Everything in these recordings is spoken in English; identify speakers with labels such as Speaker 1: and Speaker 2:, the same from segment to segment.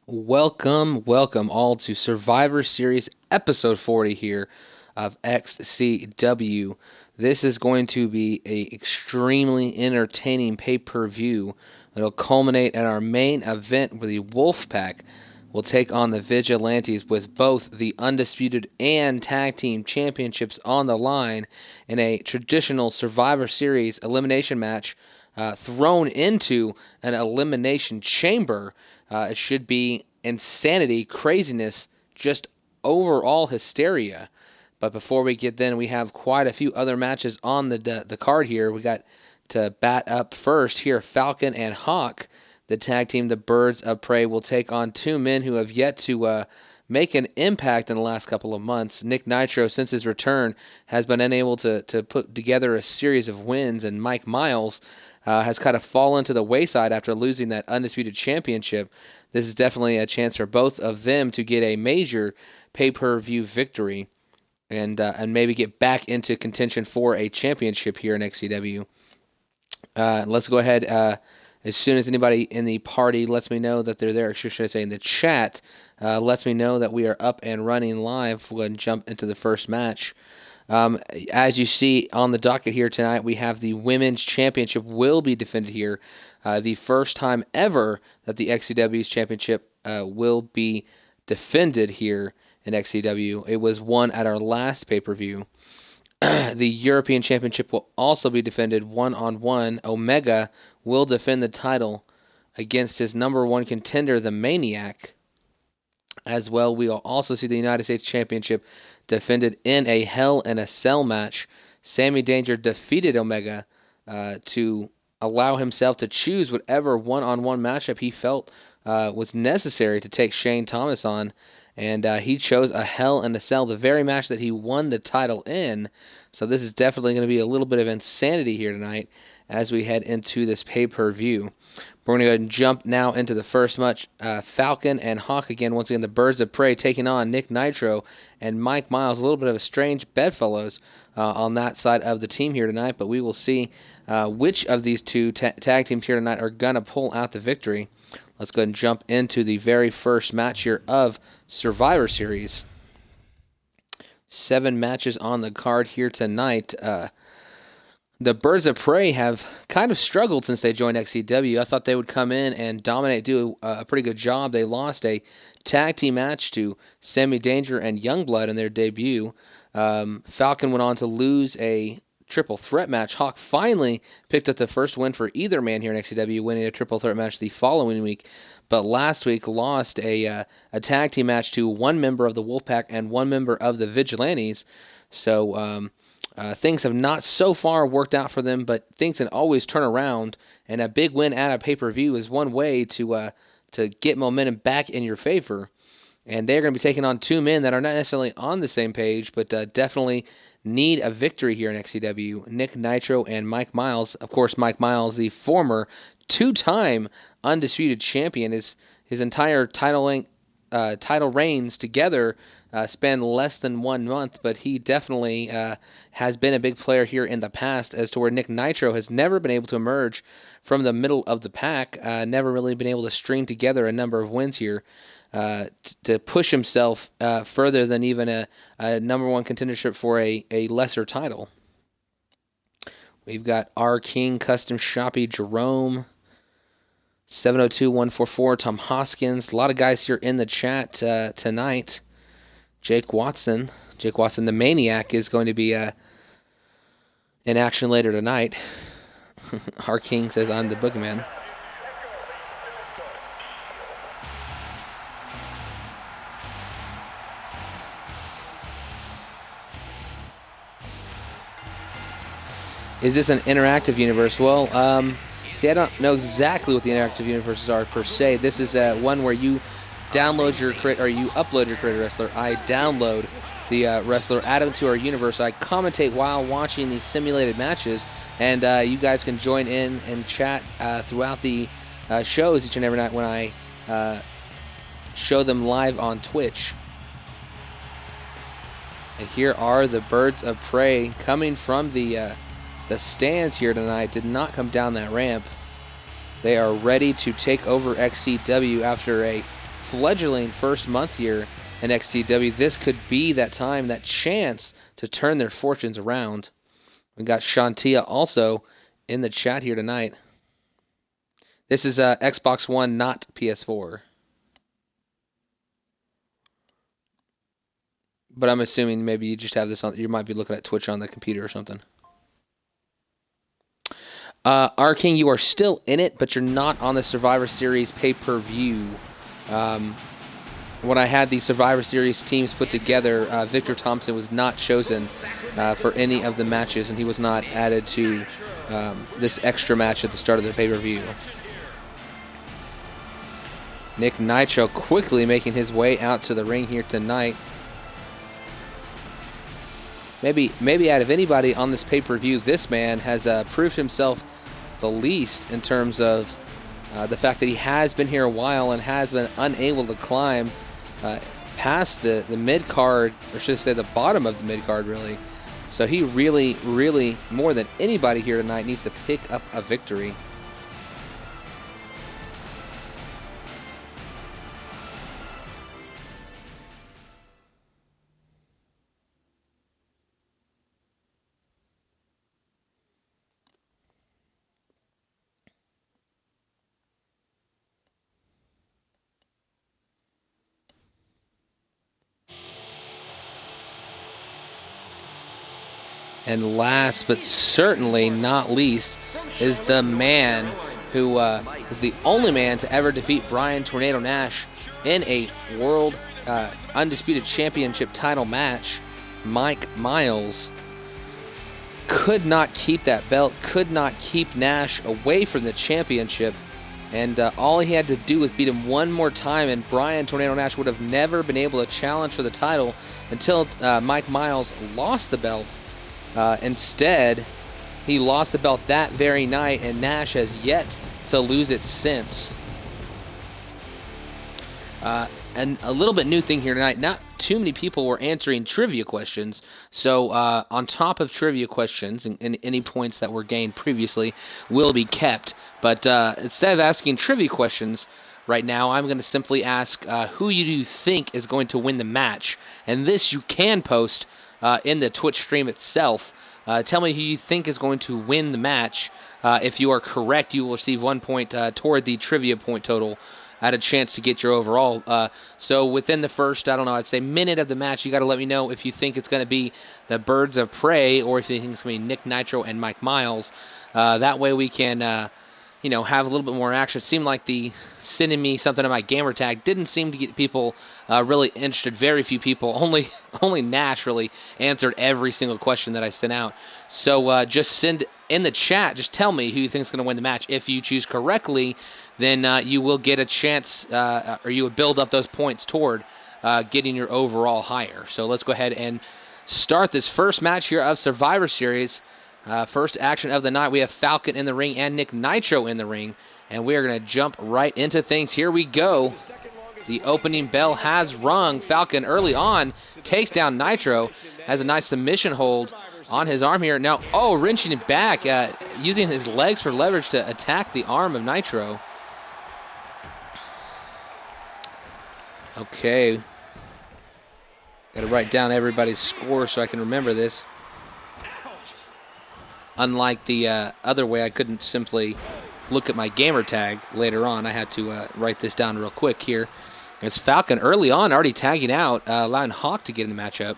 Speaker 1: Welcome all to Survivor Series episode 40 here of XCW. This is going to be a extremely entertaining pay-per-view. It'll culminate in our main event where the Wolfpack will take on the Vigilantes with both the Undisputed and Tag Team Championships on the line in a traditional Survivor Series elimination match thrown into an elimination chamber. It should be insanity, craziness, just overall hysteria. But before we get then, we have quite a few other matches on the card here. We got to bat up first here. Falcon and Hawk, the tag team, the Birds of Prey, will take on two men who have yet to make an impact in the last couple of months. Nick Nitro, since his return, has been unable to put together a series of wins, and Mike Miles has kind of fallen to the wayside after losing that Undisputed Championship. This is definitely a chance for both of them to get a major pay-per-view victory and maybe get back into contention for a championship here in XCW. Let's go ahead. As soon as anybody in the party lets me know that they're there, or should I say in the chat, lets me know that we are up and running live, we'll go ahead and jump into the first match. As you see on the docket here tonight, we have the Women's Championship will be defended here. The first time ever that the XCW's Championship will be defended here in XCW. It was won at our last pay-per-view. The European Championship will also be defended one-on-one. Omega will defend the title against his number one contender, the Maniac. As well, we will also see the United States Championship defended in a Hell in a Cell match. Sammy Danger defeated Omega to allow himself to choose whatever one-on-one matchup he felt was necessary to take Shane Thomas on. And he chose a Hell in a Cell, the very match that he won the title in. So this is definitely going to be a little bit of insanity here tonight as we head into this pay-per-view. We're going to go ahead and jump now into the first match. Falcon and Hawk again, once again, the Birds of Prey taking on Nick Nitro and Mike Miles. A little bit of a strange bedfellows on that side of the team here tonight, but we will see which of these two tag teams here tonight are going to pull out the victory. Let's go ahead and jump into the very first match here of Survivor Series. 7 matches on the card here tonight. The Birds of Prey have kind of struggled since they joined XCW. I thought they would come in and dominate, do a pretty good job. They lost a tag team match to Sammy Danger and Youngblood in their debut. Falcon went on to lose a triple threat match. Hawk finally picked up the first win for either man here in XCW, winning a triple threat match the following week. But last week lost a tag team match to one member of the Wolfpack and one member of the Vigilantes. So things have not so far worked out for them, but things can always turn around. And a big win at a pay-per-view is one way to get momentum back in your favor. And they're going to be taking on two men that are not necessarily on the same page, but definitely need a victory here in XCW. Nick Nitro and Mike Miles. Of course, Mike Miles, the former two-time Undisputed Champion. His entire title reigns together span less than 1 month, but he definitely has been a big player here in the past, as to where Nick Nitro has never been able to emerge from the middle of the pack, never really been able to string together a number of wins here to push himself further than even a number one contendership for a lesser title. We've got our King Custom Shoppy Jerome, 702-144, Tom Hoskins. A lot of guys here in the chat tonight. Jake Watson, the Maniac, is going to be in action later tonight. Our King says, I'm the boogeyman. Is this an interactive universe? Well, see, I don't know exactly what the interactive universes are per se. This is one where you download your you upload your creator wrestler. I download the wrestler, add him to our universe. I commentate while watching these simulated matches, and you guys can join in and chat throughout the shows each and every night when I show them live on Twitch. And here are the Birds of Prey coming from the stands here tonight. Did not come down that ramp. They are ready to take over XCW after a fledgling first month here in XCW, this could be that time, that chance to turn their fortunes around. We got Shantia also in the chat here tonight. This is Xbox One, not PS4. But I'm assuming maybe you just have this on. You might be looking at Twitch on the computer or something. R-King, you are still in it, but you're not on the Survivor Series pay-per-view. When I had the Survivor Series teams put together, Victor Thompson was not chosen for any of the matches, and he was not added to this extra match at the start of the pay-per-view. Nick Nitro quickly making his way out to the ring here tonight. Maybe out of anybody on this pay-per-view, this man has proved himself the least in terms of the fact that he has been here a while and has been unable to climb past the mid-card, or should I say the bottom of the mid-card, really. So he really, really, more than anybody here tonight, needs to pick up a victory. And last but certainly not least is the man who is the only man to ever defeat Brian Tornado Nash in a World Undisputed Championship title match. Mike Miles could not keep that belt, could not keep Nash away from the championship. And all he had to do was beat him one more time, and Brian Tornado Nash would have never been able to challenge for the title until Mike Miles lost the belt. Instead, he lost the belt that very night, and Nash has yet to lose it since. And a little bit new thing here tonight, not too many people were answering trivia questions, so on top of trivia questions, and any points that were gained previously will be kept. But instead of asking trivia questions right now, I'm going to simply ask who you do think is going to win the match. And this you can post in the Twitch stream itself. Tell me who you think is going to win the match. If you are correct, you will receive 1 point toward the trivia point total at a chance to get your overall. So within the first, I'd say minute of the match, you got to let me know if you think it's going to be the Birds of Prey or if you think it's going to be Nick Nitro and Mike Miles. That way we can have a little bit more action. It seemed like the sending me something on my gamer tag didn't seem to get people really interested. Very few people. Only Nash really answered every single question that I sent out. So just send in the chat. Just tell me who you think is going to win the match. If you choose correctly, then you will get a chance, or you would build up those points toward getting your overall higher. So let's go ahead and start this first match here of Survivor Series. First action of the night, we have Falcon in the ring and Nick Nitro in the ring, and we are going to jump right into things. Here we go. The opening bell has rung. Falcon early on takes down Nitro, has a nice submission hold on his arm here. Now, wrenching it back, using his legs for leverage to attack the arm of Nitro. Okay. Got to write down everybody's score so I can remember this. Unlike the other way, I couldn't simply look at my gamer tag later on. I had to write this down real quick here. It's Falcon early on, already tagging out, allowing Hawk to get in the matchup.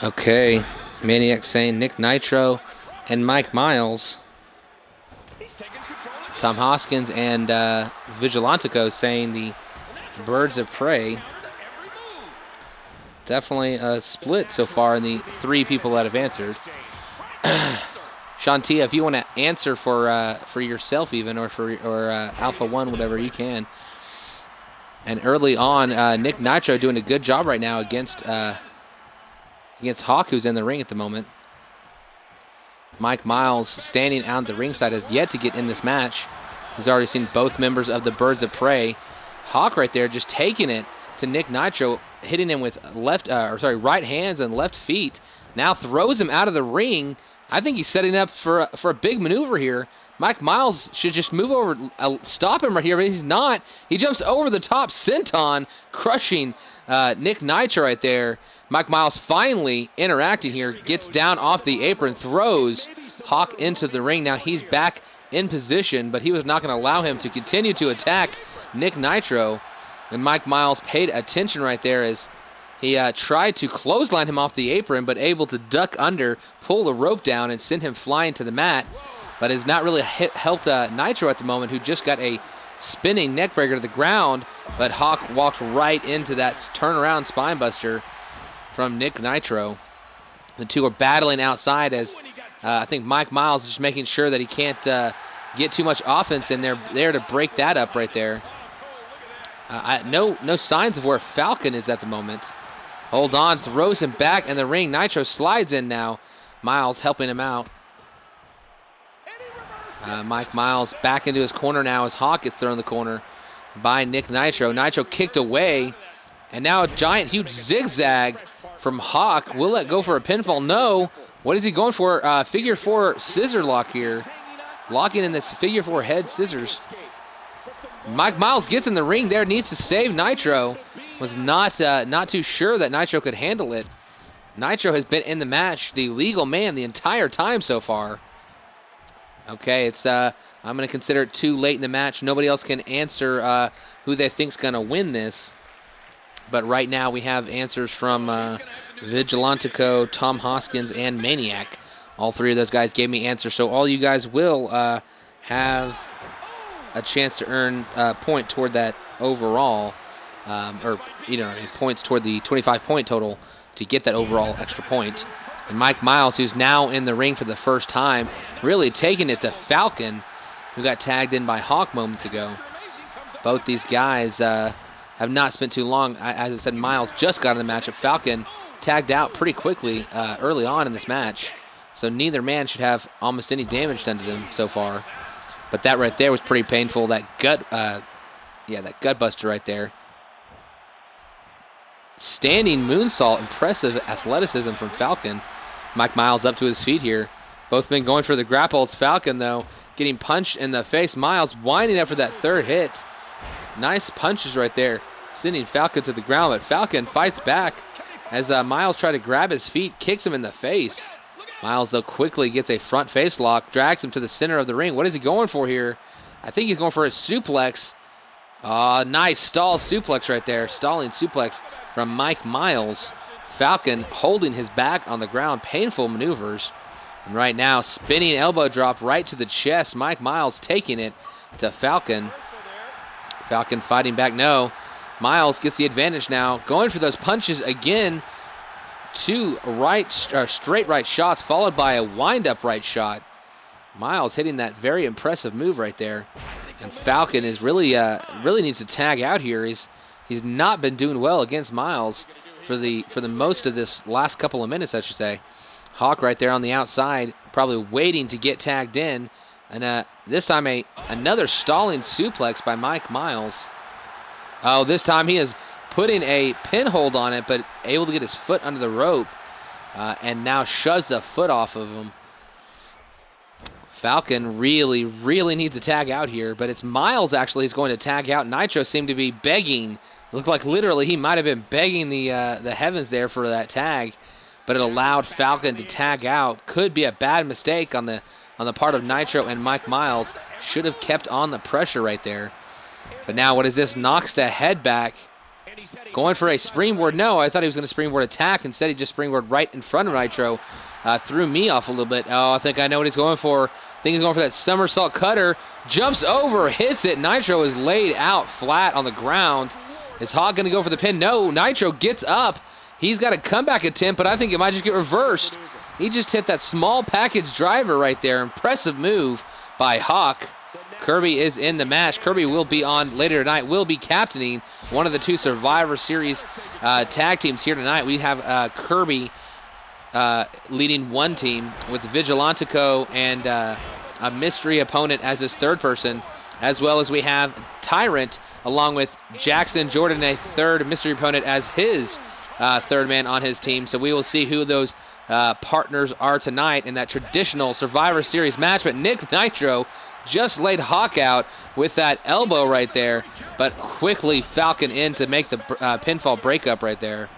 Speaker 1: Okay, Maniac saying Nick Nitro and Mike Miles. Tom Hoskins and Vigilantico saying the Birds of Prey. Definitely a split so far in the three people that have answered. Shantia, if you want to answer for yourself even, or for Alpha One, whatever you can. And early on, Nick Nitro doing a good job right now against Hawk, who's in the ring at the moment. Mike Miles, standing out the ringside, has yet to get in this match. He's already seen both members of the Birds of Prey. Hawk right there just taking it to Nick Nitro, hitting him with right hands and left feet. Now throws him out of the ring. I think he's setting up for a big maneuver here. Mike Miles should just move over, stop him right here, but he's not. He jumps over the top senton, crushing Nick Nitro right there. Mike Miles finally interacting here, gets down off the apron, throws Hawk into the ring. Now he's back in position, but he was not going to allow him to continue to attack Nick Nitro. And Mike Miles paid attention right there as he tried to clothesline him off the apron, but able to duck under, pull the rope down, and send him flying to the mat. But has not really helped Nitro at the moment, who just got a spinning neckbreaker to the ground. But Hawk walked right into that turnaround spinebuster from Nick Nitro. The two are battling outside as I think Mike Miles is just making sure that he can't get too much offense in there to break that up right there. No signs of where Falcon is at the moment. Hold on, throws him back in the ring. Nitro slides in now. Miles helping him out. Mike Miles back into his corner now as Hawk gets thrown in the corner by Nick Nitro. Nitro kicked away, and now a giant, huge zigzag from Hawk. Will it go for a pinfall? No. What is he going for? Figure four scissor lock here. Locking in this figure four head scissors. Mike Miles gets in the ring there, needs to save Nitro. Was not too sure that Nitro could handle it. Nitro has been in the match, the legal man, the entire time so far. Okay, it's I'm going to consider it too late in the match. Nobody else can answer who they think's going to win this. But right now we have answers from Vigilantico, Tom Hoskins, and Maniac. All three of those guys gave me answers, so all you guys will have a chance to earn a point toward that overall, points toward the 25-point total to get that overall extra point. And Mike Miles, who's now in the ring for the first time, really taking it to Falcon, who got tagged in by Hawk moments ago. Both these guys have not spent too long. As I said, Miles just got in the match, but Falcon tagged out pretty quickly early on in this match. So neither man should have almost any damage done to them so far. But that right there was pretty painful. That that gut buster right there. Standing moonsault, impressive athleticism from Falcon. Mike Miles up to his feet here. Both men going for the grapple. It's Falcon, though, getting punched in the face. Miles winding up for that third hit. Nice punches right there, sending Falcon to the ground. But Falcon fights back as Miles tries to grab his feet, kicks him in the face. Miles, though, quickly gets a front face lock, drags him to the center of the ring. What is he going for here? I think he's going for a suplex. Nice stall suplex right there. Stalling suplex from Mike Miles. Falcon holding his back on the ground. Painful maneuvers. And right now, spinning elbow drop right to the chest. Mike Miles taking it to Falcon. Falcon fighting back. No. Miles gets the advantage now. Going for those punches again. Two straight right shots followed by a wind-up right shot. Miles hitting that very impressive move right there. And Falcon is really needs to tag out here. He's not been doing well against Miles for the most of this last couple of minutes, I should say. Hawk right there on the outside, probably waiting to get tagged in. And this time another stalling suplex by Mike Miles. Oh, this time he is putting a pin hold on it, but able to get his foot under the rope. And now shoves the foot off of him. Falcon really needs to tag out here, but it's Miles actually is going to tag out. Nitro seemed to be begging. It looked like literally he might have been begging the heavens there for that tag, but it allowed Falcon to tag out. Could be a bad mistake on the part of Nitro and Mike Miles. Should have kept on the pressure right there. But now what is this? Knocks the head back. Going for a springboard. No, I thought he was going to springboard attack. Instead, he just springboard right in front of Nitro. Threw me off a little bit. Oh, I think I know what he's going for. I think he's going for that somersault cutter. Jumps over, hits it. Nitro is laid out flat on the ground. Is Hawk going to go for the pin? No, Nitro gets up. He's got a comeback attempt, but I think it might just get reversed. He just hit that small package driver right there. Impressive move by Hawk. Kirby is in the match. Kirby will be on later tonight, will be captaining one of the two Survivor Series tag teams here tonight. We have Kirby leading one team with Vigilantico and a mystery opponent as his third person. as well as we have Tyrant along with Jackson Jordan, a third mystery opponent, as his third man on his team. So we will see who those partners are tonight in that traditional Survivor Series match. But Nick Nitro just laid Hawk out with that elbow right there, but quickly Falcon in to make the pinfall breakup right there.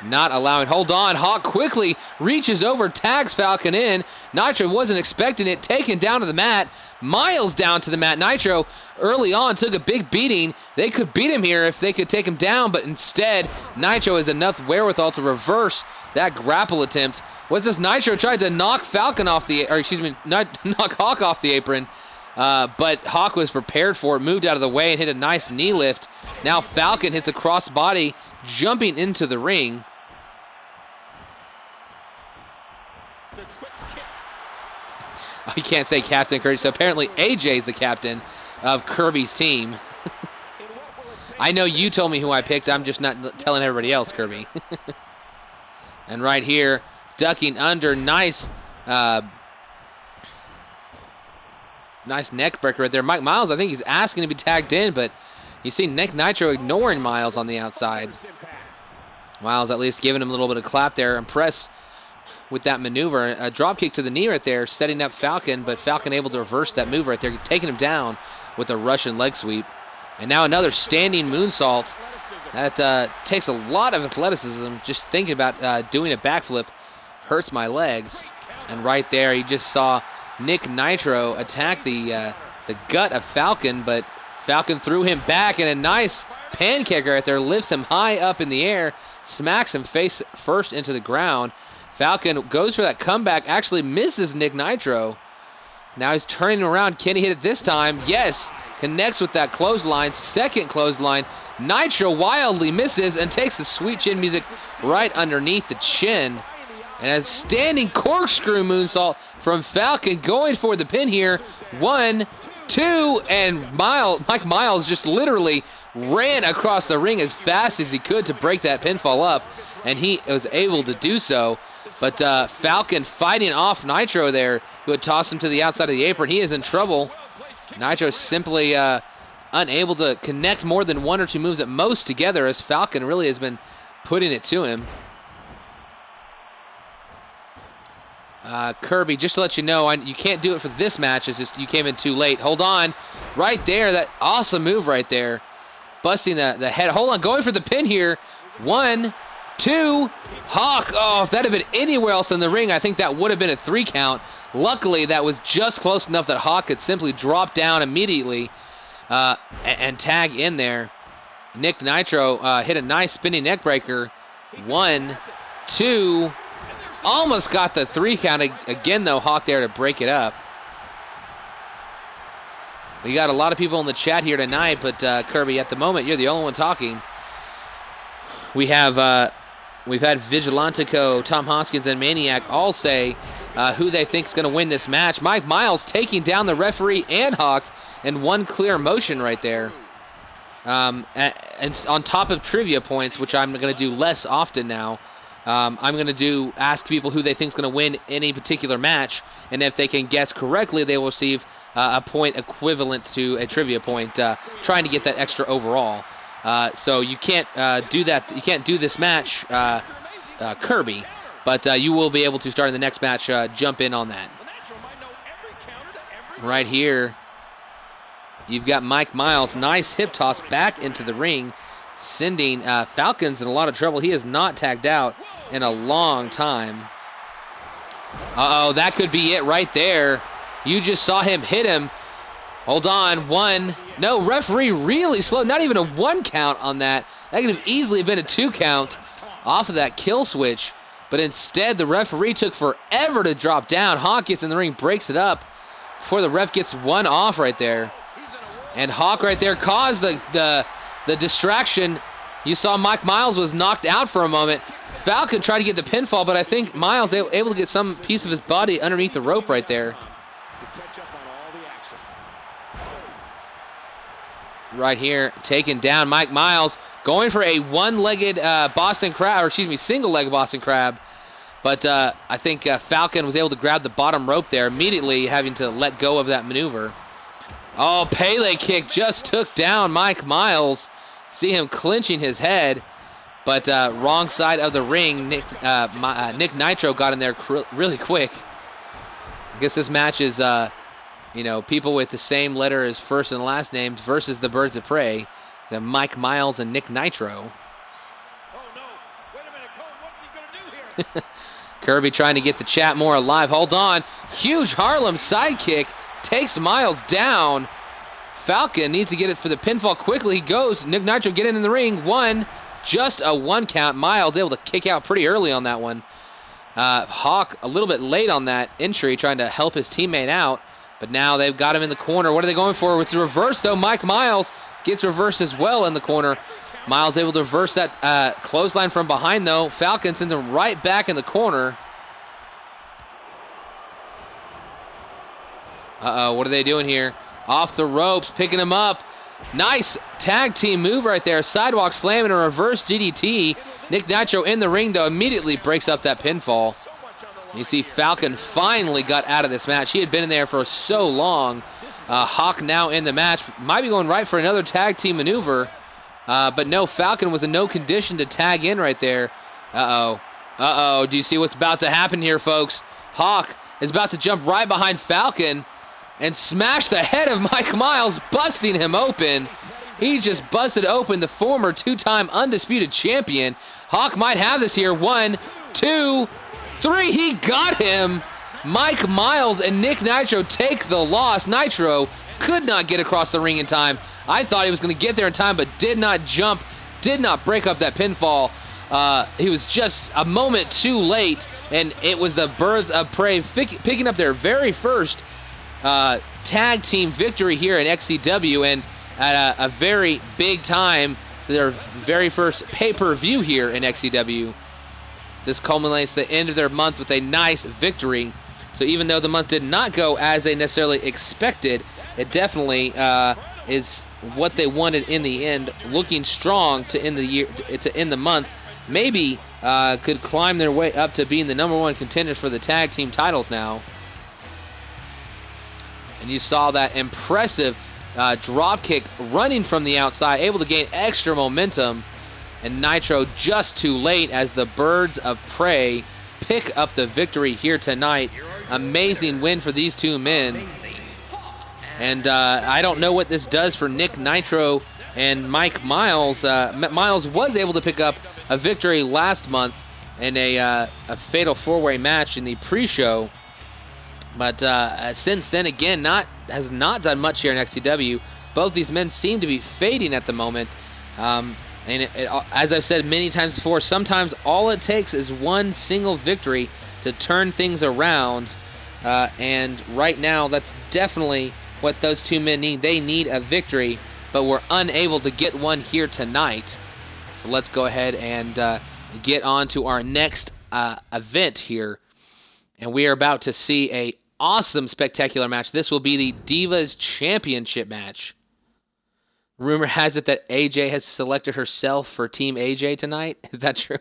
Speaker 1: Not allowing, hold on, Hawk quickly reaches over, tags Falcon in. Nitro wasn't expecting it, taken down to the mat. Miles down to the mat. Nitro early on took a big beating. They could beat him here if they could take him down, but instead Nitro has enough wherewithal to reverse that grapple attempt. What's this? Nitro tried to knock Falcon off the, or excuse me, knock Hawk off the apron, but Hawk was prepared for it, moved out of the way and hit a nice knee lift. Now Falcon hits a crossbody, jumping into the ring. Oh, you can't say Captain Kirby, so apparently AJ's the captain of Kirby's team. I know you told me who I picked, I'm just not telling everybody else, Kirby. And right here, ducking under, nice nice neck breaker right there. Mike Miles, I think he's asking to be tagged in, but you see Nick Nitro ignoring Miles on the outside. Miles at least giving him a little bit of clap there, impressed with that maneuver. A drop kick to the knee right there, setting up Falcon, but Falcon able to reverse that move right there, taking him down with a Russian leg sweep. And now another standing moonsault. That takes a lot of athleticism. Just thinking about doing a backflip hurts my legs. And right there, you just saw Nick Nitro attack the gut of Falcon, but Falcon threw him back, and a nice pancake right there lifts him high up in the air, smacks him face first into the ground. Falcon goes for that comeback, actually misses Nick Nitro. Now he's turning around. Can he hit it this time? Yes. Connects with that clothesline, second clothesline. Nitro wildly misses and takes the sweet chin music right underneath the chin. And a standing corkscrew moonsault from Falcon, going for the pin here. 1, 2, and Mike Miles just literally ran across the ring as fast as he could to break that pinfall up, and he was able to do so. But Falcon fighting off Nitro there, who had tossed him to the outside of the apron. He is in trouble. Nitro simply unable to connect more than 1 or 2 moves at most together, as Falcon really has been putting it to him. Kirby, just to let you know, you can't do it for this match. It's just you came in too late. Hold on. Right there, that awesome move right there. Busting the head. Hold on, going for the pin here. 1, 2, Hawk. Oh, if that had been anywhere else in the ring, I think that would have been a 3 count. Luckily, that was just close enough that Hawk could simply drop down immediately and tag in there. Nick Nitro hit a nice spinning neck breaker. 1, 2, almost got the 3 count again, though. Hawk there to break it up. We got a lot of people in the chat here tonight, but Kirby, at the moment, you're the only one talking. We have we've had Vigilantico, Tom Hoskins, and Maniac all say who they think is going to win this match. Mike Miles taking down the referee and Hawk in one clear motion right there. And on top of trivia points, which I'm going to do less often now, I'm going to ask people who they think is going to win any particular match, and if they can guess correctly, they will receive a point equivalent to a trivia point, trying to get that extra overall. So you can't do that. You can't do this match, Kirby, but you will be able to start in the next match. Jump in on that. Right here, you've got Mike Miles. Nice hip toss back into the ring, sending Falcons in a lot of trouble. He is not tagged out in a long time. Uh-oh, that could be it right there. You just saw him hit him. Hold on, 1. No, referee really slow. Not even a 1 count on that. That could have easily been a 2 count off of that kill switch. But instead, the referee took forever to drop down. Hawk gets in the ring, breaks it up before the ref gets 1 off right there. And Hawk right there caused the distraction. You saw Mike Miles was knocked out for a moment. Falcon tried to get the pinfall, but I think Miles able to get some piece of his body underneath the rope right there. Right here, taken down. Mike Miles going for a one-legged Boston Crab, or excuse me, single-leg Boston Crab. But I think Falcon was able to grab the bottom rope there, immediately having to let go of that maneuver. Oh, Pele kick just took down Mike Miles. See him clinching his head, but wrong side of the ring. Nick Nitro got in there really quick. I guess this match is, people with the same letter as first and last names versus the Birds of Prey. The Mike Miles and Nick Nitro.
Speaker 2: Oh no! Wait a minute, Cole. What's he gonna do here?
Speaker 1: Kirby trying to get the chat more alive. Hold on. Huge Harlem sidekick takes Miles down. Falcon needs to get it for the pinfall quickly. He goes. Nick Nitro getting in the ring. Just a 1 count. Miles able to kick out pretty early on that one. Hawk a little bit late on that entry, trying to help his teammate out. But now they've got him in the corner. What are they going for? It's a reverse, though. Mike Miles gets reversed as well in the corner. Miles able to reverse that clothesline from behind, though. Falcon sends him right back in the corner. What are they doing here? Off the ropes, picking him up. Nice tag team move right there. Sidewalk slam and a reverse DDT. Nick Nitro in the ring, though, immediately breaks up that pinfall. You see Falcon finally got out of this match. He had been in there for so long. Hawk now in the match. Might be going right for another tag team maneuver. But no, Falcon was in no condition to tag in right there. Do you see what's about to happen here, folks? Hawk is about to jump right behind Falcon and smash the head of Mike Miles, busting him open. He just busted open the former two-time undisputed champion. Hawk might have this here. 1, 2, 3. He got him. Mike Miles and Nick Nitro take the loss. Nitro could not get across the ring in time. I thought he was going to get there in time, but did not jump, did not break up that pinfall. He was just a moment too late, and it was the Birds of Prey picking up their very first tag team victory here in XCW, and at a very big time, their very first pay-per-view here in XCW. This culminates the end of their month with a nice victory. So even though the month did not go as they necessarily expected, it definitely is what they wanted in the end. Looking strong to end the year, to end the month. Maybe could climb their way up to being the #1 contenders for the tag team titles now. And you saw that impressive drop kick running from the outside, able to gain extra momentum. And Nitro just too late as the Birds of Prey pick up the victory here tonight. Amazing win for these two men. And I don't know what this does for Nick Nitro and Mike Miles. Miles was able to pick up a victory last month in a fatal four-way match in the pre-show. But since then, again, has not done much here in XCW. Both these men seem to be fading at the moment. And as I've said many times before, sometimes all it takes is one single victory to turn things around. And right now, that's definitely what those two men need. They need a victory, but we're unable to get one here tonight. So let's go ahead and get on to our next event here. And we are about to see a awesome, spectacular match. This will be the Divas Championship match. Rumor has it that AJ has selected herself for Team AJ tonight. Is that true?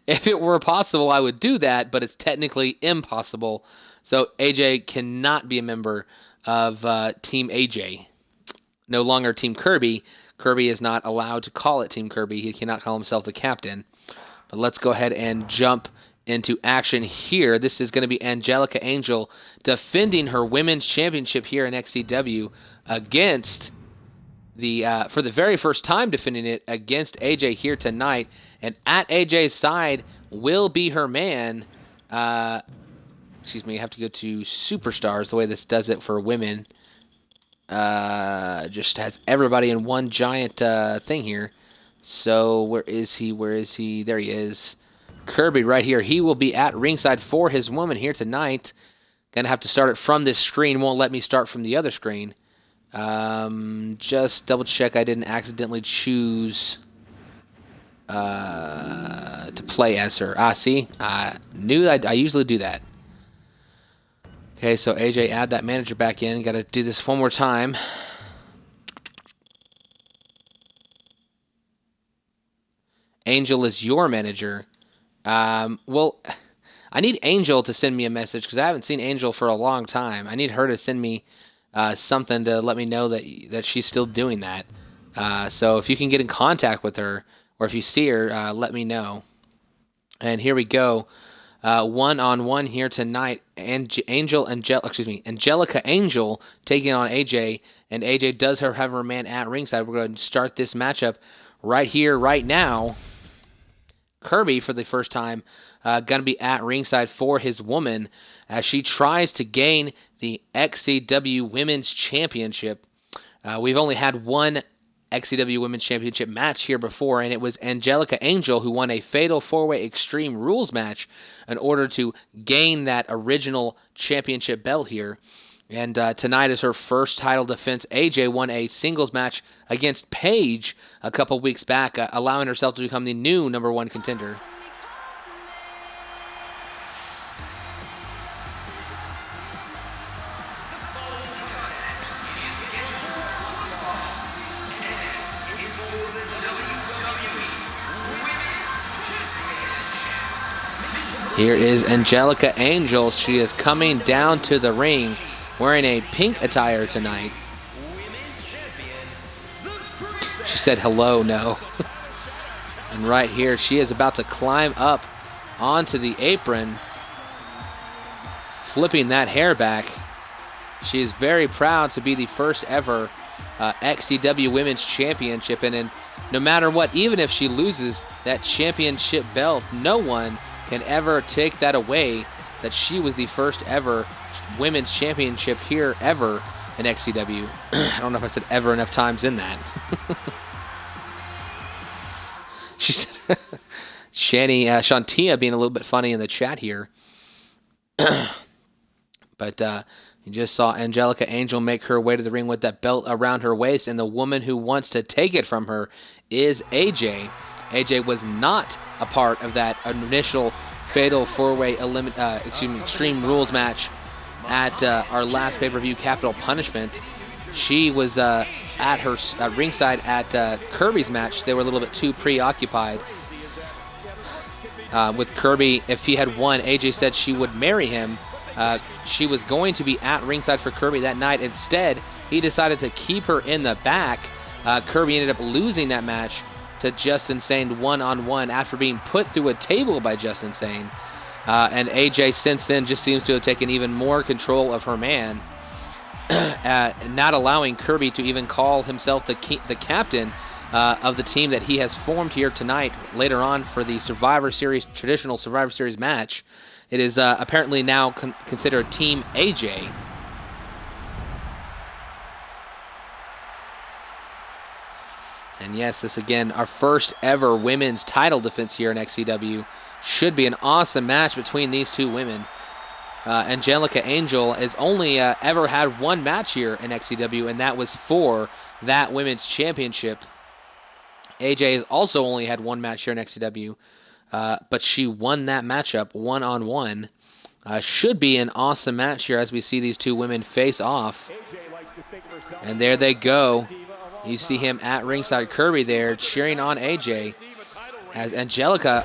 Speaker 1: If it were possible, I would do that, but it's technically impossible. So AJ cannot be a member of Team AJ. No longer Team Kirby. Kirby is not allowed to call it Team Kirby. He cannot call himself the captain. But let's go ahead and jump into action here. This is going to be Angelica Angel defending her women's championship here in XCW against for the very first time defending it against AJ here tonight. And at AJ's side will be her man. Excuse me, I have to go to Superstars, the way this does it for women. Just has everybody in one giant thing here. So where is he? Where is he? There he is. Kirby right here. He will be at ringside for his woman here tonight. Gonna have to start it from this screen. Won't let me start from the other screen. Just double check I didn't accidentally choose to play as her. See? I knew I usually do that. Okay, so AJ, add that manager back in. Got to do this one more time. Angel is your manager. Well, I need Angel to send me a message because I haven't seen Angel for a long time. I need her to send me something to let me know that she's still doing that. So if you can get in contact with her, or if you see her, let me know. And here we go. One-on-one here tonight. Angelica Angel taking on AJ, and AJ does have her man at ringside. We're going to start this matchup right here, right now. Kirby, for the first time, going to be at ringside for his woman as she tries to gain the XCW Women's Championship. We've only had one XCW Women's Championship match here before, and it was Angelica Angel who won a Fatal 4-Way Extreme Rules match in order to gain that original championship belt here. And tonight is her first title defense. AJ won a singles match against Paige a couple weeks back, allowing herself to become the new #1 contender. Here is Angelica Angel. She is coming down to the ring wearing a pink attire tonight. She said hello, no. And right here, she is about to climb up onto the apron, flipping that hair back. She is very proud to be the first ever XCW Women's Championship. And no matter what, even if she loses that championship belt, no one can ever take that away, that she was the first ever women's championship here ever in XCW. I don't know if I said ever enough times in that. She said, Shantia being a little bit funny in the chat here. But you just saw Angelica Angel make her way to the ring with that belt around her waist, and the woman who wants to take it from her is AJ. AJ was not a part of that initial Fatal 4-Way Extreme Rules match at our last pay-per-view, Capital Punishment. She was at ringside at Kirby's match. They were a little bit too preoccupied with Kirby. If he had won, AJ said she would marry him. She was going to be at ringside for Kirby that night. Instead, he decided to keep her in the back. Kirby ended up losing that match to Justin Sane one-on-one after being put through a table by Justin Sane. And AJ since then just seems to have taken even more control of her man, not allowing Kirby to even call himself the captain of the team that he has formed here tonight later on for the traditional Survivor Series match. It is apparently now considered Team AJ. And yes, this again, our first ever women's title defense here in XCW. Should be an awesome match between these two women. Angelica Angel has only ever had one match here in XCW, and that was for that women's championship. AJ has also only had one match here in XCW, but she won that matchup one-on-one. Should be an awesome match here as we see these two women face off. And there they go. You see him at ringside, Kirby there, cheering on AJ. As Angelica,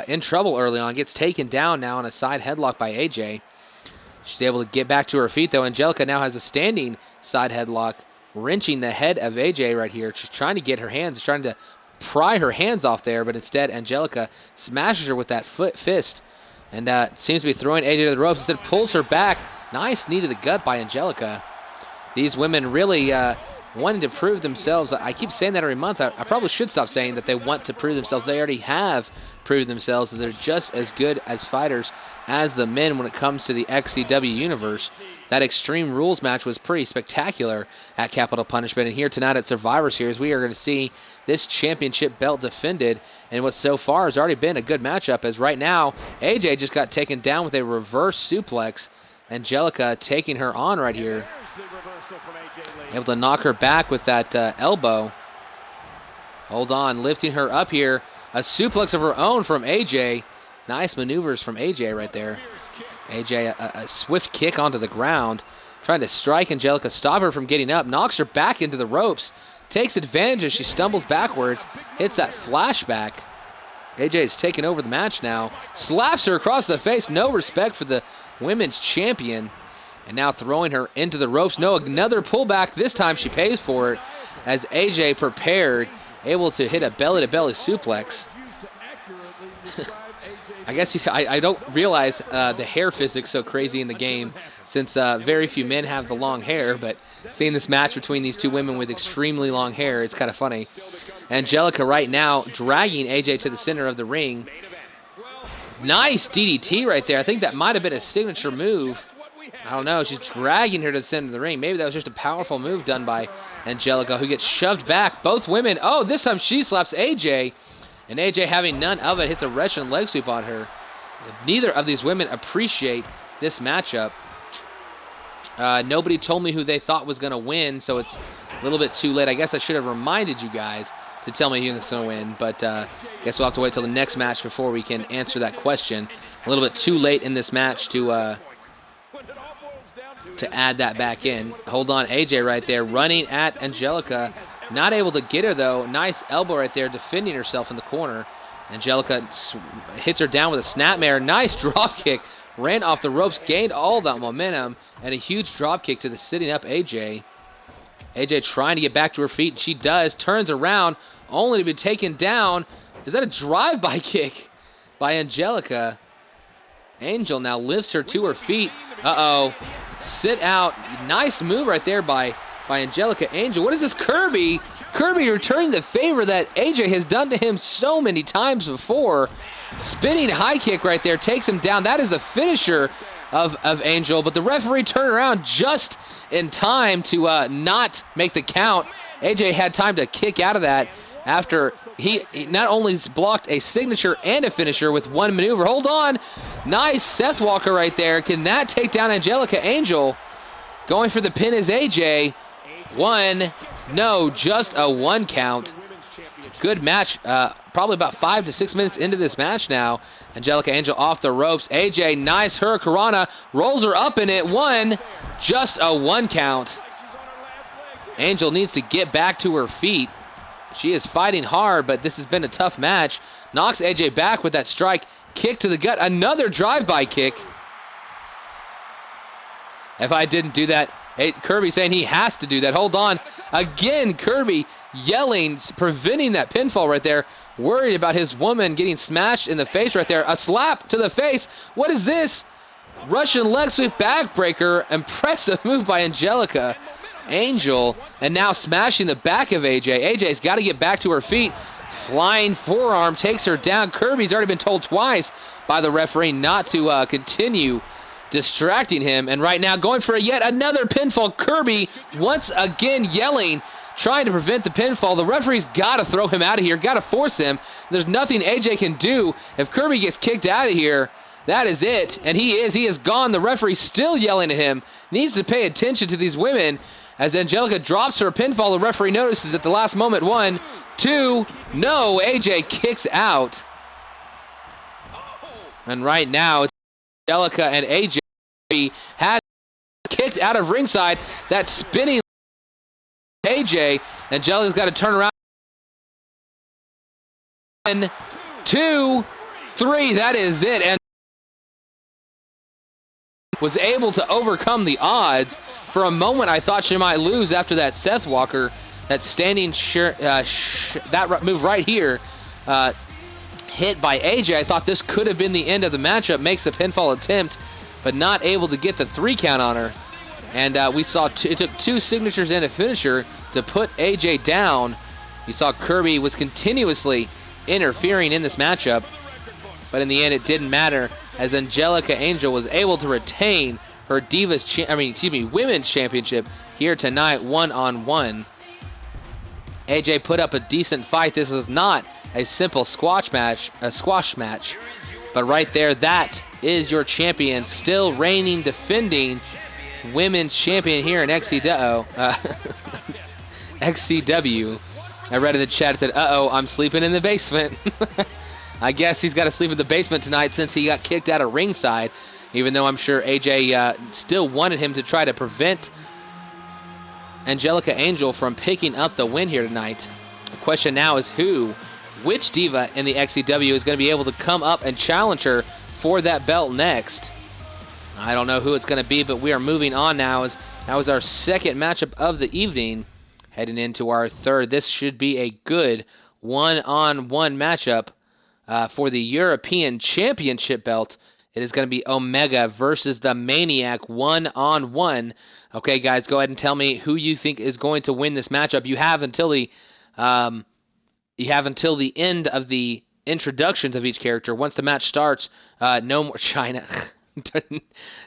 Speaker 1: in trouble early on, gets taken down now on a side headlock by AJ. She's able to get back to her feet, though. Angelica now has a standing side headlock, wrenching the head of AJ right here. She's trying to get her hands, trying to pry her hands off there, but instead Angelica smashes her with that fist. And seems to be throwing AJ to the ropes. Instead pulls her back. Nice knee to the gut by Angelica. These women really wanting to prove themselves. I keep saying that every month. I probably should stop saying that they want to prove themselves. They already have proved themselves that they're just as good as fighters as the men when it comes to the XCW universe. That Extreme Rules match was pretty spectacular at Capital Punishment. And here tonight at Survivor Series, we are going to see this championship belt defended. And what so far has already been a good matchup, as right now, AJ just got taken down with a reverse suplex. Angelica taking her on right here. Able to knock her back with that elbow. Hold on, lifting her up here. A suplex of her own from AJ. Nice maneuvers from AJ right there. AJ, a swift kick onto the ground. Trying to strike Angelica, stop her from getting up. Knocks her back into the ropes. Takes advantage as she stumbles backwards. Hits that flashback. AJ is taking over the match now. Slaps her across the face. No respect for the women's champion. And now throwing her into the ropes. No, another pullback. This time she pays for it as AJ prepared, able to hit a belly-to-belly suplex. I guess I don't realize the hair physics so crazy in the game, since very few men have the long hair, but seeing this match between these two women with extremely long hair, it's kind of funny. Angelica right now dragging AJ to the center of the ring. Nice DDT right there. I think that might have been a signature move. I don't know. She's dragging her to the center of the ring. Maybe that was just a powerful move done by Angelica, who gets shoved back. Both women. Oh, this time she slaps AJ. And AJ, having none of it, hits a Russian leg sweep on her. Neither of these women appreciate this matchup. Nobody told me who they thought was going to win, so it's a little bit too late. I guess I should have reminded you guys to tell me who's going to win, but guess we'll have to wait till the next match before we can answer that question. A little bit too late in this match to add that back in. Hold on, AJ right there running at Angelica. Not able to get her, though. Nice elbow right there, defending herself in the corner. Angelica hits her down with a snapmare. Nice drop kick. Ran off the ropes, gained all that momentum, and a huge drop kick to the sitting up AJ. AJ trying to get back to her feet, and she does. Turns around, only to be taken down. Is that a drive-by kick by Angelica? Angel now lifts her to her feet. Uh-oh. Sit out. Nice move right there by Angelica. Angel, what is this? Kirby returning the favor that AJ has done to him so many times before. Spinning high kick right there takes him down. That is the finisher of Angel, but the referee turned around just in time to not make the count. AJ had time to kick out of that after he not only blocked a signature and a finisher with one maneuver. Hold on. Nice Seth Walker right there. Can that take down Angelica? Angel going for the pin is AJ. One. No, just a one count. Good match. Probably about 5 to 6 minutes into this match now. Angelica Angel off the ropes. AJ, nice hurricanrana. Rolls her up in it. One. Just a one count. Angel needs to get back to her feet. She is fighting hard, but this has been a tough match. Knocks AJ back with that strike. Kick to the gut. Another drive-by kick. If I didn't do that, Kirby saying he has to do that. Hold on. Again, Kirby yelling, preventing that pinfall right there. Worried about his woman getting smashed in the face right there. A slap to the face. What is this? Russian leg sweep backbreaker. Impressive move by Angelica. Angel, and now smashing the back of AJ. AJ's got to get back to her feet. Flying forearm takes her down. Kirby's already been told twice by the referee not to continue distracting him. And right now going for yet another pinfall. Kirby once again yelling, trying to prevent the pinfall. The referee's got to throw him out of here, got to force him. There's nothing AJ can do. If Kirby gets kicked out of here, that is it. And he is gone. The referee's still yelling at him. Needs to pay attention to these women. As Angelica drops her pinfall, the referee notices at the last moment. 1, 2, no, AJ kicks out. And right now, it's Angelica and AJ has kicked out of ringside. That spinning AJ. Angelica's got to turn around. 1, 2, 3, that is it. And was able to overcome the odds. For a moment, I thought she might lose after that Seth Walker, that standing that move right here, hit by AJ. I thought this could have been the end of the matchup. Makes a pinfall attempt, but not able to get the 3 count on her. And we saw it took 2 signatures and a finisher to put AJ down. You saw Kirby was continuously interfering in this matchup, but in the end, it didn't matter, as Angelica Angel was able to retain her Women's Championship here tonight, one-on-one. AJ put up a decent fight. This was not a simple squash match, but right there, that is your champion, still reigning, defending women's champion here in XCW. XCW. I read in the chat, it said, uh-oh, I'm sleeping in the basement. I guess he's got to sleep in the basement tonight since he got kicked out of ringside, even though I'm sure AJ still wanted him to try to prevent Angelica Angel from picking up the win here tonight. The question now is who which diva in the XCW is going to be able to come up and challenge her for that belt next. I don't know who it's going to be, but we are moving on now. That was our second matchup of the evening. Heading into our third. This should be a good one-on-one matchup for the European Championship belt. It is going to be Omega versus the Maniac one-on-one. Okay, guys, go ahead and tell me who you think is going to win this matchup. You have until the end of the introductions of each character. Once the match starts, no more China.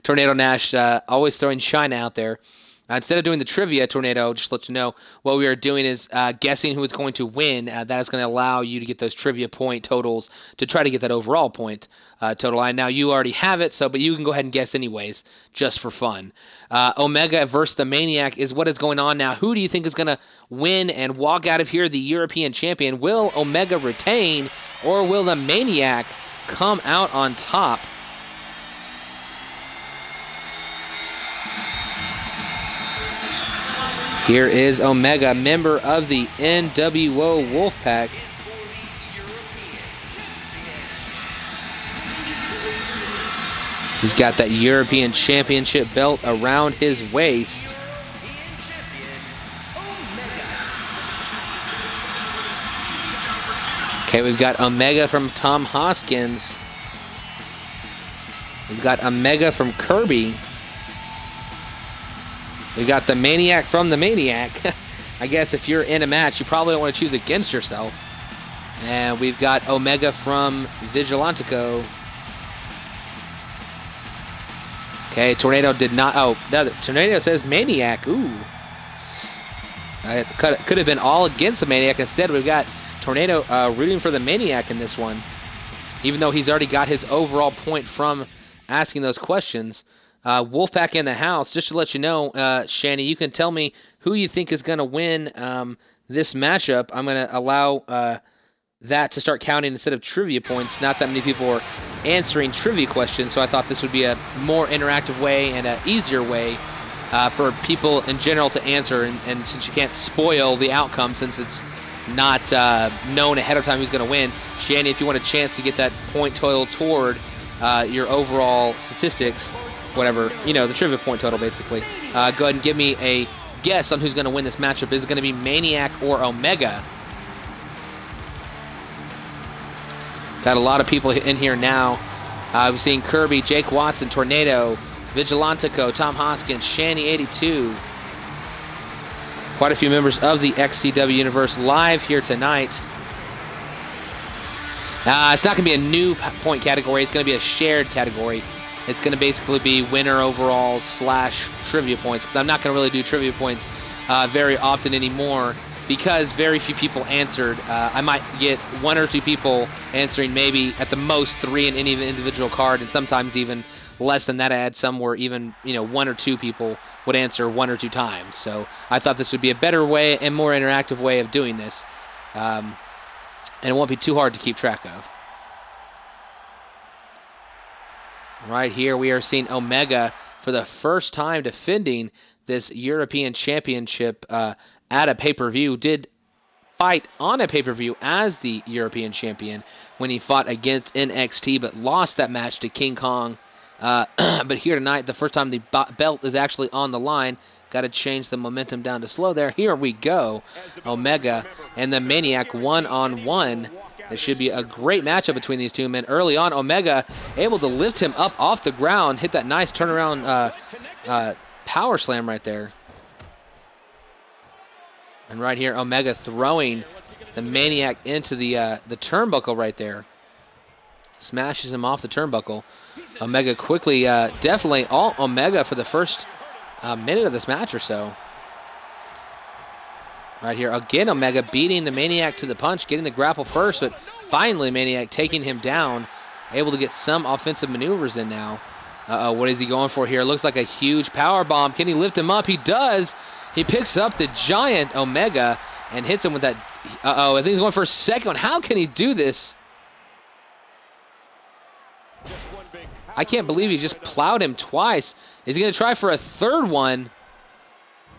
Speaker 1: Tornado Nash always throwing China out there. Instead of doing the trivia, Tornado, just to let you know, what we are doing is guessing who is going to win. That is going to allow you to get those trivia point totals to try to get that overall point total. Now, you already have it, but you can go ahead and guess anyways, just for fun. Omega versus the Maniac is what is going on now. Who do you think is going to win and walk out of here the European champion? Will Omega retain, or will the Maniac come out on top? Here is Omega, member of the NWO Wolfpack. He's got that European Championship belt around his waist. Okay, we've got Omega from Tom Hoskins. We've got Omega from Kirby. We got the Maniac from the Maniac. I guess if you're in a match, you probably don't want to choose against yourself. And we've got Omega from Vigilantico. Okay, Tornado did not. Oh, no, Tornado says Maniac. Ooh. It could have been all against the Maniac. Instead, we've got Tornado rooting for the Maniac in this one. Even though he's already got his overall point from asking those questions. Wolfpack in the house. Just to let you know, Shani, you can tell me who you think is going to win this matchup. I'm going to allow that to start counting instead of trivia points. Not that many people are answering trivia questions, so I thought this would be a more interactive way and an easier way for people in general to answer. And since you can't spoil the outcome, since it's not known ahead of time who's going to win, Shani, if you want a chance to get that point total toward your overall statistics, whatever, you know, the trivia point total, basically. Go ahead and give me a guess on who's going to win this matchup. Is it going to be Maniac or Omega? Got a lot of people in here now. We've seen Kirby, Jake Watson, Tornado, Vigilantico, Tom Hoskins, Shani82. Quite a few members of the XCW universe live here tonight. It's not going to be a new point category. It's going to be a shared category. It's going to basically be winner overall / trivia points, because I'm not going to really do trivia points very often anymore because very few people answered. I might get 1 or 2 people answering, maybe at the most 3 in any individual card, and sometimes even less than that. I had some where even 1 or 2 people would answer 1 or 2 times. So I thought this would be a better way and more interactive way of doing this, and it won't be too hard to keep track of. Right here, we are seeing Omega for the first time defending this European Championship at a pay-per-view. Did fight on a pay-per-view as the European Champion when he fought against NXT, but lost that match to King Kong. But here tonight, the first time the belt is actually on the line. Got to change the momentum down to slow there. Here we go. Omega and the Maniac one-on-one. This should be a great matchup between these two men. Early on, Omega able to lift him up off the ground, hit that nice turnaround power slam right there. And right here, Omega throwing the Maniac into the turnbuckle right there. Smashes him off the turnbuckle. Omega quickly, definitely all Omega for the first minute of this match or so. Right here, again, Omega beating the Maniac to the punch, getting the grapple first, but finally Maniac taking him down, able to get some offensive maneuvers in now. What is he going for here? Looks like a huge power bomb. Can he lift him up? He does. He picks up the giant Omega and hits him with that. I think he's going for a second one. How can he do this? I can't believe he just plowed him twice. Is he going to try for a third one?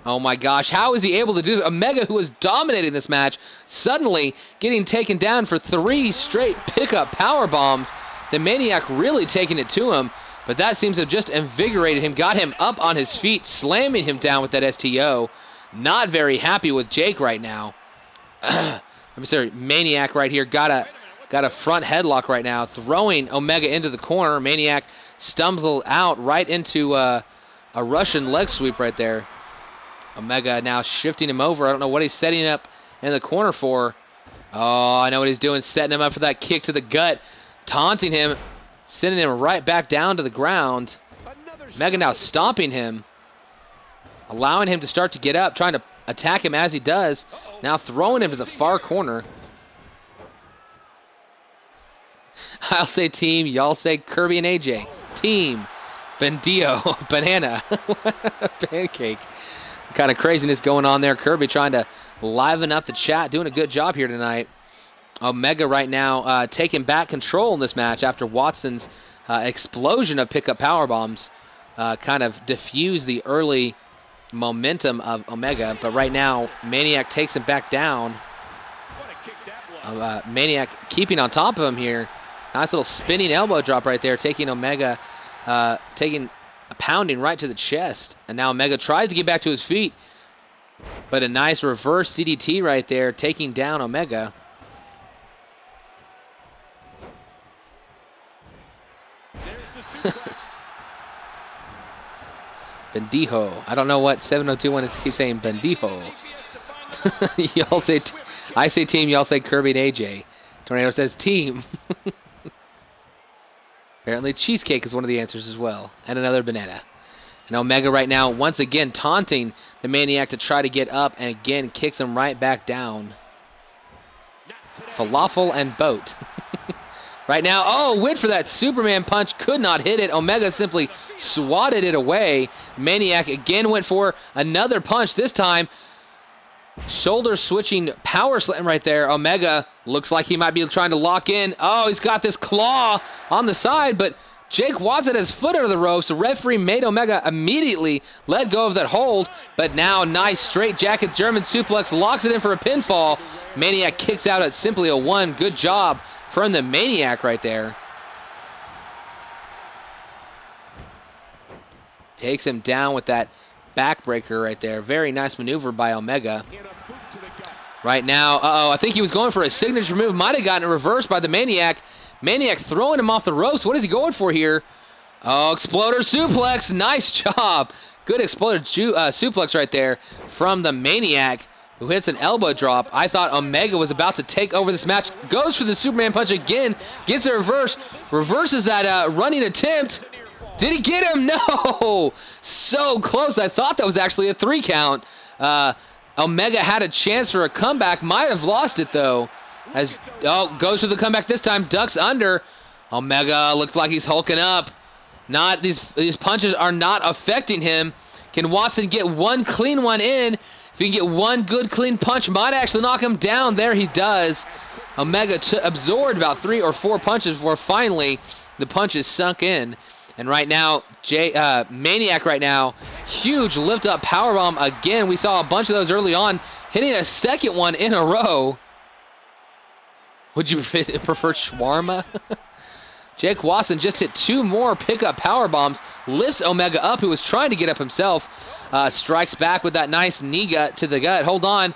Speaker 1: Oh my gosh, how is he able to do this? Omega, who was dominating this match, suddenly getting taken down for 3 straight pickup power bombs. The Maniac really taking it to him, but that seems to have just invigorated him, got him up on his feet, slamming him down with that STO. Not very happy with Jake right now. I'm sorry, Maniac right here got a front headlock right now, throwing Omega into the corner. Maniac stumbled out right into a Russian leg sweep right there. Omega now shifting him over. I don't know what he's setting up in the corner for. Oh, I know what he's doing, setting him up for that kick to the gut, taunting him, sending him right back down to the ground. Omega now stomping him, allowing him to start to get up, trying to attack him as he does. Now throwing him to the far corner. I'll say team, y'all say Kirby and AJ. Team, Bendio, banana, pancake. Kind of craziness going on there. Kirby trying to liven up the chat, doing a good job here tonight. Omega right now taking back control in this match after Watson's explosion of pickup power bombs kind of diffused the early momentum of Omega. But right now, Maniac takes him back down. Maniac keeping on top of him here. Nice little spinning elbow drop right there, taking Omega, taking a pounding right to the chest. And now Omega tries to get back to his feet, but a nice reverse DDT right there, taking down Omega.
Speaker 2: There's the suplex.
Speaker 1: Bendijo. I don't know what 7021 is keep saying Bendijo. Y'all say, I say team, y'all say Kirby and AJ. Tornado says team. Apparently cheesecake is one of the answers as well. And another banana. And Omega right now, once again, taunting the Maniac to try to get up, and again kicks him right back down. Falafel and boat. Right now, oh, went for that Superman punch, could not hit it. Omega simply swatted it away. Maniac again went for another punch, this time shoulder switching power slam right there. Omega looks like he might be trying to lock in. Oh, he's got this claw on the side, but Jake Watson has foot under the ropes. The referee made Omega immediately let go of that hold, but now nice straight jacket German suplex, locks it in for a pinfall. Maniac kicks out at simply a 1. Good job from the Maniac right there. Takes him down with that backbreaker right there. Very nice maneuver by Omega. Right now, I think he was going for a signature move. Might have gotten it reversed by the Maniac. Maniac throwing him off the ropes. What is he going for here? Oh, exploder suplex. Nice job. Good exploder suplex right there from the Maniac, who hits an elbow drop. I thought Omega was about to take over this match. Goes for the Superman punch again. Gets a reverse. Reverses that running attempt. Did he get him? No! So close. I thought that was actually a 3 count. Omega had a chance for a comeback. Might have lost it, though. As goes for the comeback this time. Ducks under. Omega looks like he's hulking up. Not these punches are not affecting him. Can Watson get one clean one in? If he can get one good clean punch, might actually knock him down. There he does. Omega absorbed about 3 or 4 punches before finally the punches sunk in. And right now, Maniac right now, huge lift up powerbomb again. We saw a bunch of those early on, hitting a second one in a row. Would you prefer shawarma? Jake Watson just hit 2 more pickup power bombs, lifts Omega up, who was trying to get up himself, strikes back with that nice knee gut to the gut. Hold on.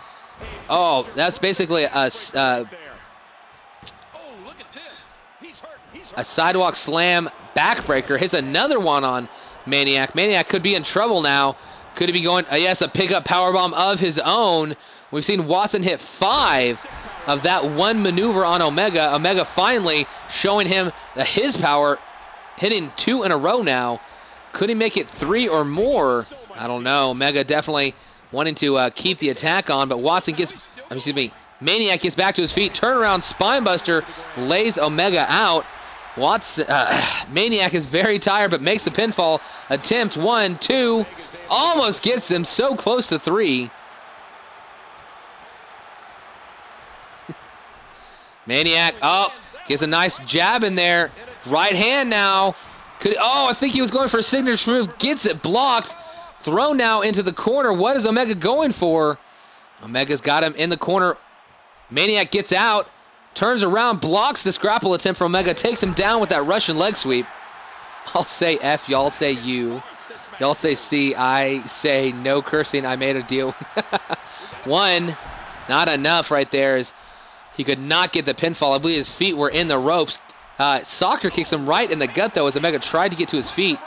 Speaker 1: Oh, that's basically a sidewalk slam backbreaker. Hits another one on Maniac. Maniac could be in trouble now. Could he be going, yes, a pickup powerbomb of his own. We've seen Watson hit 5 of that one maneuver on Omega. Omega finally showing him his power, hitting 2 in a row now. Could he make it 3 or more? I don't know. Omega definitely wanting to keep the attack on, but Maniac gets back to his feet. Turnaround spinebuster lays Omega out. Maniac is very tired, but makes the pinfall attempt. 1, 2, almost gets him. So close to 3. Maniac, gets a nice jab in there. Right hand now. I think he was going for a signature move. Gets it blocked. thrown now into the corner. What is Omega going for? Omega's got him in the corner. Maniac gets out, turns around, blocks this grapple attempt from Omega, takes him down with that Russian leg sweep. I'll say F, y'all say U. Y'all say C, I say no cursing. I made a deal. One, not enough right there. As he could not get the pinfall. I believe his feet were in the ropes. Soccer kicks him right in the gut, though, as Omega tried to get to his feet.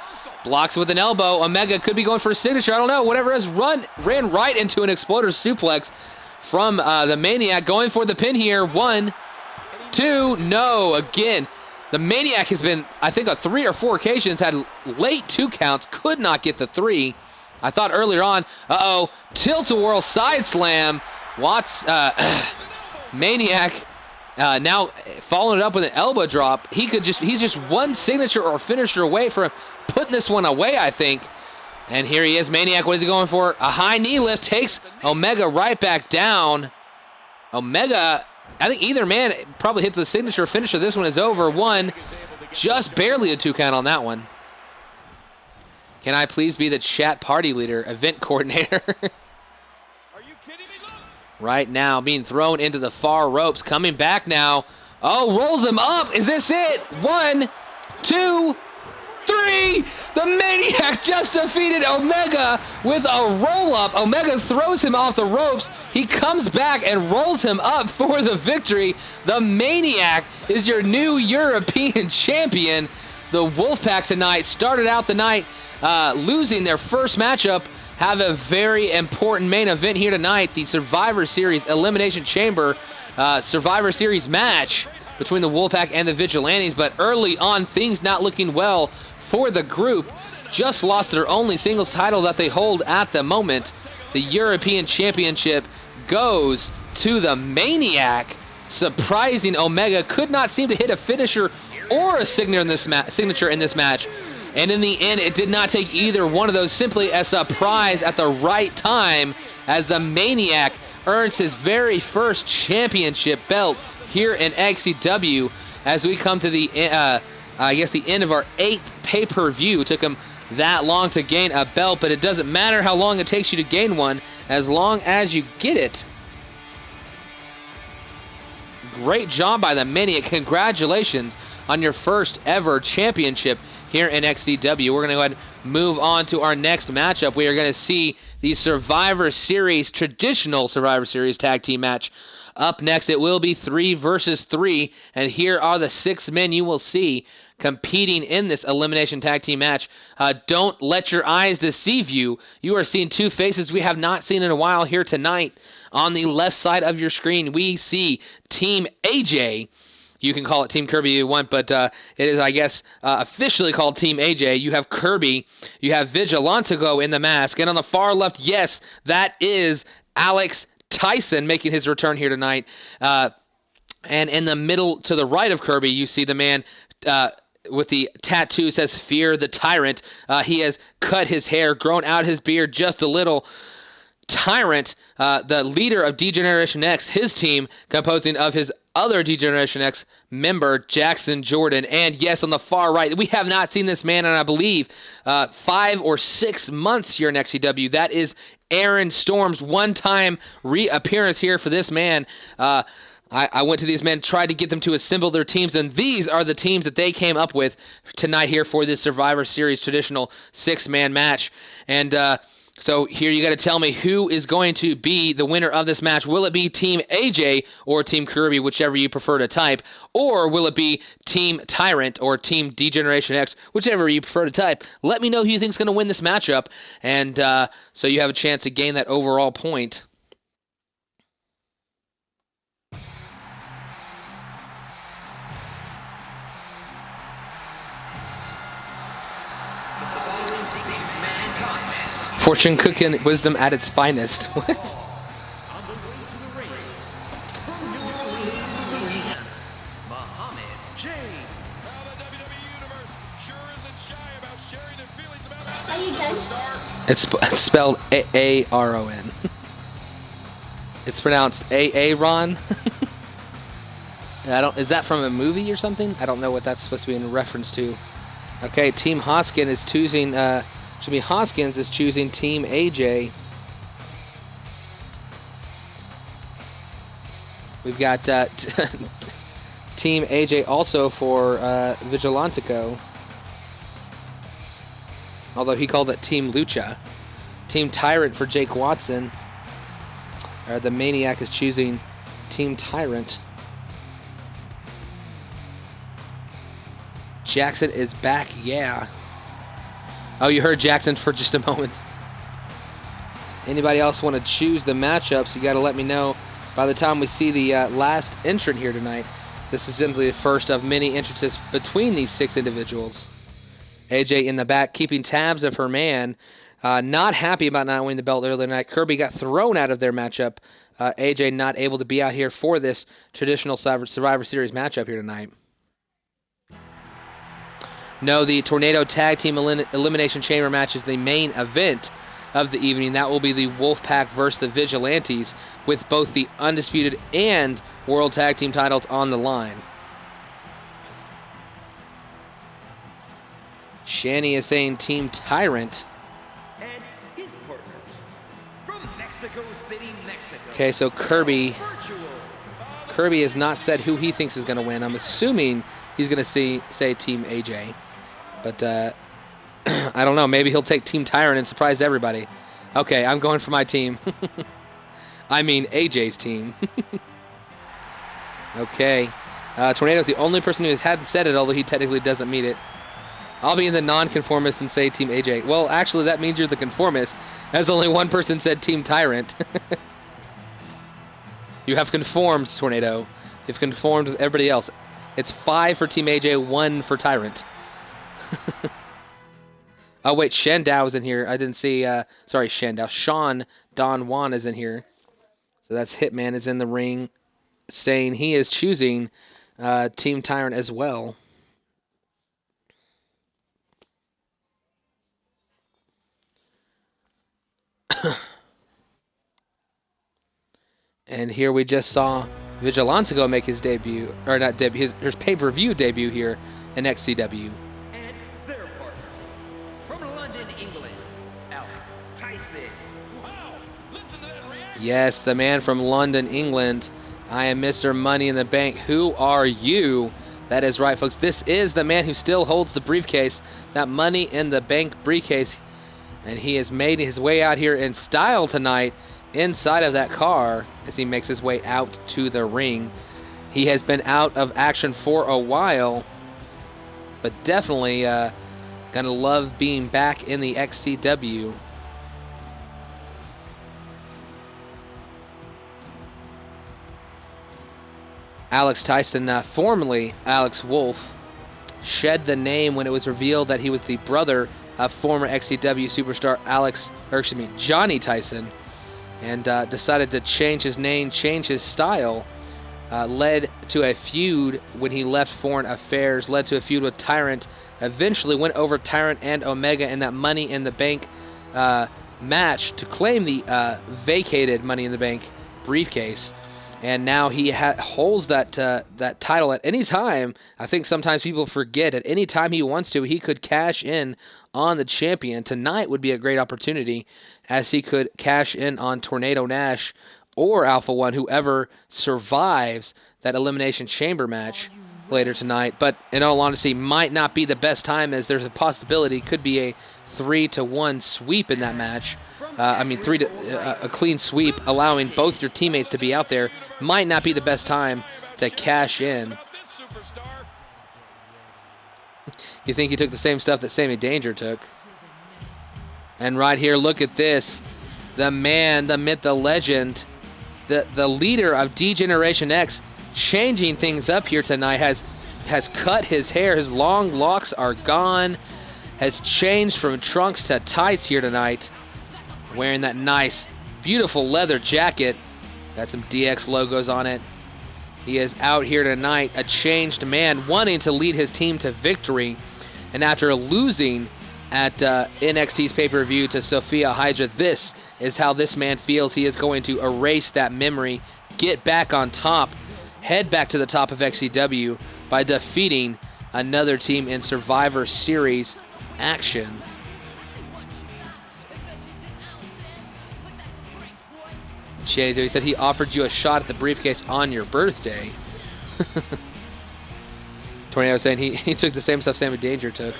Speaker 1: Blocks with an elbow. Omega could be going for a signature. I don't know. Whatever it is, ran right into an exploder suplex from the Maniac. Going for the pin here. 1, 2, no. Again, the Maniac has been, I think, on 3 or 4 occasions, had late 2 counts, could not get the 3. I thought earlier on, tilt-a-whirl side slam. Watts, Maniac now following it up with an elbow drop. He's just one signature or finisher away from putting this one away, I think. And here he is, Maniac. What is he going for? A high knee lift takes Omega right back down. Omega, I think either man probably hits a signature finisher. This one is over. 1, just barely a 2 count on that one. Can I please be the chat party leader, event coordinator?
Speaker 2: Are you kidding me? Look.
Speaker 1: Right now, being thrown into the far ropes, coming back now. Oh, rolls him up. Is this it? 1, 2, 3. The Maniac just defeated Omega with a roll-up. Omega throws him off the ropes. He comes back and rolls him up for the victory. The Maniac is your new European champion. The Wolfpack tonight started out the night losing their first matchup. Have a very important main event here tonight, the Survivor Series Elimination Chamber Survivor Series match between the Wolfpack and the Vigilantes. But early on, things not looking well for the group. Just lost their only singles title that they hold at the moment. The European Championship goes to the Maniac. Surprising Omega could not seem to hit a finisher or a signature in this match. And in the end, it did not take either one of those. Simply a surprise at the right time as the Maniac earns his very first championship belt here in XCW as we come to the, the end of our 8th pay-per-view. It took him that long to gain a belt, but it doesn't matter how long it takes you to gain one as long as you get it. Great job by the Maniac. Congratulations on your first ever championship here in XCW. We're going to go ahead and move on to our next matchup. We are going to see the Survivor Series, traditional Survivor Series tag team match. Up next, it will be 3 versus 3, and here are the 6 men you will see competing in this elimination tag team match. Don't let your eyes deceive you. You are seeing 2 faces we have not seen in a while here tonight. On the left side of your screen, we see Team AJ. You can call it Team Kirby if you want, but it is, I guess, officially called Team AJ. You have Kirby. You have Vigilantigo in the mask. And on the far left, yes, that is Alex Tyson making his return here tonight. And in the middle to the right of Kirby, you see the man with the tattoo says Fear the Tyrant. He has cut his hair, grown out his beard just a little. Tyrant, the leader of D-Generation X, his team composing of his other D-Generation X member, Jackson Jordan. And yes, on the far right, we have not seen this man in, I believe, 5 or 6 months here in XCW. That is Aaron Storm's one-time reappearance here for this man. I went to these men, tried to get them to assemble their teams, and these are the teams that they came up with tonight here for this Survivor Series traditional 6-man match. And so here you got to tell me who is going to be the winner of this match. Will it be Team AJ or Team Kirby, whichever you prefer to type? Or will it be Team Tyrant or Team D-Generation X, whichever you prefer to type? Let me know who you think is going to win this matchup, and so you have a chance to gain that overall point. Fortune cooking wisdom at its finest. What? It's spelled A-A-R-O-N. It's pronounced A-A-Ron. Is that from a movie or something? I don't know what that's supposed to be in reference to. Okay, Team Hoskin is choosing Jimmy Hoskins is choosing Team AJ. We've got Team AJ also for Vigilantico. Although he called it Team Lucha. Team Tyrant for Jake Watson. The Maniac is choosing Team Tyrant. Jackson is back, yeah. Oh, you heard Jackson for just a moment. Anybody else want to choose the matchups? You got to let me know by the time we see the last entrant here tonight. This is simply the first of many entrances between these 6 individuals. AJ in the back keeping tabs of her man. Not happy about not winning the belt earlier tonight. Kirby got thrown out of their matchup. AJ not able to be out here for this traditional Survivor Series matchup here tonight. No, the Tornado Tag Team Elimination Chamber match is the main event of the evening. That will be the Wolfpack versus the Vigilantes with both the Undisputed and World Tag Team titles on the line. Shani is saying Team Tyrant.
Speaker 3: And his partners from Mexico City, Mexico.
Speaker 1: Okay, so Kirby has not said who he thinks is going to win. I'm assuming he's going to say Team AJ. But I don't know. Maybe he'll take Team Tyrant and surprise everybody. Okay, I'm going for my team. I mean AJ's team. Okay. Tornado's the only person who hadn't said it, although he technically doesn't mean it. I'll be in the non-conformist and say Team AJ. Well, actually, that means you're the conformist, as only one person said Team Tyrant. You have conformed, Tornado. You've conformed with everybody else. It's 5 for Team AJ, 1 for Tyrant. Oh, wait, Shandao is in here. I didn't see, sorry, Shandao. Sean Don Juan is in here. So that's Hitman is in the ring saying he is choosing Team Tyrant as well. And here we just saw Vigilantico make his debut, or not debut, his pay-per-view debut here in XCW.
Speaker 3: And their partner from London, England, Alex Tyson.
Speaker 2: Wow, listen to that reaction.
Speaker 1: Yes, the man from London, England. I am Mr. Money in the Bank. Who are you? That is right, folks. This is the man who still holds the briefcase, that Money in the Bank briefcase. And he has made his way out here in style tonight inside of that car as he makes his way out to the ring. He has been out of action for a while, but definitely gonna love being back in the XCW. Alex Tyson, formerly Alex Wolf, shed the name when it was revealed that he was the brother of former XCW superstar Johnny Tyson, and decided to change his name, change his style. Led to a feud when he left Foreign Affairs, led to a feud with Tyrant, eventually went over Tyrant and Omega in that Money in the Bank match to claim the vacated Money in the Bank briefcase. And now he holds that that title at any time. I think sometimes people forget at any time he wants to, he could cash in on the champion. Tonight would be a great opportunity as he could cash in on Tornado Nash or Alpha One, whoever survives that Elimination Chamber match later tonight. But in all honesty, might not be the best time, as there's a possibility could be a 3-1 sweep in that match. A clean sweep, allowing both your teammates to be out there. Might not be the best time to cash in. You think he took the same stuff that Sammy Danger took. And right here, look at this. The man, the myth, the legend, the leader of D-Generation X, changing things up here tonight, has cut his hair. His long locks are gone. Has changed from trunks to tights here tonight. Wearing that nice, beautiful leather jacket. Got some DX logos on it. He is out here tonight, a changed man, wanting to lead his team to victory. And after losing at NXT's pay-per-view to Sophia Hydra, this is how this man feels. He is going to erase that memory, get back on top, head back to the top of XCW by defeating another team in Survivor Series action. Shady, he said he offered you a shot at the briefcase on your birthday. Tornado saying he took the same stuff Sammy Danger took.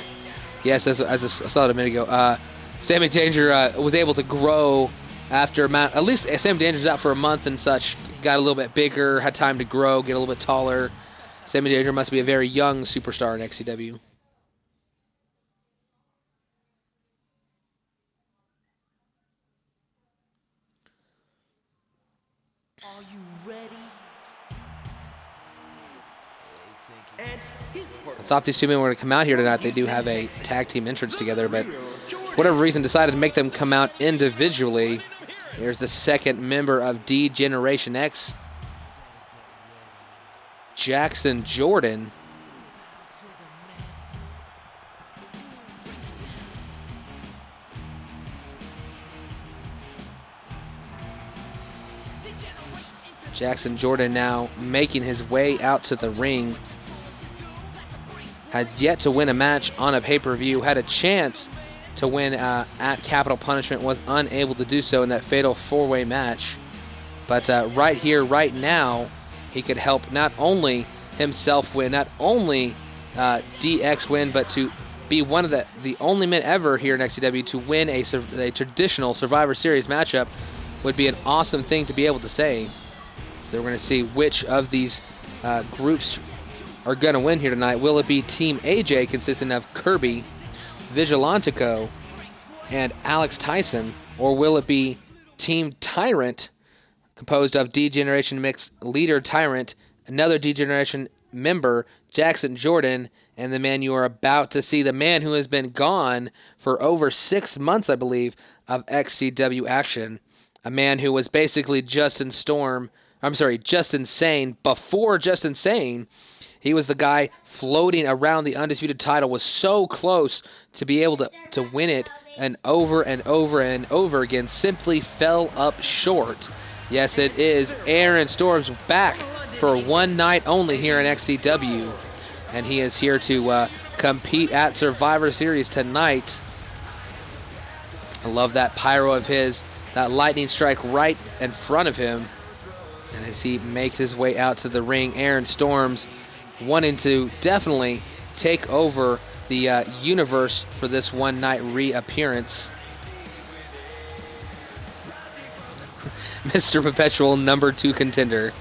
Speaker 1: Yes, as I saw it a minute ago. Sammy Danger was able to grow after at least Sammy Danger's out for a month and such. Got a little bit bigger, had time to grow, get a little bit taller. Sammy Danger must be a very young superstar in XCW.
Speaker 3: Are you ready? And his
Speaker 1: I thought these two men were going to come out here tonight. They do have a tag team entrance together, but for whatever reason decided to make them come out individually. Here's the second member of D-Generation X, Jackson Jordan. Jackson Jordan now making his way out to the ring. Has yet to win a match on a pay-per-view. Had a chance to win at Capital Punishment. Was unable to do so in that fatal four-way match. But right here, right now, he could help not only himself win, not only DX win, but to be one of the only men ever here in XCW to win a traditional Survivor Series matchup. Would be an awesome thing to be able to say. So we're going to see which of these groups are going to win here tonight. Will it be Team AJ, consisting of Kirby, Vigilantico, and Alex Tyson? Or will it be Team Tyrant, composed of D-Generation Mix leader Tyrant, another D-Generation member, Jackson Jordan, and the man you are about to see, the man who has been gone for over 6 months, I believe, of XCW action. A man who was basically Justin Sane before Justin Sane. He was the guy floating around the Undisputed title, was so close to be able to win it, and over and over and over again simply fell up short. Yes, it is Aaron Storms back for one night only here in XCW, and he is here to compete at Survivor Series tonight. I love that pyro of his, that lightning strike right in front of him. And as he makes his way out to the ring, Aaron Storms wanting to definitely take over the universe for this one night reappearance. Mr. Perpetual, number 2 contender.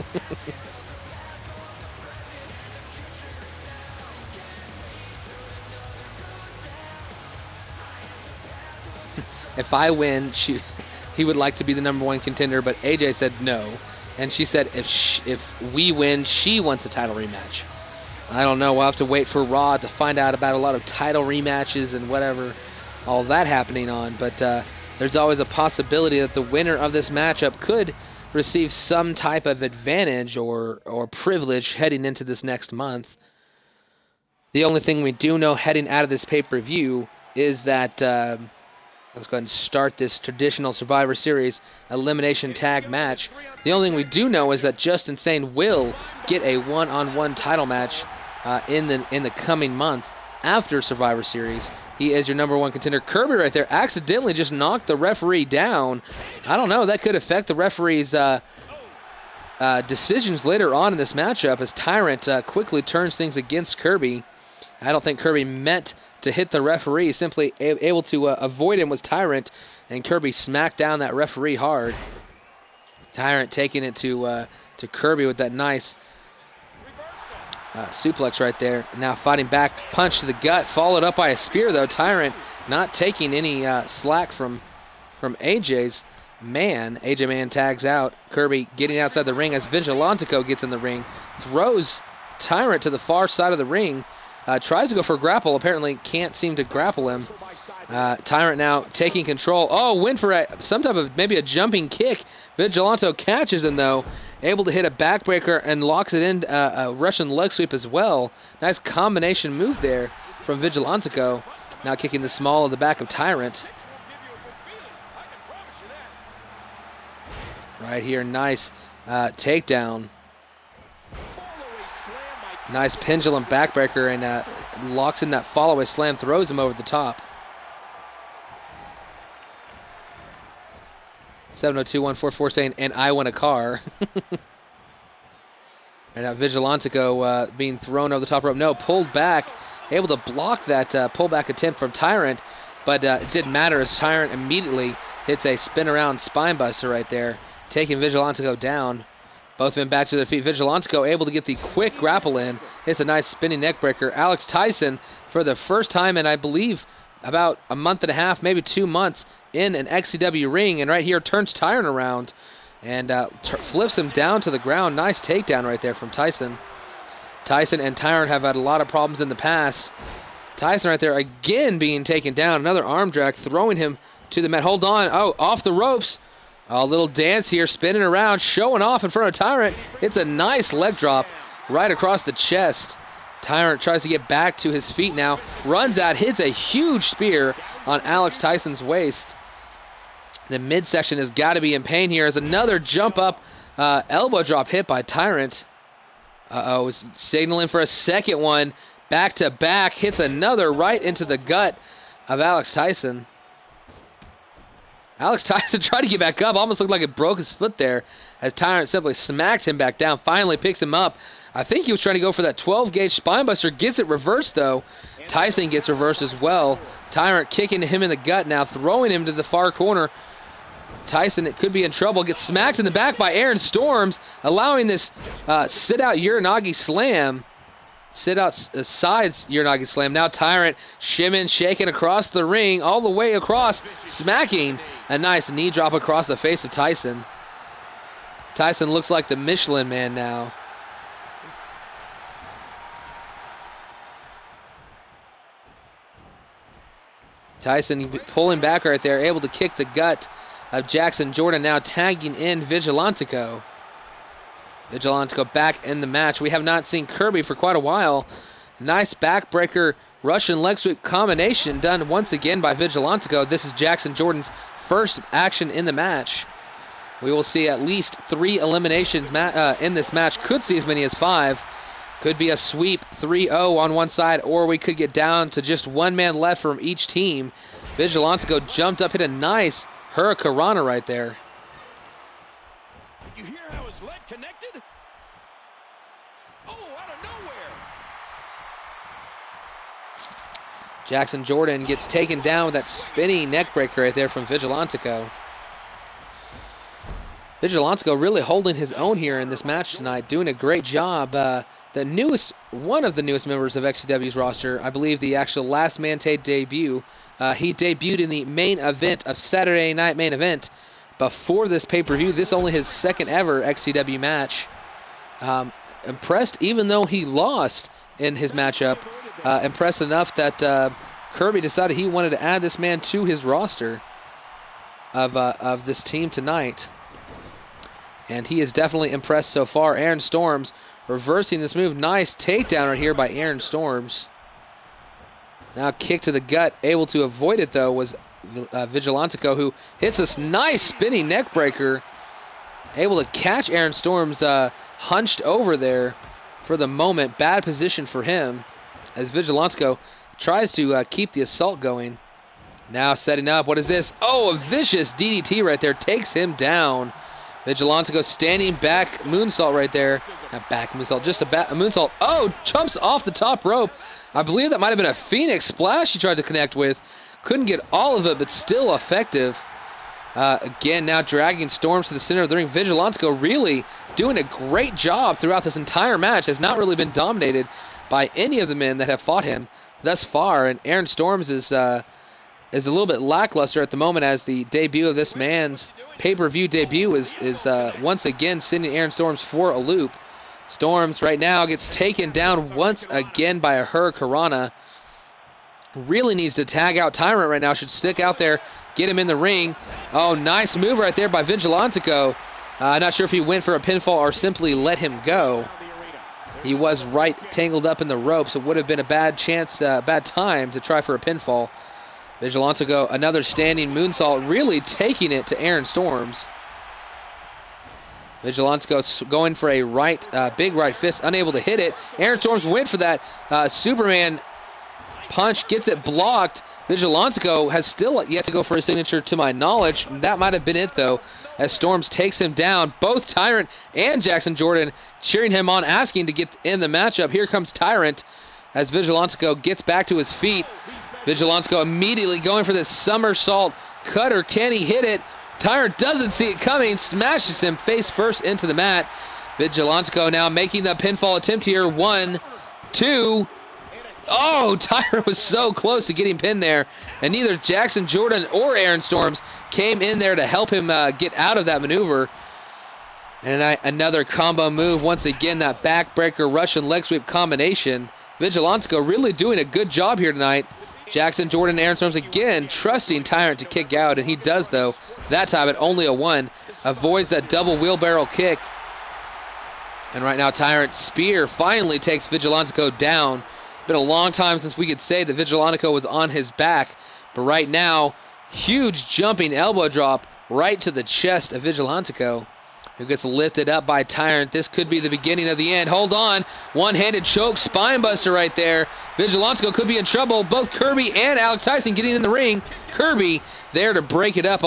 Speaker 1: If I win, he would like to be the number 1 contender, but AJ said no. And she said if we win, she wants a title rematch. I don't know. We'll have to wait for Raw to find out about a lot of title rematches and whatever, all that happening on. But there's always a possibility that the winner of this matchup could receive some type of advantage or privilege heading into this next month. The only thing we do know heading out of this pay-per-view is that let's go ahead and start this traditional Survivor Series elimination tag match. The only thing we do know is that Justin Sane will get a one-on-one title match in the coming month after Survivor Series. He is your number 1 contender. Kirby right there accidentally just knocked the referee down. I don't know. That could affect the referee's decisions later on in this matchup as Tyrant quickly turns things against Kirby. I don't think Kirby meant to hit the referee. Simply able to avoid him was Tyrant, and Kirby smacked down that referee hard. Tyrant taking it to Kirby with that nice suplex right there. Now fighting back, punch to the gut, followed up by a spear though. Tyrant not taking any slack from AJ's man. AJ Man tags out. Kirby getting outside the ring as Vigilantico gets in the ring, throws Tyrant to the far side of the ring. Tries to go for a grapple, apparently can't seem to grapple him. Tyrant now taking control. Oh, went for some type of maybe a jumping kick. Vigilanto catches him though, able to hit a backbreaker and locks it in a Russian leg sweep as well. Nice combination move there from Vigilantico. Now kicking the small of the back of Tyrant. Right here, nice takedown. Nice pendulum backbreaker and locks in that follow-away slam, throws him over the top. 702-144 saying, and I want a car. And now Vigilantico being thrown over the top rope. No, pulled back, able to block that pullback attempt from Tyrant, but it didn't matter as Tyrant immediately hits a spin around spine buster right there, taking Vigilantico down. Both men back to their feet. Vigilantico able to get the quick grapple in, hits a nice spinning neck breaker. Alex Tyson, for the first time in, I believe, about a month and a half, maybe 2 months, in an XCW ring, and right here turns Tyrant around and flips him down to the ground. Nice takedown right there from Tyson. Tyson and Tyrant have had a lot of problems in the past. Tyson right there again being taken down. Another arm drag, throwing him to the mat. Hold on. Oh, off the ropes. A little dance here, spinning around, showing off in front of Tyrant. It's a nice leg drop right across the chest. Tyrant tries to get back to his feet now. Runs out, hits a huge spear on Alex Tyson's waist. The midsection has got to be in pain here as another jump up elbow drop hit by Tyrant. Is signaling for a second one. Back to back, hits another right into the gut of Alex Tyson. Alex Tyson tried to get back up, almost looked like it broke his foot there as Tyrant simply smacked him back down, finally picks him up. I think he was trying to go for that 12-gauge spinebuster, gets it reversed though. Tyson gets reversed as well. Tyrant kicking him in the gut now, throwing him to the far corner. Tyson, it could be in trouble, gets smacked in the back by Aaron Storms, allowing this sit-out Uranagi slam. Sit-out sides Uranagi slam. Now Tyrant shimming, shaking across the ring, all the way across, smacking a nice knee drop across the face of Tyson. Tyson looks like the Michelin Man now. Tyson pulling back right there, able to kick the gut of Jackson Jordan, now tagging in Vigilantico. Vigilantico back in the match. We have not seen Kirby for quite a while. Nice backbreaker Russian leg sweep combination done once again by Vigilantico. This is Jackson Jordan's first action in the match. We will see at least 3 eliminations in this match. Could see as many as 5. Could be a sweep 3-0 on one side, or we could get down to just one man left from each team. Vigilantico jumped up, hit a nice Hurricanrana right there.
Speaker 2: You hear how his leg connected? Oh, out of nowhere.
Speaker 1: Jackson Jordan gets taken down with that spinning neck breaker right there from Vigilantico. Vigilantico really holding his own here in this match tonight, doing a great job. One of the newest members of XCW's roster, I believe the actual last Man-Tay debut. He debuted in the main event of Saturday Night Main Event before this pay-per-view. This only his second ever XCW match. Impressed, even though he lost in his matchup. Impressed enough that Kirby decided he wanted to add this man to his roster of this team tonight. And he is definitely impressed so far. Aaron Storms reversing this move. Nice takedown right here by Aaron Storms. Now kick to the gut. Able to avoid it, though, was Vigilantico, who hits this nice spinning neck breaker. Able to catch Aaron Storms hunched over there for the moment. Bad position for him as Vigilantico tries to keep the assault going. Now setting up. What is this? Oh, a vicious DDT right there. Takes him down. Vigilantico standing back moonsault right there. Not back moonsault, just a moonsault. Oh, jumps off the top rope. I believe that might have been a Phoenix Splash he tried to connect with. Couldn't get all of it, but still effective. Again, now dragging Storms to the center of the ring. Vigilantico really doing a great job throughout this entire match. Has not really been dominated by any of the men that have fought him thus far. And Aaron Storms is a little bit lackluster at the moment, as the debut of this man's pay-per-view debut is once again sending Aaron Storms for a loop. Storms right now gets taken down once again by a Hurricanrana. Really needs to tag out Tyrant right now. Should stick out there, get him in the ring. Oh, nice move right there by Vigilantico. Not sure if he went for a pinfall or simply let him go. He was right tangled up in the ropes. It would have been a bad time to try for a pinfall. Vigilantico, another standing moonsault, really taking it to Aaron Storms. Vigilantico going for a big right fist, unable to hit it. Aaron Storms went for that Superman punch, gets it blocked. Vigilantico has still yet to go for a signature to my knowledge. That might have been it, though. as Storms takes him down. Both Tyrant and Jackson Jordan cheering him on, asking to get in the matchup. Here comes Tyrant as Vigilantico gets back to his feet. Vigilantico immediately going for this somersault cutter. Can he hit it? Tyrant doesn't see it coming, smashes him face first into the mat. Vigilantico now making the pinfall attempt here. 1, 2. Oh, Tyrant was so close to getting pinned there, and neither Jackson Jordan or Aaron Storms came in there to help him get out of that maneuver. And another combo move. Once again, that backbreaker Russian leg sweep combination. Vigilantico really doing a good job here tonight. Jackson Jordan and Aaron Storms again trusting Tyrant to kick out, and he does, though. That time at only a 1. Avoids that double wheelbarrow kick. And right now, Tyrant's spear finally takes Vigilantico down. Been a long time since we could say that Vigilantico was on his back, but right now, huge jumping elbow drop right to the chest of Vigilantico, who gets lifted up by Tyrant. This could be the beginning of the end. Hold on. One-handed choke spinebuster right there. Vigilantico could be in trouble. Both Kirby and Alex Tyson getting in the ring. Kirby there to break it up,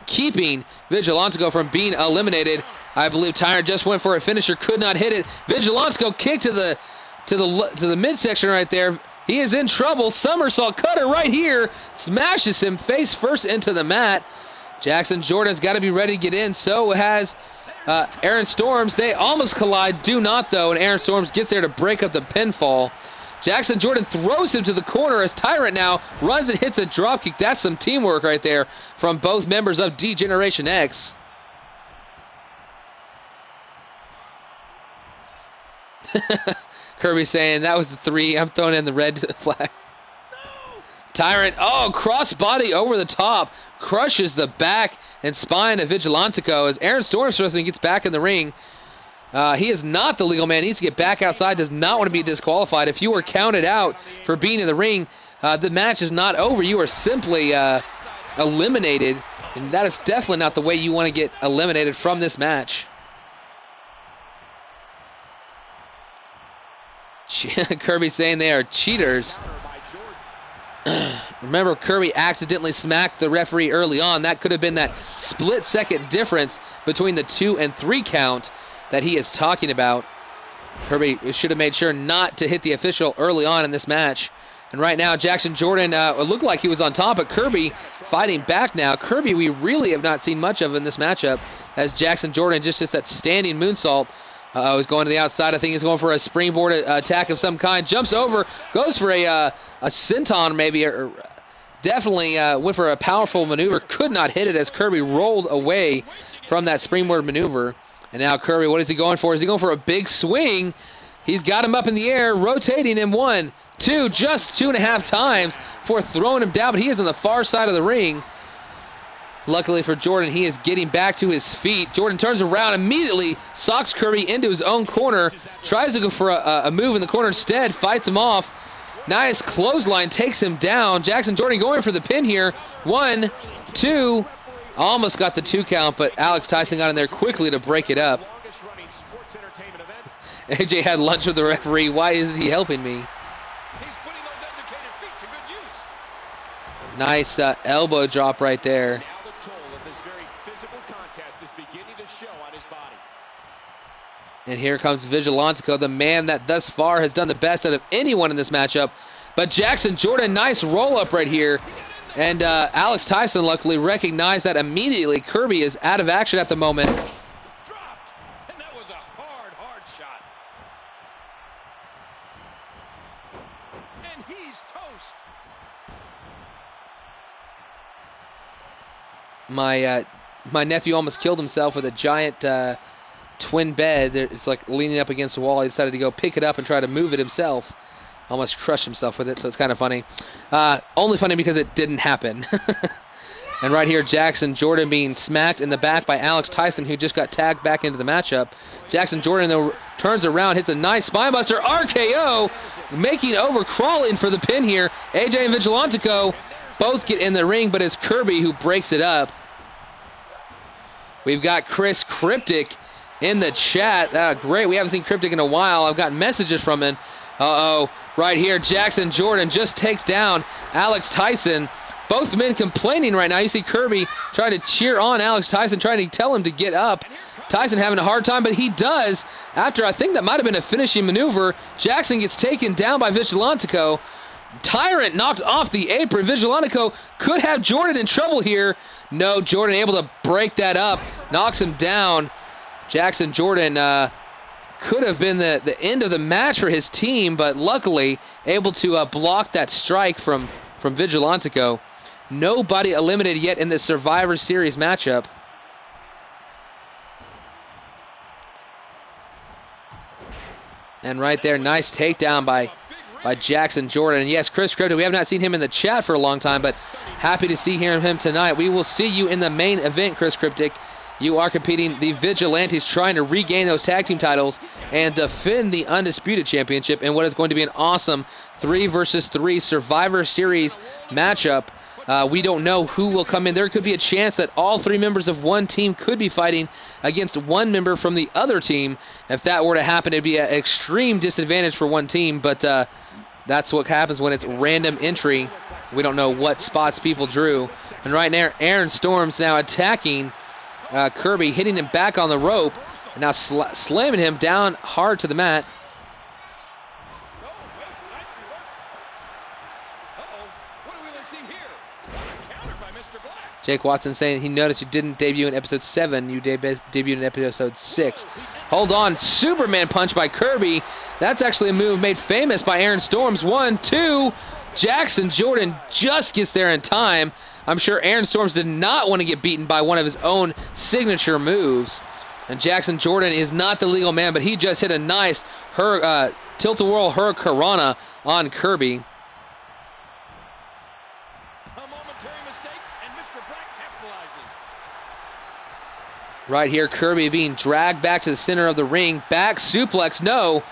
Speaker 1: keeping Vigilantico from being eliminated. I believe Tyrant just went for a finisher, could not hit it. Vigilantico kick to the midsection right there. He is in trouble. Somersault cutter right here. Smashes him face first into the mat. Jackson Jordan's got to be ready to get in. So has Aaron Storms. They almost collide. Do not, though. And Aaron Storms gets there to break up the pinfall. Jackson Jordan throws him to the corner as Tyrant now runs and hits a dropkick. That's some teamwork right there from both members of D-Generation X. Kirby saying that was the 3. I'm throwing in the red flag. Tyrant, crossbody over the top. Crushes the back and spine of Vigilantico as Aaron Storms gets back in the ring. He is not the legal man. He needs to get back outside. Does not want to be disqualified. If you were counted out for being in the ring, the match is not over. You are simply eliminated. And that is definitely not the way you want to get eliminated from this match. Kirby saying they are cheaters. Remember, Kirby accidentally smacked the referee early on. That could have been that split-second difference between the 2 and 3 count that he is talking about. Kirby should have made sure not to hit the official early on in this match. And right now, Jackson Jordan, it looked like he was on top, but Kirby fighting back now. Kirby, we really have not seen much of in this matchup, as Jackson Jordan just that standing moonsault. He's going to the outside. I think he's going for a springboard attack of some kind. Jumps over, goes for a senton maybe, or definitely went for a powerful maneuver. Could not hit it as Kirby rolled away from that springboard maneuver. And now Kirby, what is he going for? Is he going for a big swing? He's got him up in the air, rotating him 1, 2, just 2.5 times before throwing him down, but he is on the far side of the ring. Luckily for Jordan, he is getting back to his feet. Jordan turns around, immediately socks Kirby into his own corner, tries to go for a move in the corner instead, fights him off. Nice clothesline, takes him down. Jackson Jordan going for the pin here. 1, 2, almost got the 2 count, but Alex Tyson got in there quickly to break it up. AJ had lunch with the referee. Why isn't he helping me? Nice elbow drop right there. And here comes Vigilantico, the man that thus far has done the best out of anyone in this matchup. But Jackson Jordan, nice roll-up right here. And Alex Tyson luckily recognized that immediately. Kirby is out of action at the moment.
Speaker 2: Dropped. And that was a hard shot. And he's toast.
Speaker 1: My nephew almost killed himself with a giant twin bed. It's like leaning up against the wall. He decided to go pick it up and try to move it himself. Almost crushed himself with it, so it's kind of funny. Only funny because it didn't happen. And right here, Jackson Jordan being smacked in the back by Alex Tyson, who just got tagged back into the matchup. Jackson Jordan, though, turns around, hits a nice spinebuster RKO, making over, crawling for the pin here. AJ and Vigilantico both get in the ring, but it's Kirby who breaks it up. We've got Chris Cryptic in the chat. Great, we haven't seen Cryptic in a while. I've gotten messages from him. Right here, Jackson Jordan just takes down Alex Tyson. Both men complaining right now. You see Kirby trying to cheer on Alex Tyson, trying to tell him to get up. Tyson having a hard time, but he does. After, I think that might have been a finishing maneuver, Jackson gets taken down by Vigilantico. Tyrant knocked off the apron. Vigilantico could have Jordan in trouble here. No, Jordan able to break that up, knocks him down. Jackson Jordan could have been the end of the match for his team, but luckily able to block that strike from Vigilantico. Nobody eliminated yet in the Survivor Series matchup. And right there, nice takedown by Jackson Jordan. And yes, Chris Crypto, we have not seen him in the chat for a long time, but happy to see him tonight. We will see you in the main event, Chris Cryptic. You are competing the Vigilantes, trying to regain those tag team titles and defend the Undisputed Championship in what is going to be an awesome 3 versus 3 Survivor Series matchup. We don't know who will come in. There could be a chance that all 3 members of one team could be fighting against one member from the other team. If that were to happen, it'd be an extreme disadvantage for one team, but that's what happens when it's random entry. We don't know what spots people drew. And right now, Aaron Storm's now attacking Kirby, hitting him back on the rope, and now slamming him down hard to the mat. Jake Watson saying he noticed you didn't debut in episode 7. You debuted in episode 6. Hold on. Superman punch by Kirby. That's actually a move made famous by Aaron Storms. 1, 2. Jackson Jordan just gets there in time. I'm sure Aaron Storms did not want to get beaten by one of his own signature moves. And Jackson Jordan is not the legal man, but he just hit a nice tilt-a-whirl hurricanrana on Kirby. Right here, Kirby being dragged back to the center of the ring. Back suplex, no.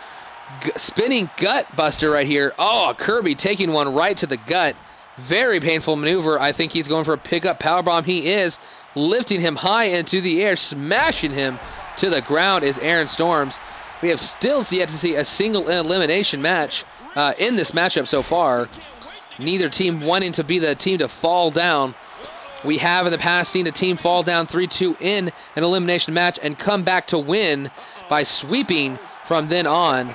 Speaker 1: Spinning gut buster right here. Oh, Kirby taking one right to the gut. Very painful maneuver. I think he's going for a pickup powerbomb. He is lifting him high into the air, smashing him to the ground is Aaron Storms. We have still yet to see a single elimination match in this matchup so far. Neither team wanting to be the team to fall down. We have in the past seen a team fall down 3-2 in an elimination match and come back to win by sweeping from then on.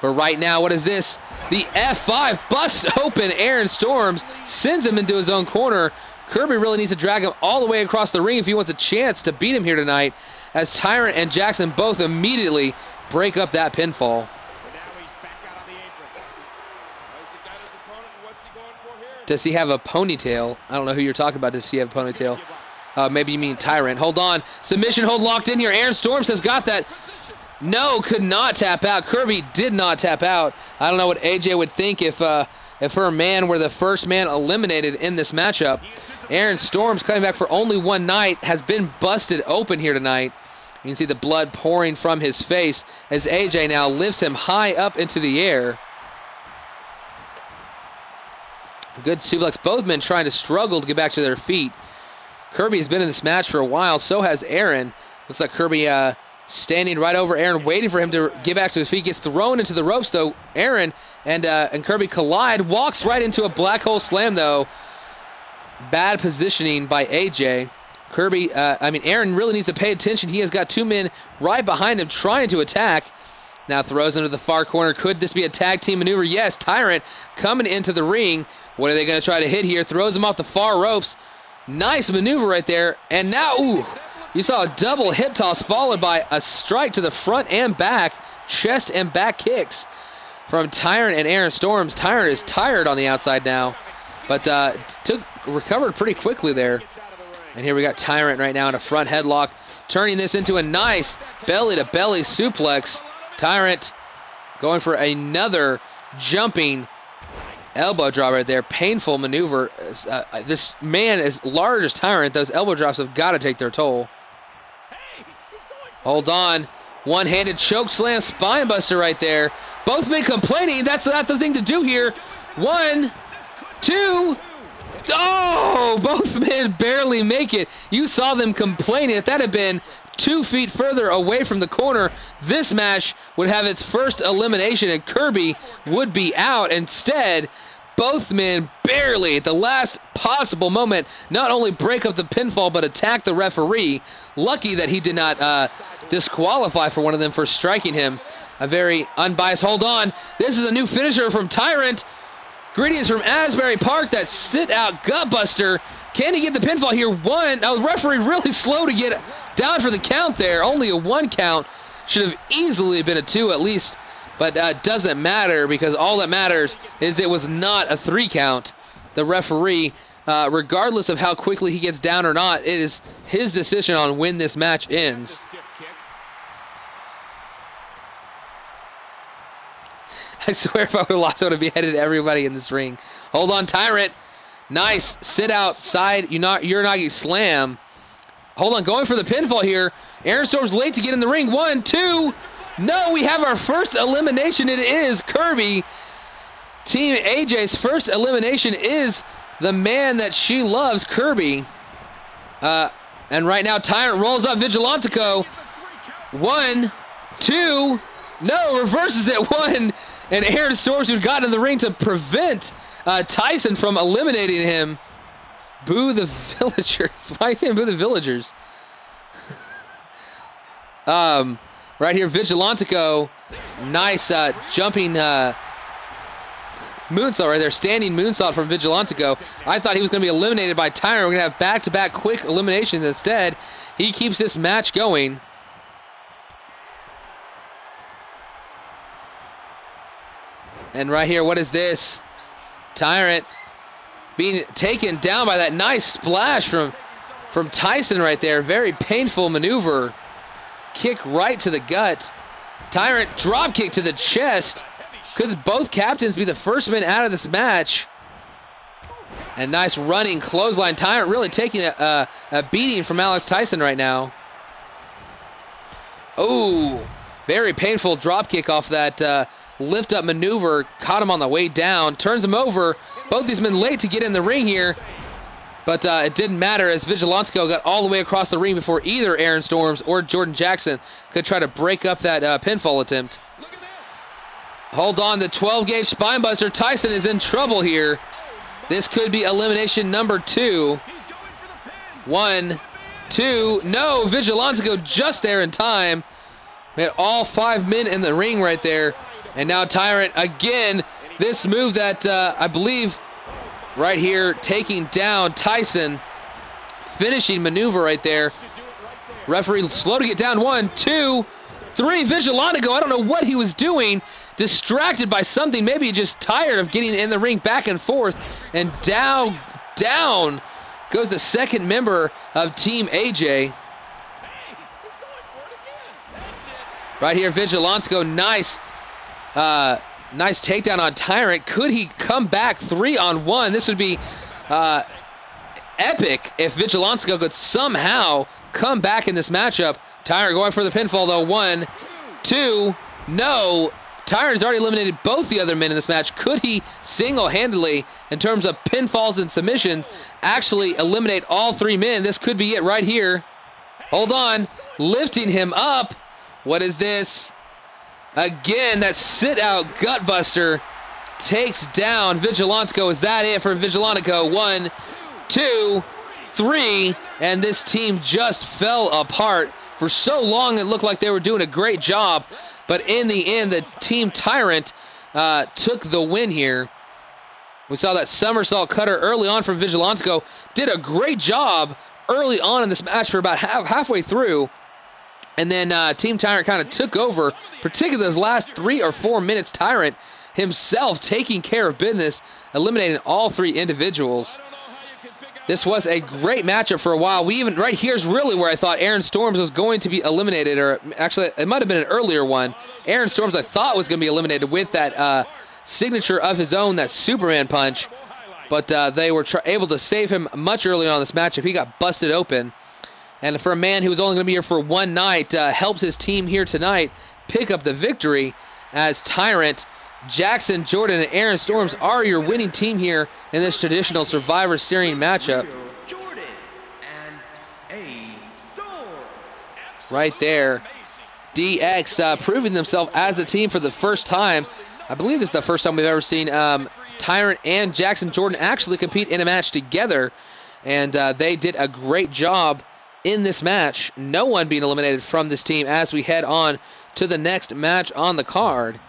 Speaker 1: But right now, what is this? The F5 busts open Aaron Storms, sends him into his own corner. Kirby really needs to drag him all the way across the ring if he wants a chance to beat him here tonight, as Tyrant and Jackson both immediately break up that pinfall. Does he have a ponytail? I don't know who you're talking about. Does he have a ponytail? Maybe you mean Tyrant. Hold on. Submission hold locked in here. Aaron Storms has got that. No, could not tap out. Kirby did not tap out. I don't know what AJ would think if her man were the first man eliminated in this matchup. Aaron Storms coming back for only one night has been busted open here tonight. You can see the blood pouring from his face as AJ now lifts him high up into the air. Good suplex. Both men trying to struggle to get back to their feet. Kirby has been in this match for a while. So has Aaron. Looks like Kirby standing right over Aaron, waiting for him to get back to his feet. Gets thrown into the ropes, though. Aaron and Kirby collide. Walks right into a black hole slam, though. Bad positioning by AJ. Aaron really needs to pay attention. He has got 2 men right behind him trying to attack. Now throws into the far corner. Could this be a tag team maneuver? Yes, Tyrant coming into the ring. What are they going to try to hit here? Throws him off the far ropes. Nice maneuver right there. And now, ooh, you saw a double hip toss followed by a strike to the front and back. Chest and back kicks from Tyrant and Aaron Storms. Tyrant is tired on the outside now, but recovered pretty quickly there. And here we got Tyrant right now in a front headlock, turning this into a nice belly-to-belly suplex. Tyrant going for another jumping elbow drop right there. Painful maneuver. This man as large as Tyrant, those elbow drops have got to take their toll. Hold on. One-handed choke slam spine buster right there. Both men complaining. That's not the thing to do here. 1, 2. Oh, both men barely make it. You saw them complaining. If that had been 2 feet further away from the corner, this match would have its first elimination and Kirby would be out. Instead, both men barely at the last possible moment not only break up the pinfall but attack the referee. Lucky that he did not disqualify for one of them for striking him. A very unbiased hold on. This is a new finisher from Tyrant. Greetings from Asbury Park, that sit-out gutbuster. Can he get the pinfall here? The referee really slow to get down for the count there. Only a 1 count. Should have easily been a 2 at least. But doesn't matter, because all that matters is it was not a 3 count. The referee, regardless of how quickly he gets down or not, it is his decision on when this match ends. I swear if I would have lost, I would have beheaded everybody in this ring. Hold on, Tyrant. Nice sit outside Uranagi slam. Hold on, going for the pinfall here. Aaron Storm's late to get in the ring. 1, 2. No, we have our first elimination. It is Kirby. Team AJ's first elimination is the man that she loves, Kirby. And right now, Tyrant rolls up Vigilantico. 1, 2. No, reverses it. 1. And Aaron Storms, who got in the ring to prevent Tyson from eliminating him. Boo the Villagers. Why are you saying boo the Villagers? Right here, Vigilantico. Nice jumping moonsault right there. Standing moonsault from Vigilantico. I thought he was going to be eliminated by Tyrant. We're going to have back-to-back quick eliminations. Instead, he keeps this match going. And right here, what is this? Tyrant being taken down by that nice splash from Tyson right there. Very painful maneuver. Kick right to the gut. Tyrant drop kick to the chest. Could both captains be the first men out of this match? And nice running clothesline. Tyrant really taking a beating from Alex Tyson right now. Oh, very painful drop kick off that lift up maneuver. Caught him on the way down. Turns him over. Both these men late to get in the ring here. But it didn't matter as Vigilantico got all the way across the ring before either Aaron Storms or Jordan Jackson could try to break up that pinfall attempt. Hold on, the 12-gauge spinebuster. Tyson is in trouble here. This could be elimination number 2. 1, 2. No, Vigilantico just there in time. We had all 5 men in the ring right there. And now Tyrant again. This move that I believe right here taking down Tyson. Finishing maneuver right there. Referee slow to get down. 1, 2, 3. Vigilantico, I don't know what he was doing. Distracted by something. Maybe just tired of getting in the ring back and forth. And down goes the second member of Team AJ. Right here, Vigilantico, nice takedown on Tyrant. Could he come back 3-on-1? This would be epic if Vigilantico could somehow come back in this matchup. Tyrant going for the pinfall though. 1, 2, no. Tyrant's already eliminated both the other men in this match. Could he single-handedly, in terms of pinfalls and submissions, actually eliminate all 3 men? This could be it right here. Hold on. Lifting him up. What is this? Again, that sit-out gutbuster takes down Vigilantico. Is that it for Vigilantico? 1, 2, 3. And this team just fell apart. For so long, it looked like they were doing a great job. But in the end, the Team Tyrant took the win here. We saw that somersault cutter early on from Vigilantico. Did a great job early on in this match for about halfway through. And then Team Tyrant kind of took over, particularly those last 3 or 4 minutes. Tyrant himself taking care of business, eliminating all 3 individuals. This was a great matchup for a while. Right here's really where I thought Aaron Storms was going to be eliminated, or actually it might have been an earlier one. Aaron Storms I thought was going to be eliminated with that signature of his own, that Superman punch. But they were able to save him much earlier on in this matchup. He got busted open. And for a man who was only going to be here for one night, helped his team here tonight pick up the victory as Tyrant, Jackson, Jordan, and Aaron Storms are your winning team here in this traditional Survivor Series matchup.
Speaker 3: Jordan and A. Storms.
Speaker 1: Right there. DX proving themselves as a team for the first time. I believe this is the first time we've ever seen Tyrant and Jackson Jordan actually compete in a match together, and they did a great job in this match. No one being eliminated from this team as we head on to the next match on the card.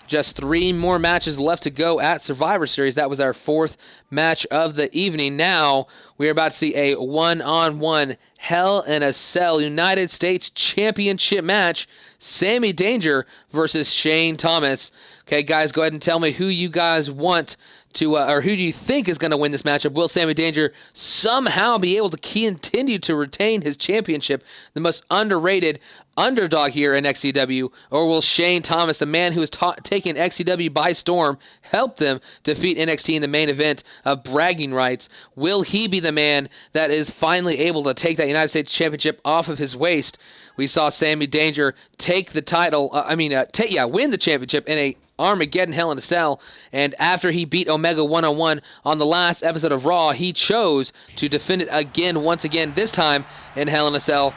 Speaker 1: Just 3 more matches left to go at Survivor Series. That was our 4th match of the evening. Now we're about to see a one-on-one Hell in a Cell United States Championship match. Sammy Danger versus Shane Thomas. Okay, guys, go ahead and tell me who you guys want to, or who do you think is going to win this matchup? Will Sammy Danger somehow be able to continue to retain his championship, the most underrated underdog here in XCW, or will Shane Thomas, the man who has taken XCW by storm, help them defeat NXT in the main event of bragging rights? Will he be the man that is finally able to take that United States Championship off of his waist? We saw Sammy Danger take the title, win the championship in a Armageddon Hell in a Cell, and after he beat Omega one-on-one on the last episode of Raw, he chose to defend it again, once again, this time in Hell in a Cell.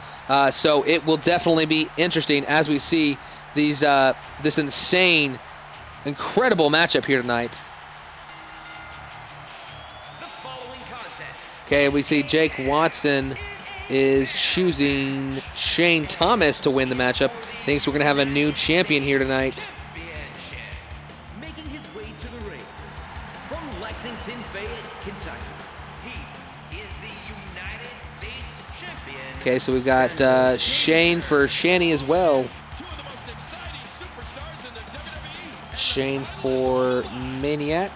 Speaker 1: So it will definitely be interesting as we see these this insane, incredible matchup here tonight. Okay, we see Jake Watson is choosing Shane Thomas to win the matchup. Thinks we're going to have a new champion here tonight.
Speaker 3: Making his way to the ring from Lexington, Fayette, Kentucky. He is the United States champion.
Speaker 1: Okay, so we've got Shane for Shanny as well.
Speaker 2: Two of the most exciting superstars in the WWE.
Speaker 1: Shane for Maniac.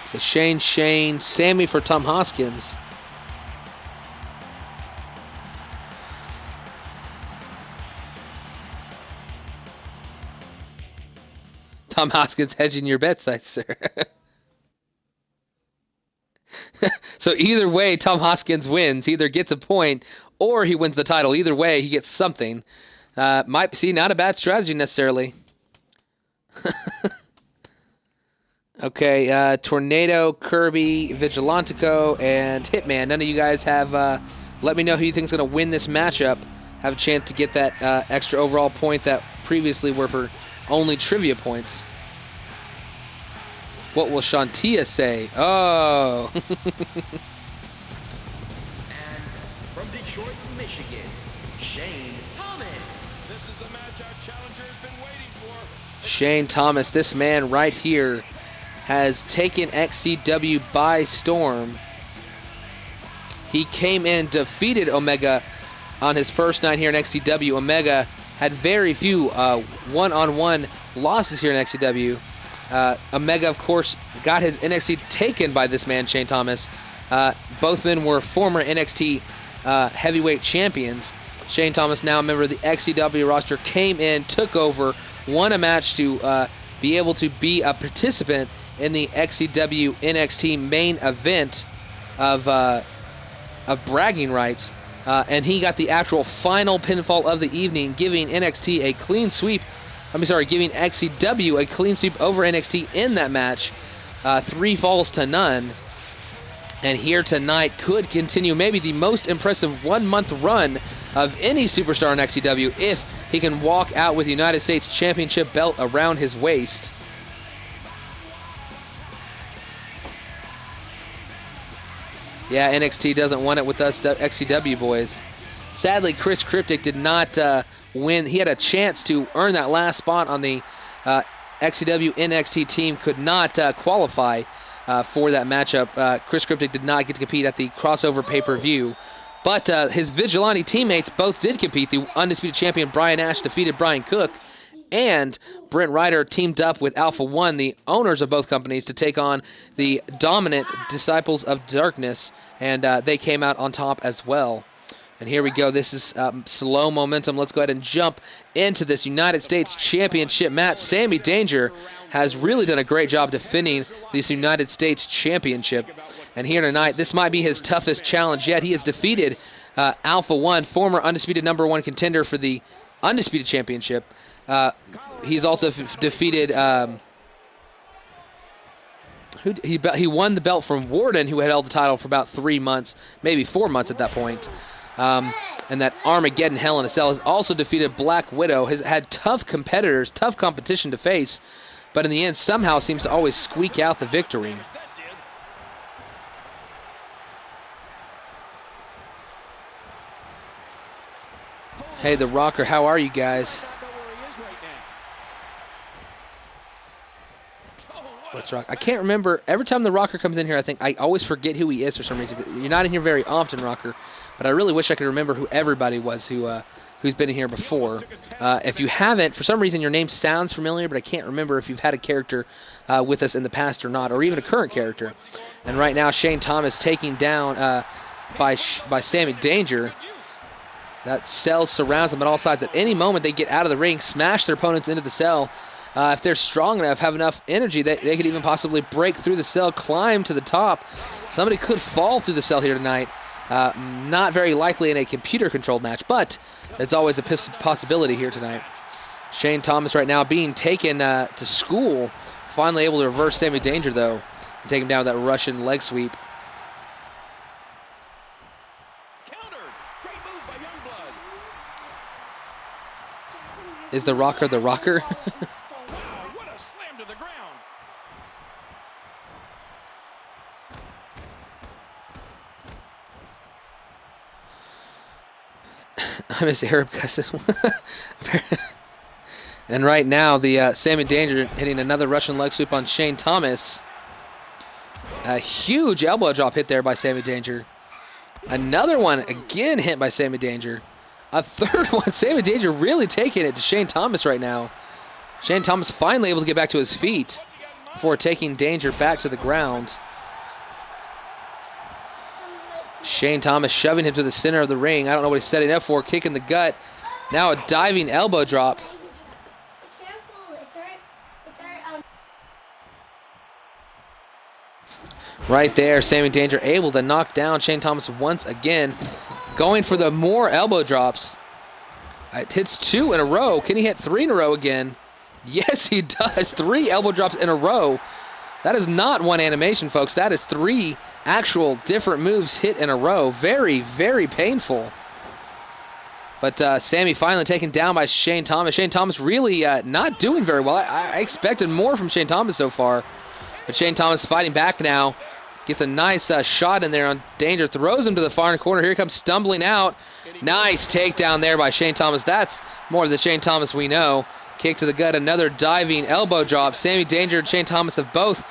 Speaker 1: So Shane, Sammy for Tom Hoskins. Tom Hoskins hedging your bets, I sir. So either way, Tom Hoskins wins. He either gets a point or he wins the title. Either way, he gets something. Might see not a bad strategy necessarily. Okay, Tornado, Kirby, Vigilantico, and Hitman. None of you guys have let me know who you think is going to win this matchup. Have a chance to get that extra overall point that previously were for only trivia points. What will Shantia say? Oh.
Speaker 3: And from Detroit, Michigan, Shane Thomas.
Speaker 2: This is the match our challenger has been waiting for.
Speaker 1: Shane Thomas, this man right here, has taken XCW by storm. He came in, defeated Omega on his first night here in XCW. Omega had very few one-on-one losses here in XCW. Omega, of course, got his NXT taken by this man, Shane Thomas. Both men were former NXT heavyweight champions. Shane Thomas, now a member of the XCW roster, came in, took over, won a match to be able to be a participant in the XCW NXT main event of bragging rights. And he got the actual final pinfall of the evening, giving NXT a clean sweep. Giving XCW a clean sweep over NXT in that match. 3 falls to none. And here tonight could continue maybe the most impressive 1-month run of any superstar in XCW if he can walk out with the United States Championship belt around his waist. Yeah, NXT doesn't want it with us XCW boys. Sadly, Chris Cryptic did not win. He had a chance to earn that last spot on the XCW NXT team, could not qualify for that matchup. Chris Cryptic did not get to compete at the crossover pay-per-view. But his Vigilante teammates both did compete. The undisputed champion Brian Ash defeated Brian Cook, and Brent Ryder teamed up with Alpha One, the owners of both companies, to take on the dominant Disciples of Darkness, and they came out on top as well. And here we go. This is slow momentum. Let's go ahead and jump into this United States Championship match. Sammy Danger has really done a great job defending this United States Championship. And here tonight, this might be his toughest challenge yet. He has defeated Alpha One, former undisputed #1 contender for the Undisputed Championship. He's also defeated... he won the belt from Warden, who had held the title for about 3 months, maybe 4 months at that point. And that Armageddon Hell in a Cell has also defeated Black Widow. Has had tough competitors, tough competition to face. but in the end somehow seems to always squeak out the victory. Hey, the Rocker, how are you guys? What's Rock? I can't remember. Every time the Rocker comes in here, I always forget who he is for some reason. You're not in here very often, Rocker, but I really wish I could remember who everybody was who's been in here before. If you haven't, for some reason your name sounds familiar, but I can't remember if you've had a character with us in the past or not, or even a current character. And right now, Shane Thomas taking down by Sammy Danger. That cell surrounds them on all sides. At any moment, they get out of the ring, smash their opponents into the cell. If they're strong enough, have enough energy, they could even possibly break through the cell, climb to the top. Somebody could fall through the cell here tonight. Not very likely in a computer-controlled match, but it's always a possibility here tonight. Shane Thomas right now being taken to school. Finally able to reverse Sammy Danger, though, and take him down with that Russian leg sweep. Is the Rocker the Rocker?
Speaker 2: Wow, what a slam to the ground.
Speaker 1: I miss Arab Cusses. And right now, the Sammy Danger hitting another Russian leg sweep on Shane Thomas. A huge elbow drop hit there by Sammy Danger. Another one again hit by Sammy Danger. A third one. Sammy Danger really taking it to Shane Thomas right now. Shane Thomas finally able to get back to his feet before taking Danger back to the ground. Shane Thomas shoving him to the center of the ring. I don't know what he's setting up for. Kick in the gut. Now a diving elbow drop. Right there, Sammy Danger able to knock down Shane Thomas once again. Going for the more elbow drops. It hits 2 in a row. Can he hit 3 in a row again? Yes, he does. 3 elbow drops in a row. That is not one animation, folks. That is 3 actual different moves hit in a row. Very, very painful. But Sammy finally taken down by Shane Thomas. Shane Thomas really not doing very well. I expected more from Shane Thomas so far. But Shane Thomas fighting back now. Gets a nice shot in there on Danger. Throws him to the far corner. Here he comes stumbling out. Nice takedown there by Shane Thomas. That's more of the Shane Thomas we know. Kick to the gut. Another diving elbow drop. Sammy Danger and Shane Thomas have both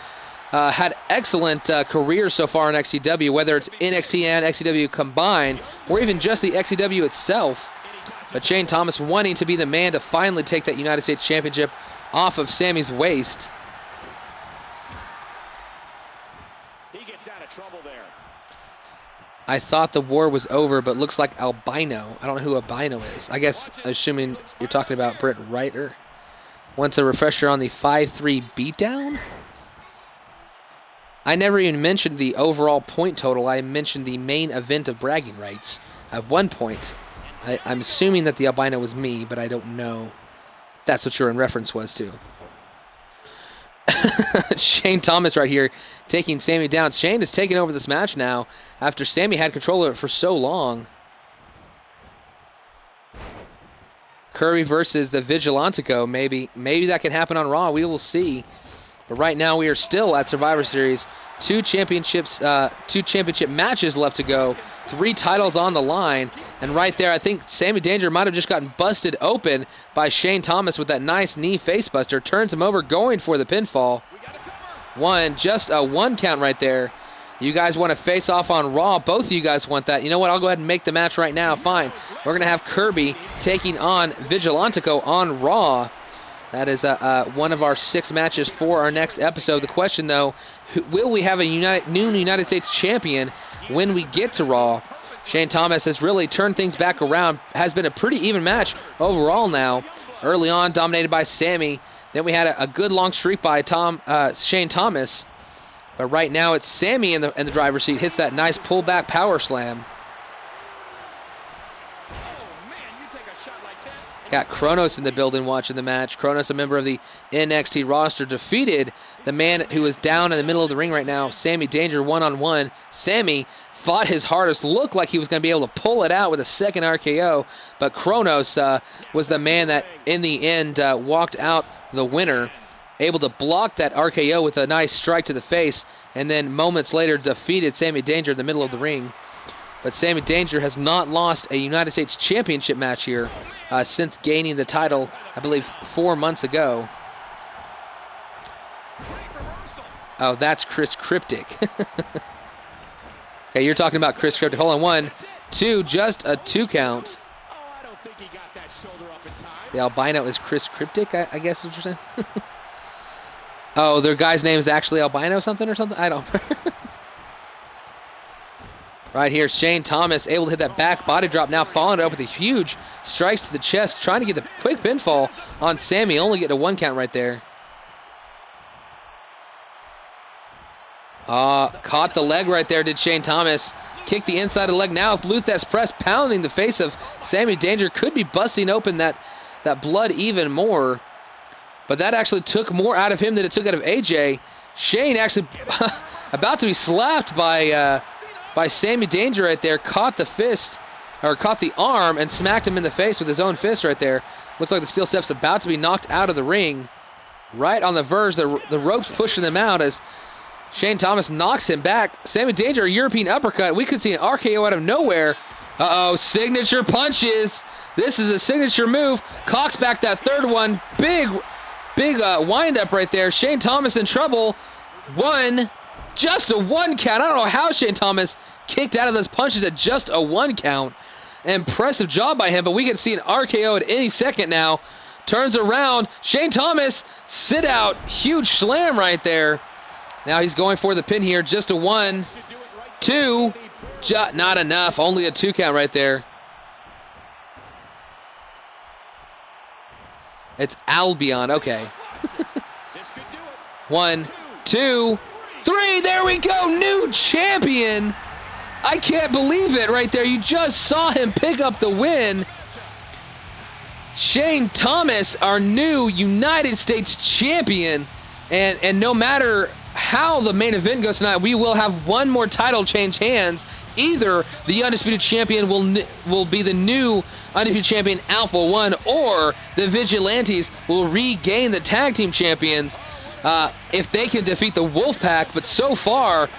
Speaker 1: had excellent careers so far in XCW, whether it's NXT and XCW combined, or even just the XCW itself. But Shane Thomas wanting to be the man to finally take that United States Championship off of Sammy's waist.
Speaker 2: Trouble there.
Speaker 1: I thought the war was over, but looks like Albino. I don't know who Albino is. I guess, assuming you're talking about Britt Reiter. Wants a refresher on the 5-3 beatdown? I never even mentioned the overall point total. I mentioned the main event of bragging rights at 1 point. I'm assuming that the Albino was me, but I don't know. That's what your in reference was to. Shane Thomas right here taking Sammy down. Shane is taking over this match now after Sammy had control of it for so long. Kirby versus the Vigilantico. Maybe that can happen on Raw. We will see. But right now we are still at Survivor Series. 2 championship matches left to go. 3 titles on the line. And right there, I think Sammy Danger might have just gotten busted open by Shane Thomas with that nice knee facebuster. Turns him over, going for the pinfall. Just a 1 count right there. You guys want to face off on Raw. Both of you guys want that. You know what? I'll go ahead and make the match right now. Fine. We're going to have Kirby taking on Vigilantico on Raw. That is one of our 6 matches for our next episode. The question, though, will we have a new United States champion when we get to Raw? Shane Thomas has really turned things back around. Has been a pretty even match overall now. Early on, dominated by Sammy. Then we had a good long streak by Shane Thomas. But right now, it's Sammy in the driver's seat. Hits that nice pullback power slam. Got Kronos in the building watching the match. Kronos, a member of the NXT roster, defeated the man who is down in the middle of the ring right now, Sammy Danger, one-on-one. Sammy fought his hardest, looked like he was going to be able to pull it out with a second RKO, but Kronos was the man that, in the end, walked out the winner. able to block that RKO with a nice strike to the face, and then moments later defeated Sammy Danger in the middle of the ring. But Sammy Danger has not lost a United States Championship match here since gaining the title, I believe, 4 months ago. Oh, that's Chris Cryptic. Okay, you're talking about Chris Cryptic. Hold on, 1, 2, just a 2 count. The albino is Chris Cryptic, I guess is what you're saying. Oh, their guy's name is actually albino something or something? I don't know. Right here, Shane Thomas able to hit that back body drop, now following it up with a huge strikes to the chest, trying to get the quick pinfall on Sammy, only getting a 1 count right there. Caught the leg right there, did Shane Thomas. Kicked the inside of the leg. Now Luthes press pounding the face of Sammy Danger. Could be busting open that blood even more. But that actually took more out of him than it took out of AJ. Shane actually about to be slapped by Sammy Danger right there. Caught the fist, or caught the arm and smacked him in the face with his own fist right there. Looks like the steel steps about to be knocked out of the ring. Right on the verge, the ropes pushing them out as Shane Thomas knocks him back. Sammy Danger, a European uppercut. We could see an RKO out of nowhere. Uh-oh, signature punches. This is a signature move. Cocks back that third one. Big wind-up right there. Shane Thomas in trouble. Just a 1 count. I don't know how Shane Thomas kicked out of those punches at just a 1 count. Impressive job by him, but we can see an RKO at any second now. Turns around. Shane Thomas, sit out. Huge slam right there. Now he's going for the pin here. Just a 1, 2. Not enough. Only a 2 count right there. It's Albion. Okay. 1, 2, 3. There we go. New champion. I can't believe it right there. You just saw him pick up the win. Shane Thomas, our new United States champion. And no matter how the main event goes tonight, we will have one more title change hands. Either the Undisputed Champion will be the new Undisputed Champion Alpha 1, or the Vigilantes will regain the Tag Team Champions if they can defeat the Wolfpack. But so far,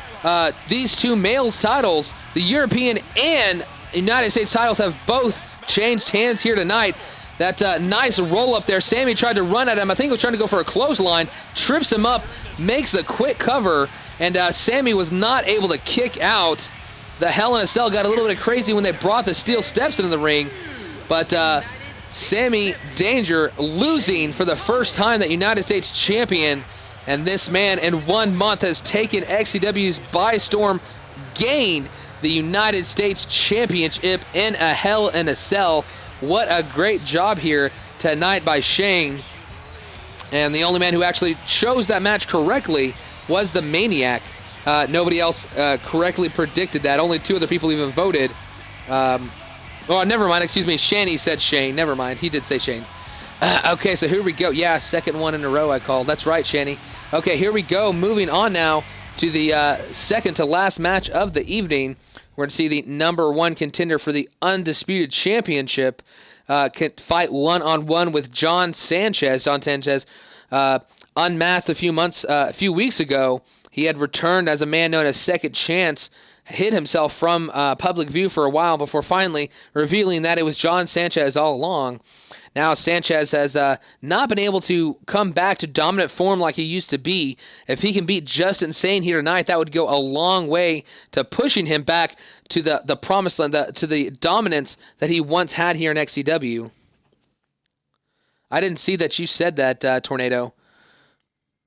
Speaker 1: these two males titles, the European and United States titles, have both changed hands here tonight. That nice roll up there. Sammy tried to run at him. I think he was trying to go for a clothesline. Trips him up, makes a quick cover, and Sammy was not able to kick out. The Hell in a Cell got a little bit crazy when they brought the steel steps into the ring. But Sammy Danger losing for the first time, that United States champion. And this man in 1 month has taken XCW's by storm, gained the United States Championship in a Hell in a Cell. What a great job here tonight by Shane. And the only man who actually chose that match correctly was the Maniac. Nobody else correctly predicted that. Only 2 other people even voted. Oh, never mind. Excuse me. Shanny said Shane. Never mind. He did say Shane. Okay, so here we go. Yeah, second one in a row I called. That's right, Shanny. Okay, here we go. Moving on now to the second to last match of the evening. We're going to see the number 1 contender for the Undisputed Championship fight one-on-one with John Sanchez. John Sanchez unmasked a few weeks ago. He had returned as a man known as Second Chance, hid himself from public view for a while before finally revealing that it was John Sanchez all along. Now Sanchez has not been able to come back to dominant form like he used to be. If he can beat Just Insane here tonight, that would go a long way to pushing him back to the promised land, to the dominance that he once had here in XCW. I didn't see that you said that, Tornado.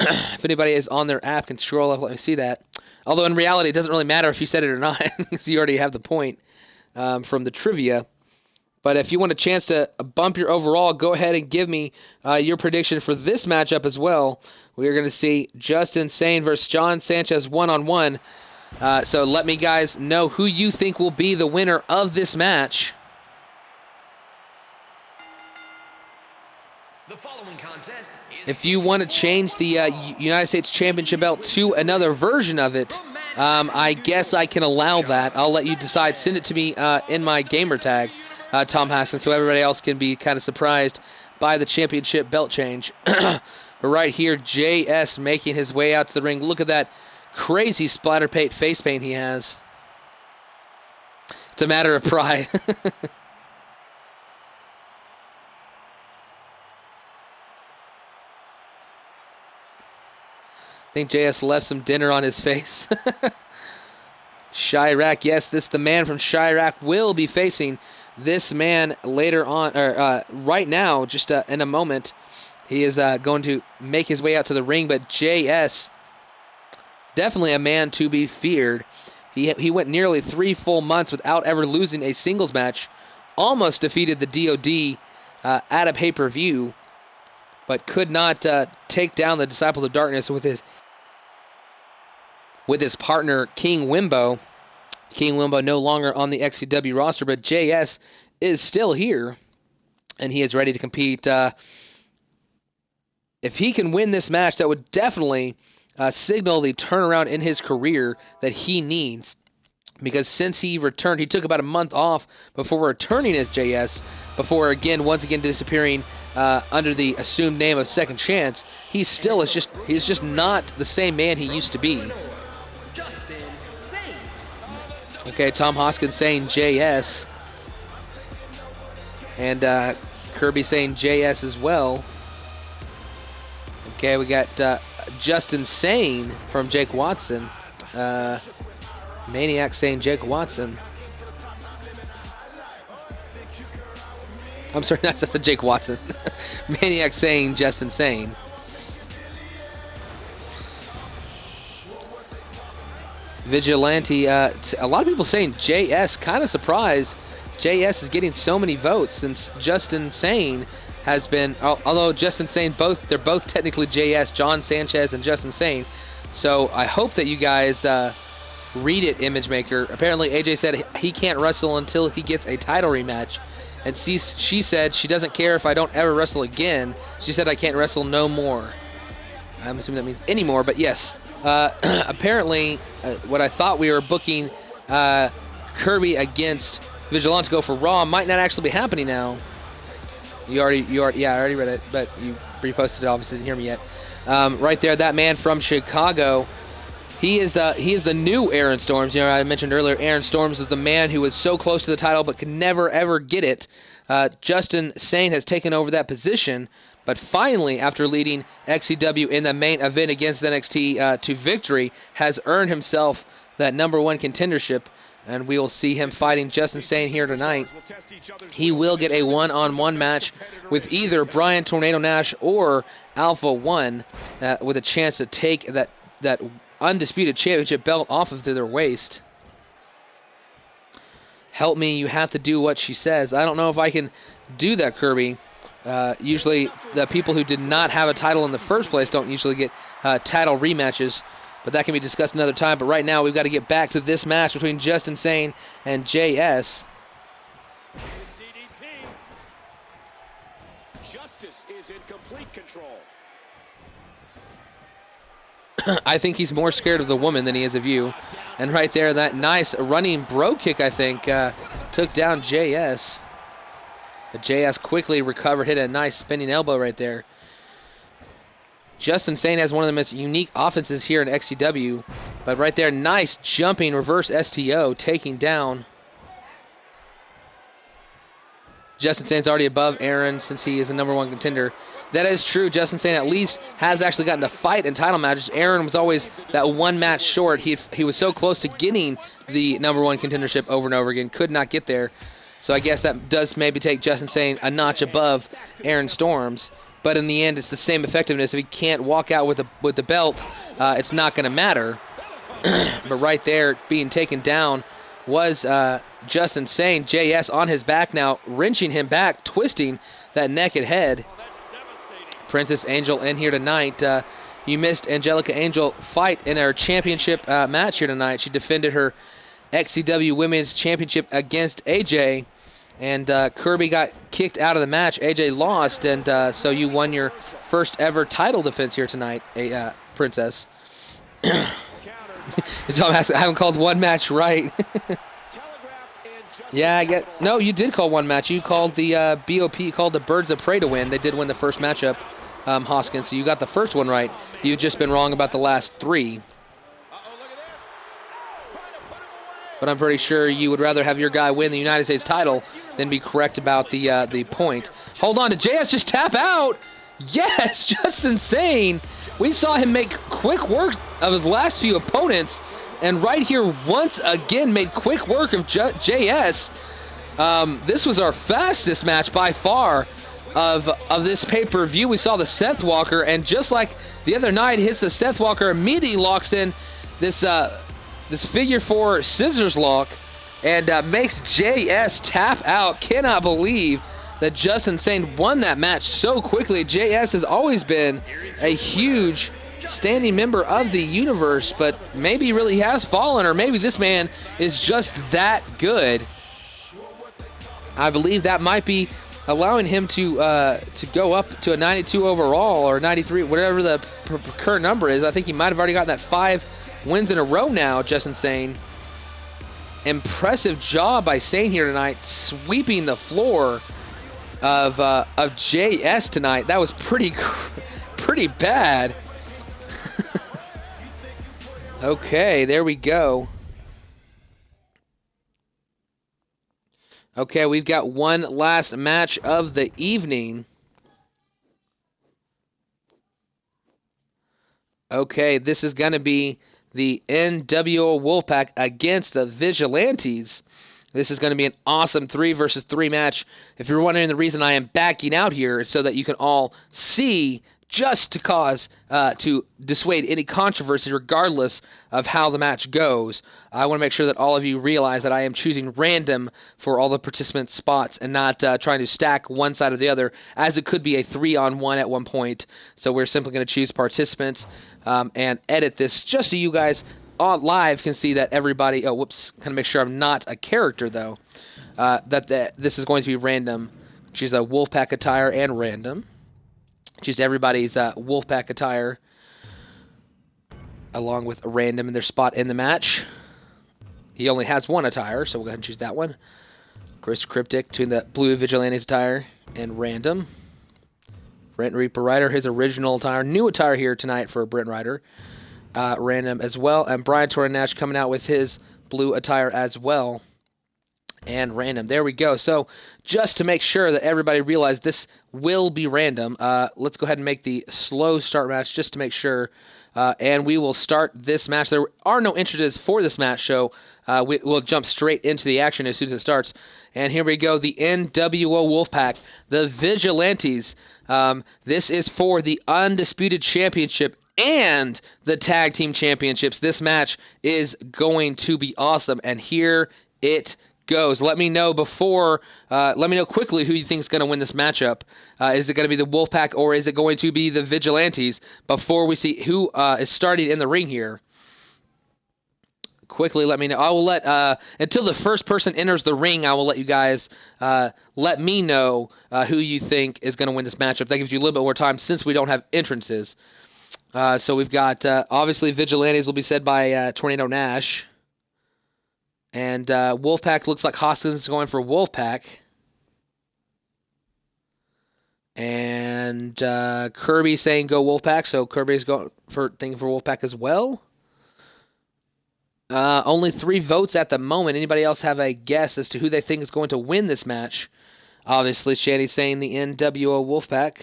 Speaker 1: If anybody is on their app, can scroll up, let me see that. Although in reality, it doesn't really matter if you said it or not, because you already have the point from the trivia. But if you want a chance to bump your overall, go ahead and give me your prediction for this matchup as well. We are going to see Just Insane versus John Sanchez one-on-one. So let me guys know who you think will be the winner of this match.
Speaker 3: The following contest is
Speaker 1: If you want to change the United States Championship belt to another version of it, I guess I can allow that. I'll let you decide. Send it to me in my gamer tag, Tom Haskins, so everybody else can be kind of surprised by the championship belt change. But right here, JS making his way out to the ring. Look at that crazy splatter paint face paint he has. It's a matter of pride. I think JS left some dinner on his face. Chirac, yes, the man from Chirac will be facing this man later on, or right now, just in a moment. He is going to make his way out to the ring, but JS, definitely a man to be feared. He went nearly 3 full months without ever losing a singles match. Almost defeated the DOD at a pay-per-view, but could not take down the Disciples of Darkness with his partner, King Wimbo. King Wimbo no longer on the XCW roster, but JS is still here, and he is ready to compete. If he can win this match, that would definitely signal the turnaround in his career that he needs. Because since he returned, he took about a month off before returning as JS, before once again disappearing under the assumed name of Second Chance. He's just not the same man he used to be. Okay, Tom Hoskins saying JS. And Kirby saying JS as well. Okay, we got Justin Sane from Jake Watson. Maniac saying Jake Watson. I'm sorry, that's a Jake Watson. Maniac saying Justin Sane. Vigilante, a lot of people saying JS, kind of surprised JS is getting so many votes since Justin Sane has been, although Justin Sane, they're both technically JS, John Sanchez and Justin Sane. So I hope that you guys read it, Image Maker. Apparently AJ said he can't wrestle until he gets a title rematch. And she said she doesn't care if I don't ever wrestle again. She said I can't wrestle no more. I'm assuming that means anymore, but yes. Apparently, what I thought we were booking Kirby against Vigilante go for Raw might not actually be happening now. Yeah, I already read it, but you reposted it. Obviously, didn't hear me yet. Right there, that man from Chicago. He is the new Aaron Storms. You know, I mentioned earlier, Aaron Storms was the man who was so close to the title but could never ever get it. Justin Sane has taken over that position. But finally, after leading XCW in the main event against NXT to victory, has earned himself that #1 contendership, and we will see him fighting Justin Sane here tonight. He will get a one-on-one match with either Brian Tornado Nash or Alpha One, with a chance to take that undisputed championship belt off of their waist. Help me, you have to do what she says. I don't know if I can do that, Kirby. Usually the people who did not have a title in the first place don't usually get title rematches, but that can be discussed another time. But right now we've got to get back to this match between Justin Sane and JS.
Speaker 2: Justice is in complete control.
Speaker 1: I think he's more scared of the woman than he is of you. And right there, that nice running bro kick, I think, took down JS. But JS quickly recovered, hit a nice spinning elbow right there. Justin Sane has one of the most unique offenses here in XCW. But right there, nice jumping reverse STO, taking down. Justin Sane's already above Aaron since he is the #1 contender. That is true. Justin Sane at least has actually gotten to fight in title matches. Aaron was always that one match short. He was so close to getting the #1 contendership over and over again, could not get there. So I guess that does maybe take Justin Sane a notch above Aaron Storms. But in the end, it's the same effectiveness. If he can't walk out with the belt, it's not going to matter. But right there, being taken down was Justin Sane. JS on his back now, wrenching him back, twisting that naked head. Princess Angel in here tonight. You missed Angelica Angel fight in our championship match here tonight. She defended her XCW Women's Championship against AJ, and Kirby got kicked out of the match. AJ lost, and so you won your first ever title defense here tonight, Princess. Tom has, I haven't called one match right. Yeah, I get. No, you did call one match. You called the BOP. You called the Birds of Prey to win. They did win the first matchup, Hoskins. So you got the first one right. You've just been wrong about the last three. But I'm pretty sure you would rather have your guy win the United States title than be correct about the point. Hold on, did JS just tap out? Yes, just insane. We saw him make quick work of his last few opponents, and right here once again made quick work of JS. This was our fastest match by far of this pay-per-view. We saw the Seth Walker, and just like the other night, hits the Seth Walker, immediately locks in this figure four scissors lock and makes JS tap out. Cannot believe that Just Insane won that match so quickly. JS has always been a huge standing member of the universe, but maybe really has fallen, or maybe this man is just that good. I believe that might be allowing him to go up to a 92 overall or 93, whatever the current number is. I think he might have already gotten that 5 wins in a row now, Just Insane. Impressive job by Sane here tonight, sweeping the floor of JS tonight. That was pretty bad. Okay, there we go. Okay, we've got one last match of the evening. Okay, this is going to be the NWO Wolfpack against the Vigilantes. This is going to be an awesome 3 versus 3 match. If you're wondering the reason I am backing out here, is so that you can all see, just to cause, to dissuade any controversy regardless of how the match goes. I want to make sure that all of you realize that I am choosing random for all the participant spots and not trying to stack one side or the other, as it could be a 3-on-1 at one point. So we're simply going to choose participants and edit this just so you guys on live can see that everybody, kind of make sure I'm not a character though, this is going to be random. Choose a Wolfpack attire and random. Choose everybody's Wolfpack attire along with random in their spot in the match. He only has one attire, so we'll go ahead and choose that one. Chris Cryptic between the blue Vigilantes attire and random. Brent Reaper Ryder, his original attire. New attire here tonight for Brent Ryder. Random as well. And Brian Torrin Nash coming out with his blue attire as well. And random. There we go. So just to make sure that everybody realizes this will be random, let's go ahead and make the slow start match just to make sure. And we will start this match. There are no entrances for this match, so we'll jump straight into the action as soon as it starts. And here we go. The NWO Wolfpack, the Vigilantes. This is for the Undisputed Championship and the Tag Team Championships. This match is going to be awesome, and here it goes. Let me know quickly who you think is going to win this matchup. Is it going to be the Wolfpack or is it going to be the Vigilantes? Before we see who is starting in the ring here, quickly let me know. I will let, until the first person enters the ring, I will let you guys let me know who you think is going to win this matchup. That gives you a little bit more time since we don't have entrances. So we've got, obviously, Vigilantes will be said by Tornado Nash. And Wolfpack looks like Hoskins is going for Wolfpack. And Kirby saying go Wolfpack, so Kirby's going for thinking for Wolfpack as well. Only 3 votes at the moment. Anybody else have a guess as to who they think is going to win this match? Obviously, Shanny's saying the NWO Wolfpack.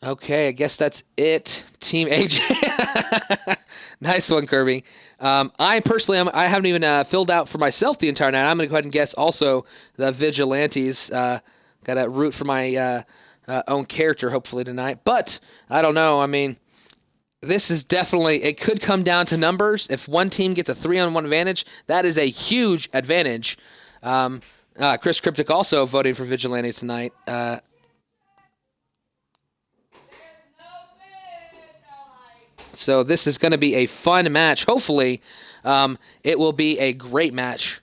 Speaker 1: Okay, I guess that's it. Team AJ. Nice one, Kirby. I personally, I haven't even filled out for myself the entire night. I'm going to go ahead and guess also the Vigilantes. Got to root for my own character, hopefully, tonight. But, I don't know. I mean, this is definitely, it could come down to numbers. If one team gets a 3-on-1 advantage, that is a huge advantage. Chris Cryptic also voting for Vigilantes tonight. So this is going to be a fun match. Hopefully, it will be a great match.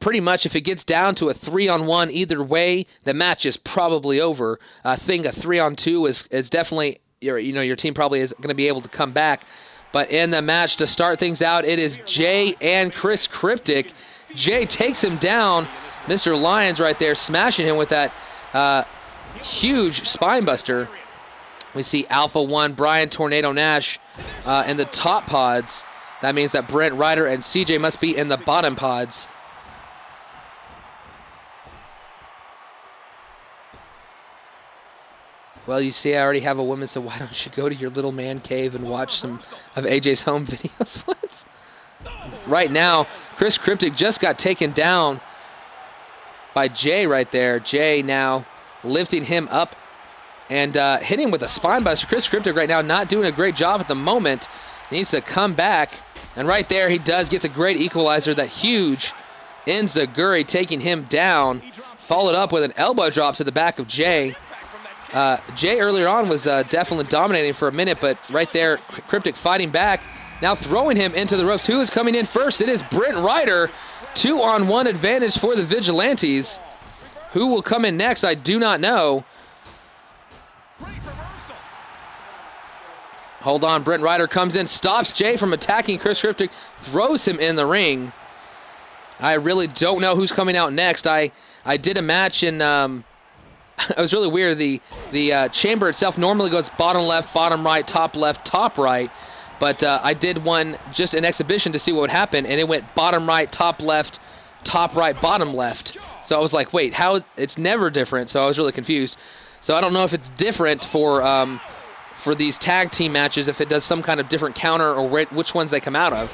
Speaker 1: Pretty much, if it gets down to a 3-on-1 either way, the match is probably over. I think a 3-on-2 is definitely your team probably is going to be able to come back. But in the match to start things out, it is Jay and Chris Cryptic. Jay takes him down. Mr. Lyons right there smashing him with that huge spine buster. We see Alpha 1, Brian Tornado Nash in the top pods. That means that Brent Ryder and CJ must be in the bottom pods. Well, you see, I already have a woman, so why don't you go to your little man cave and watch some of AJ's home videos? What? Right now, Chris Cryptic just got taken down by Jay right there. Jay now lifting him up and hitting him with a spine buster. Chris Cryptic right now not doing a great job at the moment. He needs to come back. And right there he does, gets a great equalizer. That huge Enziguri taking him down. Followed up with an elbow drop to the back of Jay. Jay earlier on was definitely dominating for a minute, but right there, Cryptic fighting back. Now throwing him into the ropes. Who is coming in first? It is Brent Ryder. 2-on-1 advantage for the Vigilantes. Who will come in next? I do not know. Hold on, Brent Ryder comes in, stops Jay from attacking Chris Cryptic, throws him in the ring. I really don't know who's coming out next. I did a match in... it was really weird. The chamber itself normally goes bottom left, bottom right, top left, top right. But I did one just an exhibition to see what would happen, and it went bottom right, top left, top right, bottom left. So I was like, wait, how? It's never different. So I was really confused. So I don't know if it's different for these tag team matches, if it does some kind of different counter or which ones they come out of.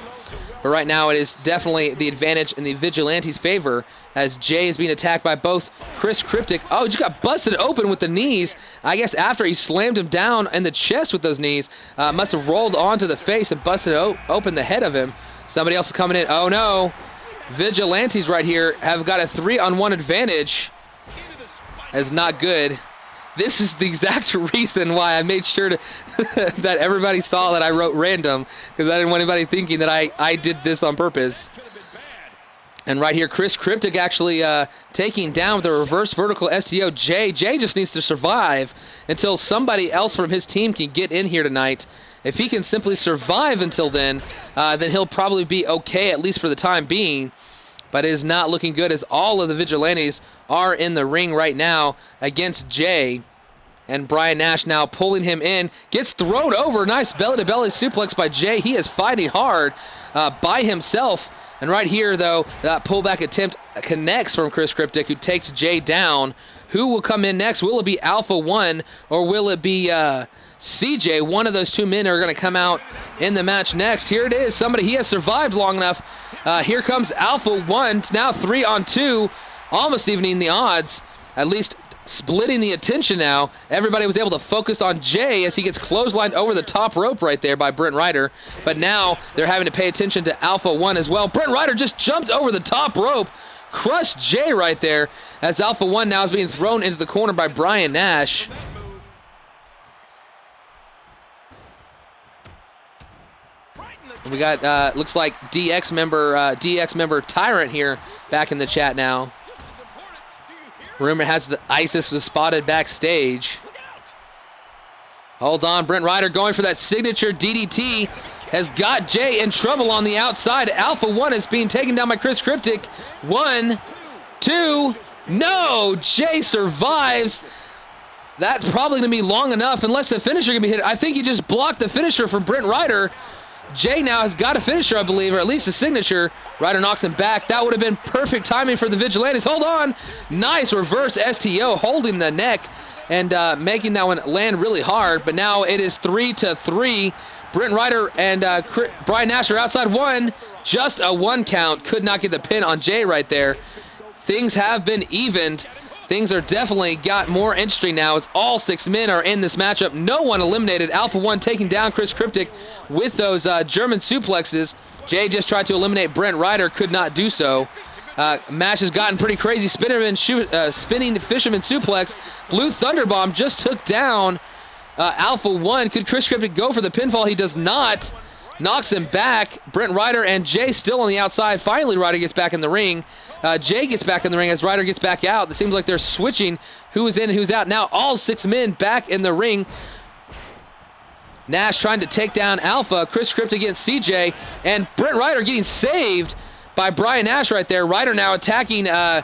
Speaker 1: But right now it is definitely the advantage in the Vigilantes' favor as Jay is being attacked by both Chris Cryptic. Oh, he just got busted open with the knees. I guess after he slammed him down in the chest with those knees, must have rolled onto the face and busted open the head of him. Somebody else is coming in. Oh, no. Vigilantes right here have got a 3-on-1 advantage. That's not good. This is the exact reason why I made sure to that everybody saw that I wrote random, because I didn't want anybody thinking that I did this on purpose. And right here, Chris Cryptic actually taking down with a reverse vertical STO. Jay just needs to survive until somebody else from his team can get in here tonight. If he can simply survive until then he'll probably be okay, at least for the time being. But it is not looking good as all of the Vigilantes are in the ring right now against Jay. And Brian Nash now pulling him in. Gets thrown over. Nice belly-to-belly suplex by Jay. He is fighting hard by himself. And right here, though, that pullback attempt connects from Chris Cryptic, who takes Jay down. Who will come in next? Will it be Alpha 1 or will it be CJ? One of those two men are going to come out in the match next. Here it is. Somebody, he has survived long enough. Here comes Alpha 1. It's now 3-on-2. Almost evening the odds. At least splitting the attention now. Everybody was able to focus on Jay as he gets clotheslined over the top rope right there by Brent Ryder. But now they're having to pay attention to Alpha 1 as well. Brent Ryder just jumped over the top rope. Crushed Jay right there as Alpha 1 now is being thrown into the corner by Brian Nash. We got, looks like DX member Tyrant here back in the chat now. Rumor has that ISIS was spotted backstage. Hold on, Brent Ryder going for that signature DDT. Has got Jay in trouble on the outside. Alpha 1 is being taken down by Chris Cryptic. 1, 2, no! Jay survives. That's probably going to be long enough unless the finisher can be hit. I think he just blocked the finisher from Brent Ryder. Jay now has got a finisher, I believe, or at least a signature. Ryder knocks him back. That would have been perfect timing for the Vigilantes. Hold on. Nice reverse STO, holding the neck and making that one land really hard. But now it is 3-3. Brent Ryder and Brian Nash are outside 1. Just a 1 count. Could not get the pin on Jay right there. Things have been evened. Things are definitely got more interesting now as all 6 men are in this matchup. No one eliminated. Alpha 1 taking down Chris Cryptic with those German suplexes. Jay just tried to eliminate Brent Ryder, could not do so. Match has gotten pretty crazy. Spinning fisherman suplex. Blue Thunderbomb just took down Alpha 1. Could Chris Cryptic go for the pinfall? He does not. Knocks him back. Brent Ryder and Jay still on the outside. Finally, Ryder gets back in the ring. Jay gets back in the ring as Ryder gets back out. It seems like they're switching who is in and who's out. Now all 6 men back in the ring. Nash trying to take down Alpha. Chris Cryptic against CJ. And Brent Ryder getting saved by Brian Nash right there. Ryder now attacking Jay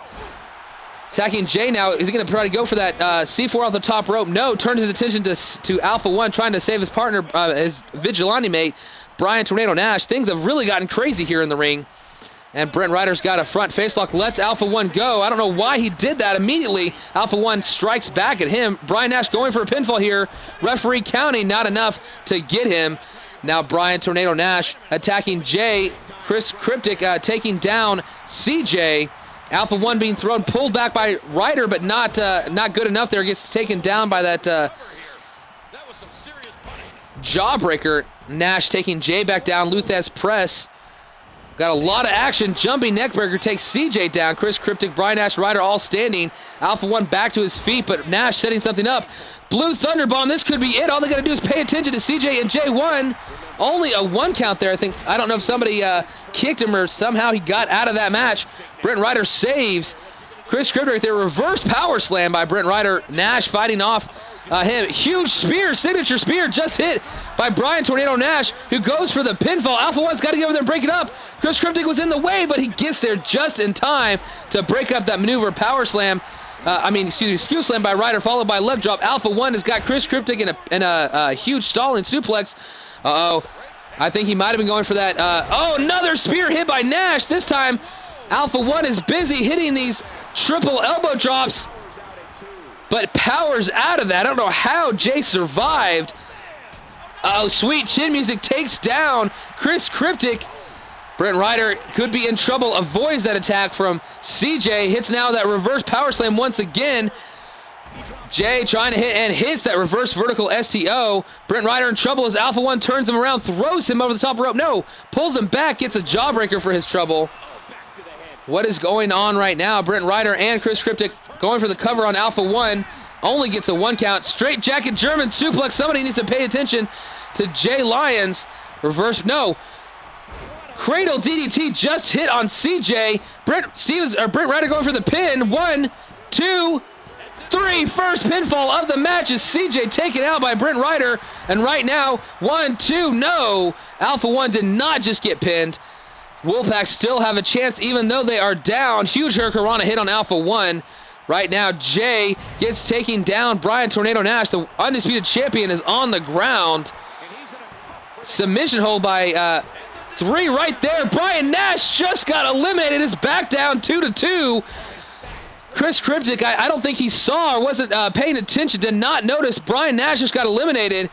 Speaker 1: now. Is he going to try to go for that C4 off the top rope? No. Turns his attention to Alpha 1, trying to save his partner, his vigilante mate, Brian Tornado Nash. Things have really gotten crazy here in the ring. And Brent Ryder's got a front facelock, lets Alpha 1 go. I don't know why he did that immediately. Alpha 1 strikes back at him. Brian Nash going for a pinfall here. Referee counting, not enough to get him. Now Brian Tornado Nash attacking Jay. Chris Cryptic taking down CJ. Alpha 1 being thrown, pulled back by Ryder, but not good enough there. Gets taken down by that
Speaker 2: was some serious punishment.
Speaker 1: jawbreaker. Nash taking Jay back down. Luthez press. Got a lot of action. Jumping neckbreaker takes CJ down. Chris Cryptic, Brian Nash, Ryder all standing. Alpha 1 back to his feet, but Nash setting something up. Blue Thunder Bomb. This could be it. All they got to do is pay attention to CJ and J1. Only a 1 count there. I don't know if somebody kicked him or somehow he got out of that match. Brent Ryder saves. Chris Cryptic right there. Reverse power slam by Brent Ryder. Nash fighting off him. Huge spear, signature spear just hit by Brian Tornado Nash, who goes for the pinfall. Alpha 1's got to get over there and break it up. Chris Cryptic was in the way, but he gets there just in time to break up that maneuver. Power slam, scoop slam by Ryder, followed by leg drop. Alpha 1 has got Chris Cryptic in a huge stalling suplex. Uh-oh. I think he might have been going for that. Another spear hit by Nash. This time, Alpha 1 is busy hitting these triple elbow drops, but powers out of that. I don't know how Jay survived. Sweet chin music takes down Chris Cryptic. Brent Ryder could be in trouble, avoids that attack from CJ, hits now that reverse power slam once again. Jay trying to hit and hits that reverse vertical STO. Brent Ryder in trouble as Alpha 1 turns him around, throws him over the top rope. No, pulls him back, gets a jawbreaker for his trouble. What is going on right now? Brent Ryder and Chris Cryptic going for the cover on Alpha 1. Only gets a 1 count. Straight jacket German suplex. Somebody needs to pay attention to Jay Lyons. Reverse, no. Cradle DDT just hit on CJ. Brent Ryder going for the pin. 1, 2, 3. First pinfall of the match is CJ taken out by Brent Ryder. And right now, 1, 2, no. Alpha 1 did not just get pinned. Wolfpack still have a chance even though they are down. Huge Hurricanrana hit on Alpha 1. Right now, Jay gets taken down. Brian Tornado Nash, the undisputed champion, is on the ground. Submission hold by 3 right there. Brian Nash just got eliminated. It's back down 2-2. Chris Cryptic, I don't think he saw or wasn't paying attention, did not notice Brian Nash just got eliminated.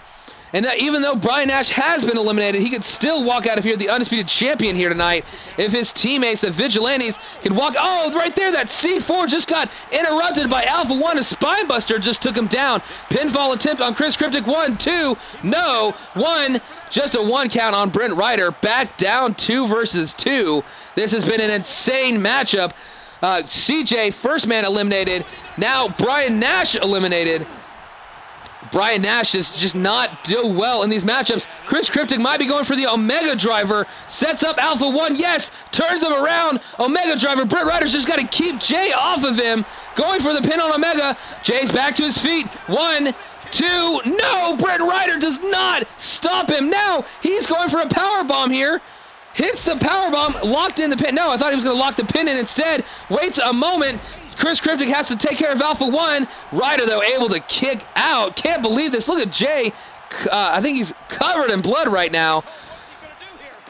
Speaker 1: And even though Brian Nash has been eliminated, he could still walk out of here the undisputed champion here tonight if his teammates, the Vigilantes, can walk. Oh, right there, that C4 just got interrupted by Alpha 1. A spinebuster just took him down. Pinfall attempt on Chris Cryptic. 1, 2, no. 1, just a 1 count on Brent Ryder. Back down 2 versus 2. This has been an insane matchup. CJ, first man eliminated. Now Brian Nash eliminated. Brian Nash is just not doing well in these matchups. Chris Cryptic might be going for the Omega Driver. Sets up Alpha 1. Yes. Turns him around. Omega Driver. Brent Ryder's just got to keep Jay off of him. Going for the pin on Omega. Jay's back to his feet. 1, 2. No. Brent Ryder does not stop him. Now he's going for a power bomb here. Hits the power bomb. Locked in the pin. No, I thought he was going to lock the pin in instead. Waits a moment. Chris Cryptic has to take care of Alpha 1. Ryder, though, able to kick out. Can't believe this. Look at Jay. I think he's covered in blood right now.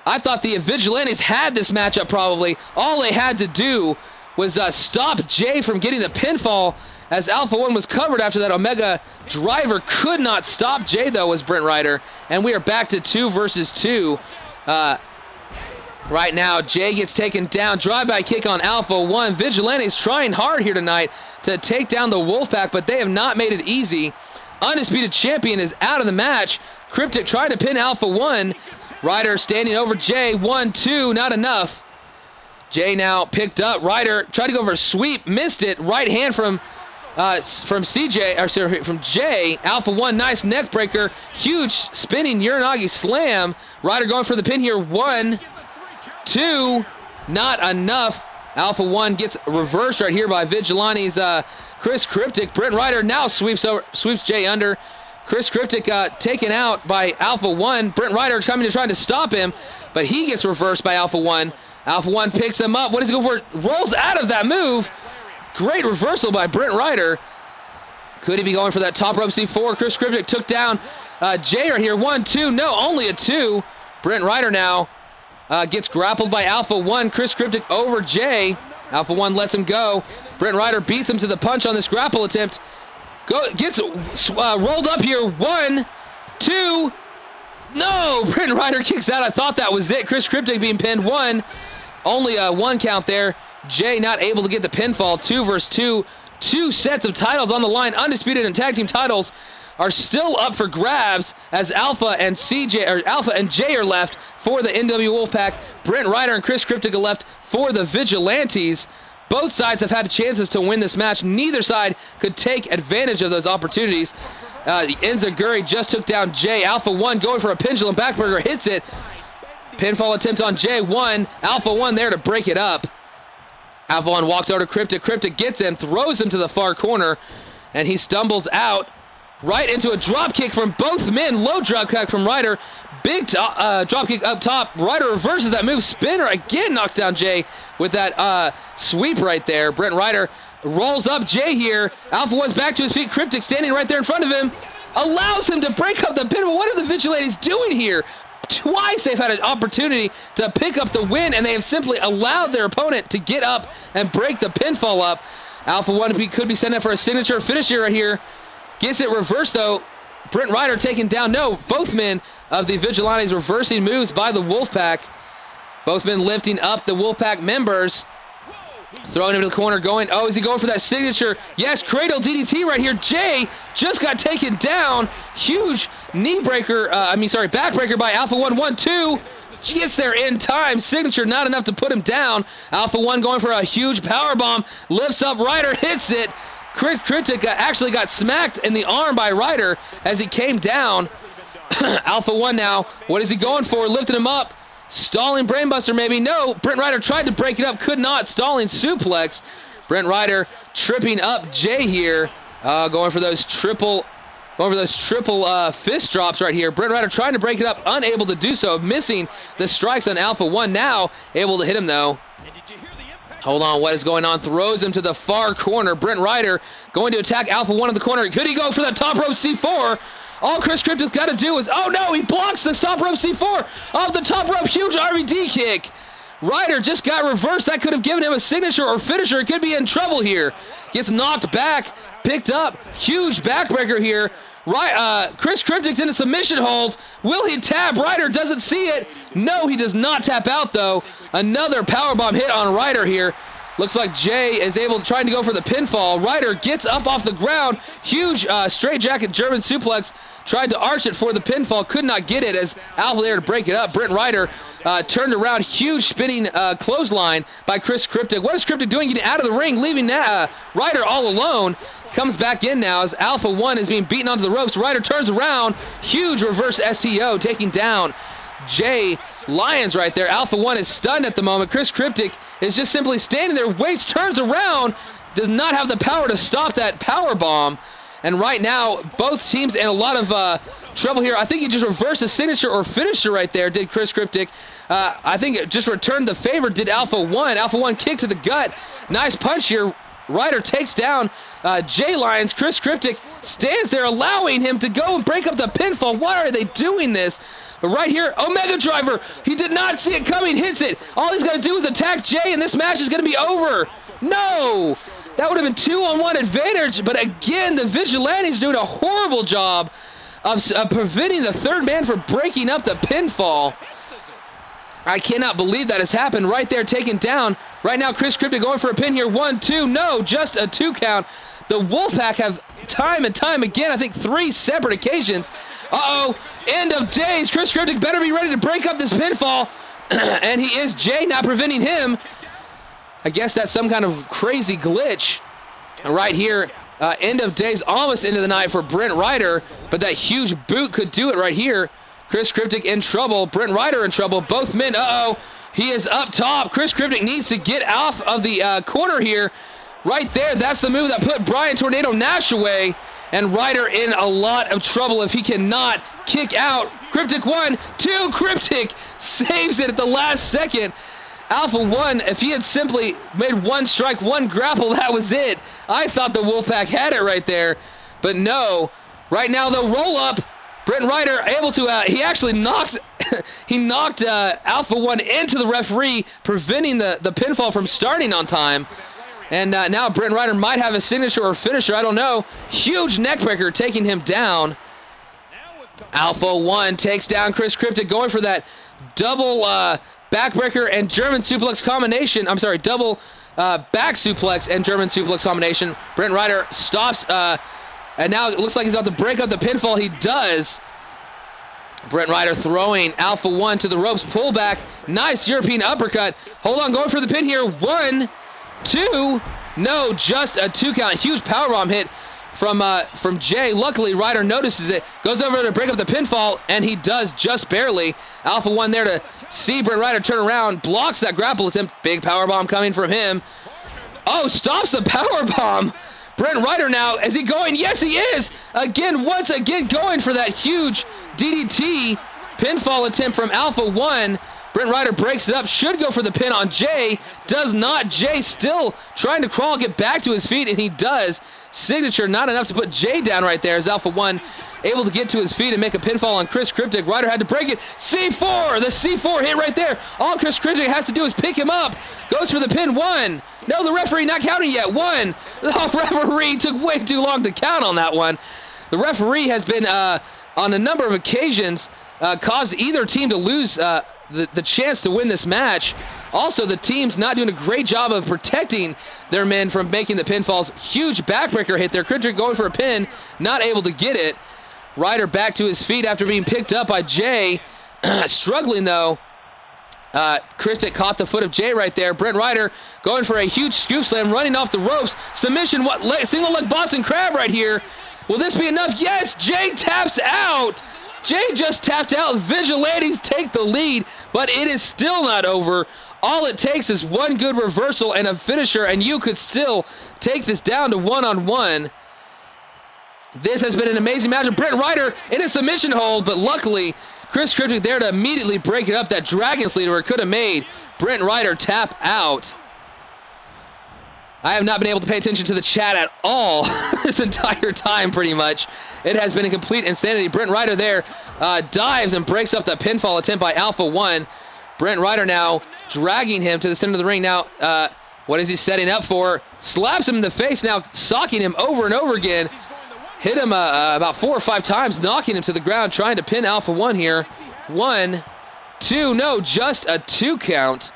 Speaker 1: I thought the Vigilantes had this matchup probably. All they had to do was stop Jay from getting the pinfall as Alpha 1 was covered after that Omega Driver. Could not stop Jay, though, was Brent Ryder. And we are back to 2 versus 2. Right now, Jay gets taken down. Drive-by kick on Alpha 1. Vigilantes trying hard here tonight to take down the Wolfpack, but they have not made it easy. Undisputed champion is out of the match. Cryptic trying to pin Alpha 1. Ryder standing over Jay. 1, 2, not enough. Jay now picked up. Ryder tried to go for a sweep, missed it. Right hand from Jay. Alpha 1, nice neck breaker. Huge spinning Uranagi slam. Ryder going for the pin here. 1, 2, not enough. Alpha 1 gets reversed right here by Vigilantes. Chris Cryptic. Brent Ryder now sweeps Jay under. Chris Cryptic taken out by Alpha One. Brent Ryder coming to try to stop him, but he gets reversed by Alpha One. Alpha One picks him up. What does he go for? Rolls out of that move. Great reversal by Brent Ryder. Could he be going for that top rope C4? Chris Cryptic took down Jay right here. 1, 2. No, only a 2. Brent Ryder now gets grappled by Alpha One. Chris Cryptic over Jay. Alpha One lets him go. Brent Ryder beats him to the punch on this grapple attempt. Gets rolled up here. 1, 2. No, Brent Ryder kicks out. I thought that was it. Chris Cryptic being pinned. 1. Only a 1 count there. Jay not able to get the pinfall. 2 versus 2. 2 sets of titles on the line. Undisputed and tag team titles are still up for grabs as Alpha and Jay are left for the NW Wolfpack. Brent Ryder and Chris Cryptic are left for the Vigilantes. Both sides have had chances to win this match. Neither side could take advantage of those opportunities. Enziguri just took down Jay. Alpha One going for a pendulum backburger, hits it. Pinfall attempt on Jay. 1. Alpha One there to break it up. Alpha One walks over to Cryptic. Cryptic gets him, throws him to the far corner, and he stumbles out right into a drop kick from both men. Low drop kick from Ryder. Big drop kick up top. Ryder reverses that move. Spinner again knocks down Jay with that sweep right there. Brent Ryder rolls up Jay here. Alpha One's back to his feet. Cryptic standing right there in front of him. Allows him to break up the pin. But what are the Vigilantes doing here? Twice they've had an opportunity to pick up the win, and they have simply allowed their opponent to get up and break the pinfall up. Alpha One could be sent up for a signature finisher right here. Gets it reversed, though. Brent Ryder taken down. No, both men of the Vigilantes reversing moves by the Wolfpack. Both men lifting up the Wolfpack members. Throwing him to the corner, going, oh, is he going for that signature? Yes, cradle DDT right here. Jay just got taken down. Huge backbreaker by Alpha One. 1, 2. She gets there in time. Signature not enough to put him down. Alpha One going for a huge power bomb. Lifts up Ryder, hits it. Cryptic actually got smacked in the arm by Ryder as he came down. Alpha One now, what is he going for? Lifting him up. Stalling brainbuster maybe. No, Brent Ryder tried to break it up, could not. Stalling suplex. Brent Ryder tripping up Jay here. Going for those triple fist drops right here. Brent Ryder trying to break it up, unable to do so, missing the strikes on Alpha One. Now able to hit him though. Hold on, what is going on? Throws him to the far corner. Brent Ryder going to attack Alpha One in the corner. Could he go for the top rope C4? All Chris Cryptic's got to do is, oh no, he blocks the top rope C4 off the top rope. Huge RVD kick. Ryder just got reversed. That could have given him a signature or finisher. It could be in trouble here. Gets knocked back, picked up. Huge backbreaker here. Chris Cryptic's in a submission hold. Will he tap? Ryder doesn't see it. No, he does not tap out though. Another powerbomb hit on Ryder here. Looks like Jay is trying to go for the pinfall. Ryder gets up off the ground. Huge straight jacket German suplex. Tried to arch it for the pinfall. Could not get it as Alpha there to break it up. Brent Ryder turned around. Huge spinning clothesline by Chris Cryptic. What is Cryptic doing? Getting out of the ring, leaving Ryder all alone. Comes back in now as Alpha One is being beaten onto the ropes. Ryder turns around. Huge reverse STO taking down Jay Lyons right there. Alpha One is stunned at the moment. Chris Cryptic is just simply standing there, waits, turns around, does not have the power to stop that power bomb. And right now, both teams in a lot of trouble here. I think he just reversed a signature or finisher right there, did Chris Cryptic. I think it just returned the favor, did Alpha One. Alpha One kick to the gut. Nice punch here. Ryder takes down Jay Lyons. Chris Cryptic stands there, allowing him to go and break up the pinfall. Why are they doing this? But right here, Omega Driver. He did not see it coming, hits it. All he's got to do is attack Jay, and this match is going to be over. No! That would have been 2-on-1 advantage, but again, the Vigilantes doing a horrible job of preventing the third man from breaking up the pinfall. I cannot believe that has happened right there, taken down. Right now, Chris Cryptic going for a pin here. 1, 2, no, just a 2 count. The Wolfpack have time and time again, I think 3 separate occasions. Uh-oh, end of days. Chris Cryptic better be ready to break up this pinfall. And he is. Jay not preventing him. I guess that's some kind of crazy glitch. Right here, end of days, almost into the night for Brent Ryder. But that huge boot could do it right here. Chris Cryptic in trouble. Brent Ryder in trouble. Both men, uh-oh. He is up top. Chris Cryptic needs to get off of the corner here. Right there, that's the move that put Brian Tornado Nash away. And Ryder in a lot of trouble if he cannot kick out. Cryptic 1, 2, Cryptic saves it at the last second. Alpha 1, if he had simply made one strike, one grapple, that was it. I thought the Wolfpack had it right there, but no. Right now, the roll up. Brent Ryder able to, he actually knocked, he knocked Alpha 1 into the referee, preventing the pinfall from starting on time. And now Brent Ryder might have a signature or finisher, I don't know. Huge neckbreaker taking him down. Alpha 1 takes down Chris Cryptic, going for that double backbreaker and German suplex combination. I'm sorry, double back suplex and German suplex combination. Brent Ryder stops, and now it looks like he's about to break up the pinfall. He does. Brent Ryder throwing Alpha 1 to the ropes, pull back. Nice European uppercut. Hold on, going for the pin here. 1, 2, no, just a 2 count. Huge powerbomb hit from Jay. Luckily, Ryder notices it, goes over to break up the pinfall, and he does just barely. Alpha 1 there to see Brent Ryder turn around, blocks that grapple attempt. Big powerbomb coming from him. Oh, stops the powerbomb. Brent Ryder now, is he going? Yes, he is. Once again, going for that huge DDT pinfall attempt from Alpha 1. Brent Ryder breaks it up, should go for the pin on Jay, does not. Jay still trying to crawl, get back to his feet, and he does. Signature, not enough to put Jay down right there as Alpha 1 able to get to his feet and make a pinfall on Chris Cryptic. Ryder had to break it. C4, the C4 hit right there. All Chris Cryptic has to do is pick him up. Goes for the pin. 1. No, the referee not counting yet. 1. The referee took way too long to count on that one. The referee has been, on a number of occasions, caused either team to lose the chance to win this match. Also, the team's not doing a great job of protecting their men from making the pinfalls. Huge backbreaker hit there. Cryptic going for a pin, not able to get it. Ryder back to his feet after being picked up by Jay. Struggling though. Cryptic caught the foot of Jay right there. Brent Ryder going for a huge scoop slam, running off the ropes. Submission, single leg Boston Crab right here. Will this be enough? Yes, Jay taps out. Jay just tapped out. Vigilantes take the lead, but it is still not over. All it takes is one good reversal and a finisher, and you could still take this down to 1-on-1. This has been an amazing match. Brent Ryder in a submission hold, but luckily, Chris Cryptic there to immediately break it up. That Dragon Sleeper where it could have made Brent Ryder tap out. I have not been able to pay attention to the chat at all this entire time, pretty much. It has been a complete insanity. Brent Ryder there dives and breaks up the pinfall attempt by Alpha 1. Brent Ryder now dragging him to the center of the ring. Now, what is he setting up for? Slaps him in the face now, socking him over and over again. Hit him about 4 or 5 times, knocking him to the ground, trying to pin Alpha 1 here. 1, 2, no, just a 2 count.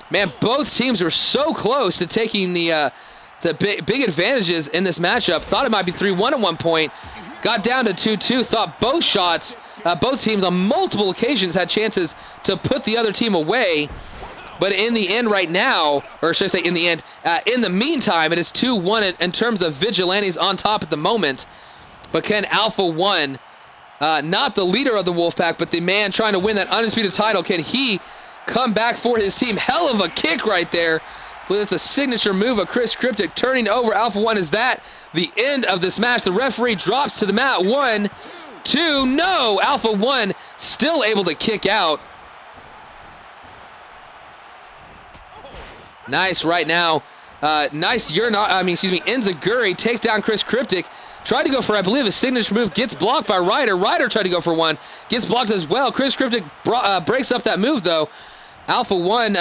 Speaker 1: Man, both teams were so close to taking the big advantages in this matchup. Thought it might be 3-1 at one point. Got down to 2-2. Thought both shots, both teams on multiple occasions had chances to put the other team away. But in the end right now, or should I say in the end, in the meantime, it is 2-1 in terms of Vigilantes on top at the moment. But can Alpha 1, not the leader of the Wolfpack, but the man trying to win that undisputed title, can he come back for his team? Hell of a kick right there. But it's a signature move of Chris Cryptic turning over Alpha 1. Is that the end of this match? The referee drops to the mat. 1, 2, no! Alpha 1 still able to kick out. Nice right now. Enziguri takes down Chris Cryptic. Tried to go for, I believe, a signature move. Gets blocked by Ryder. Ryder tried to go for one. Gets blocked as well. Chris Cryptic breaks up that move, though. Alpha 1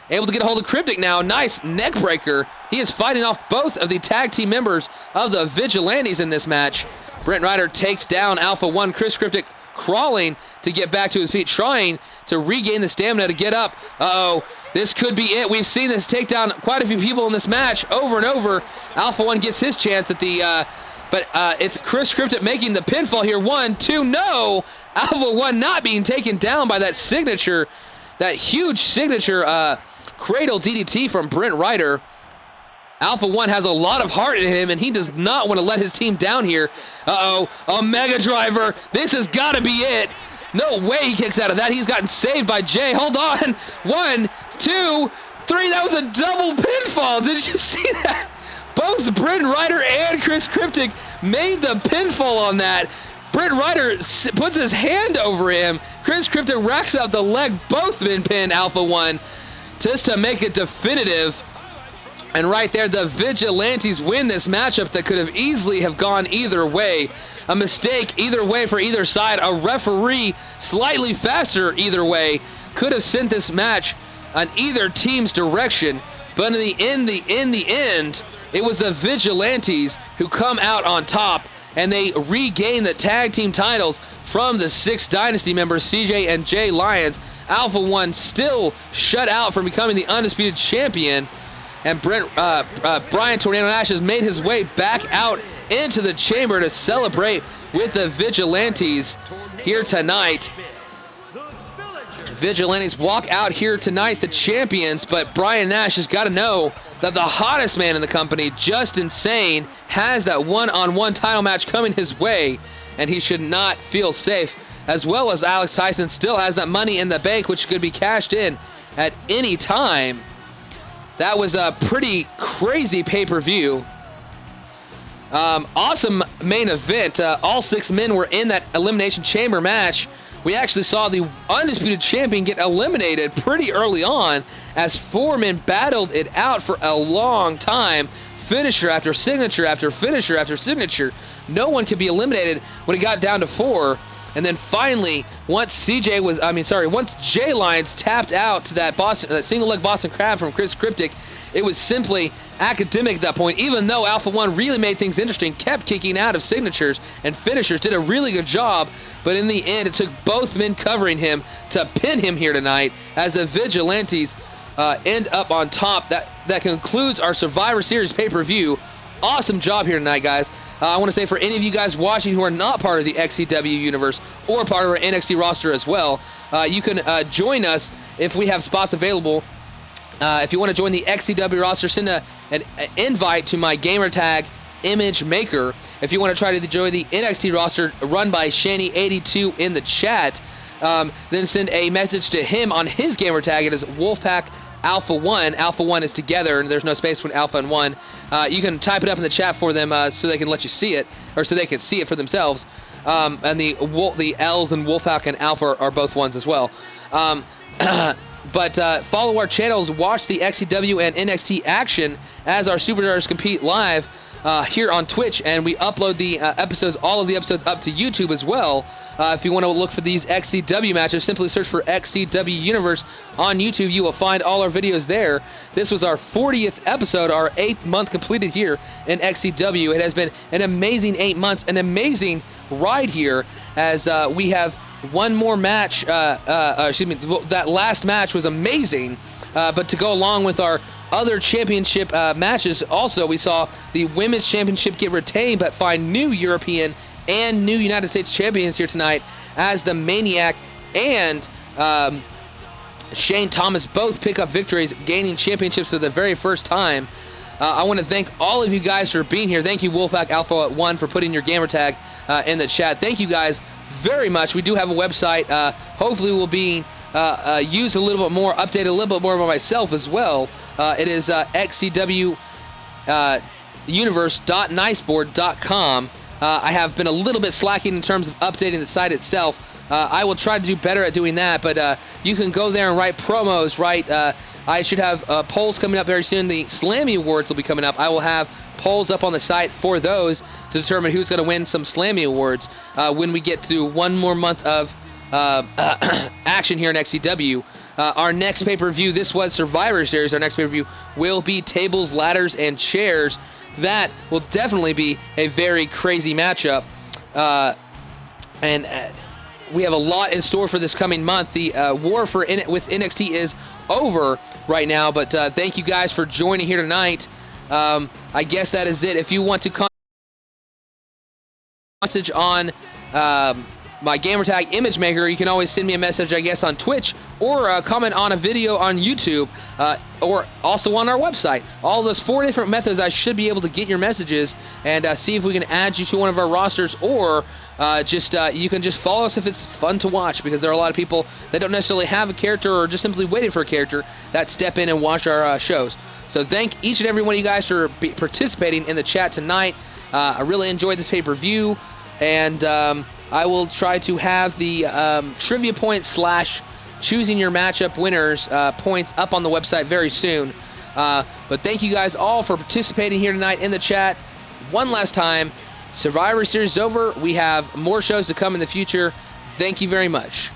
Speaker 1: able to get a hold of Cryptic now. Nice neck breaker. He is fighting off both of the tag team members of the Vigilantes in this match. Brent Ryder takes down Alpha 1. Chris Cryptic crawling to get back to his feet, trying to regain the stamina to get up. Uh-oh. This could be it. We've seen this take down quite a few people in this match over and over. Alpha 1 gets his chance at the, but it's Chris Cryptic making the pinfall here. 1, 2, no! Alpha 1 not being taken down by that signature, that huge signature cradle DDT from Brent Ryder. Alpha 1 has a lot of heart in him, and he does not want to let his team down here. Uh-oh, a mega driver. This has got to be it. No way he kicks out of that. He's gotten saved by Jay. Hold on. 1, 2, 3. That was a double pinfall. Did you see that? Both Brent Ryder and Chris Cryptic made the pinfall on that. Britt Ryder puts his hand over him. Chris Cryptic racks out the leg. Both men pin Alpha One just to make it definitive. And right there, the Vigilantes win this matchup that could have easily have gone either way. A mistake either way for either side. A referee slightly faster either way could have sent this match on either team's direction. But in the end, it was the Vigilantes who come out on top, and they regain the tag team titles from the 6 Dynasty members, CJ and Jay Lyons. Alpha One still shut out from becoming the undisputed champion. And Brian Tornado Nash has made his way back out into the chamber to celebrate with the Vigilantes here tonight. Vigilantes walk out here tonight, the champions, but Brian Nash has got to know that the hottest man in the company, Justin Sane, has that one-on-one title match coming his way, and he should not feel safe. As well as Alex Tyson still has that Money in the Bank, which could be cashed in at any time. That was a pretty crazy pay-per-view. Awesome main event. All 6 men were in that Elimination Chamber match. We actually saw the undisputed champion get eliminated pretty early on as 4 men battled it out for a long time. Finisher after signature after finisher after signature. No one could be eliminated when it got down to 4. And then finally, once Jay Lyons tapped out to that single leg Boston Crab from Chris Cryptic, it was simply academic at that point. Even though Alpha One really made things interesting, kept kicking out of signatures and finishers, did a really good job. But in the end, it took both men covering him to pin him here tonight as the Vigilantes end up on top. That concludes our Survivor Series pay-per-view. Awesome job here tonight, guys. I want to say for any of you guys watching who are not part of the XCW universe or part of our NXT roster as well, you can join us if we have spots available. If you want to join the XCW roster, send an invite to my gamertag Image Maker. If you want to try to join the NXT roster run by Shani82 in the chat, then send a message to him on his gamertag. It is Wolfpack Alpha One. Alpha One is together, and there's no space between Alpha and One. You can type it up in the chat for them so they can let you see it, or so they can see it for themselves. And the L's and Wolfpack and Alpha are both ones as well. But follow our channels, watch the XCW and NXT action as our superstars compete live here on Twitch, and we upload the episodes, all of the episodes, up to YouTube as well. If you want to look for these XCW matches, simply search for XCW Universe on YouTube. You will find all our videos there. This was our 40th episode, our 8th month completed here in XCW. It has been an amazing 8 months, an amazing ride here as we have one more match. That last match was amazing, but to go along with our other championship matches, also we saw the Women's Championship get retained but find new European and new United States champions here tonight as the Maniac and Shane Thomas both pick up victories, gaining championships for the very first time. I want to thank all of you guys for being here. Thank you, Wolfpack Alpha One, for putting your gamer tag in the chat. Thank you guys very much. We do have a website. Hopefully we'll be used a little bit more, updated a little bit more by myself as well. It is xcwuniverse.niceboard.com. I have been a little bit slacking in terms of updating the site itself. I will try to do better at doing that, but you can go there and write promos, I should have polls coming up very soon. The Slammy Awards will be coming up. I will have polls up on the site for those to determine who's going to win some Slammy Awards when we get to one more month of action here in XCW. Our next pay-per-view, this was Survivor Series. Our next pay-per-view will be Tables, Ladders, and Chairs. That will definitely be a very crazy matchup. And we have a lot in store for this coming month. The war with NXT is over right now, but thank you guys for joining here tonight. I guess that is it. If you want to message on my gamertag Image Maker, you can always send me a message, I guess, on Twitch, or comment on a video on YouTube, or also on our website. All those 4 different methods, I should be able to get your messages and see if we can add you to one of our rosters, or you can just follow us if it's fun to watch, because there are a lot of people that don't necessarily have a character or just simply waiting for a character that step in and watch our shows. So thank each and every one of you guys for participating in the chat tonight. I really enjoyed this pay-per-view, and I will try to have the trivia points / choosing your matchup winners points up on the website very soon. But thank you guys all for participating here tonight in the chat. One last time, Survivor Series is over. We have more shows to come in the future. Thank you very much.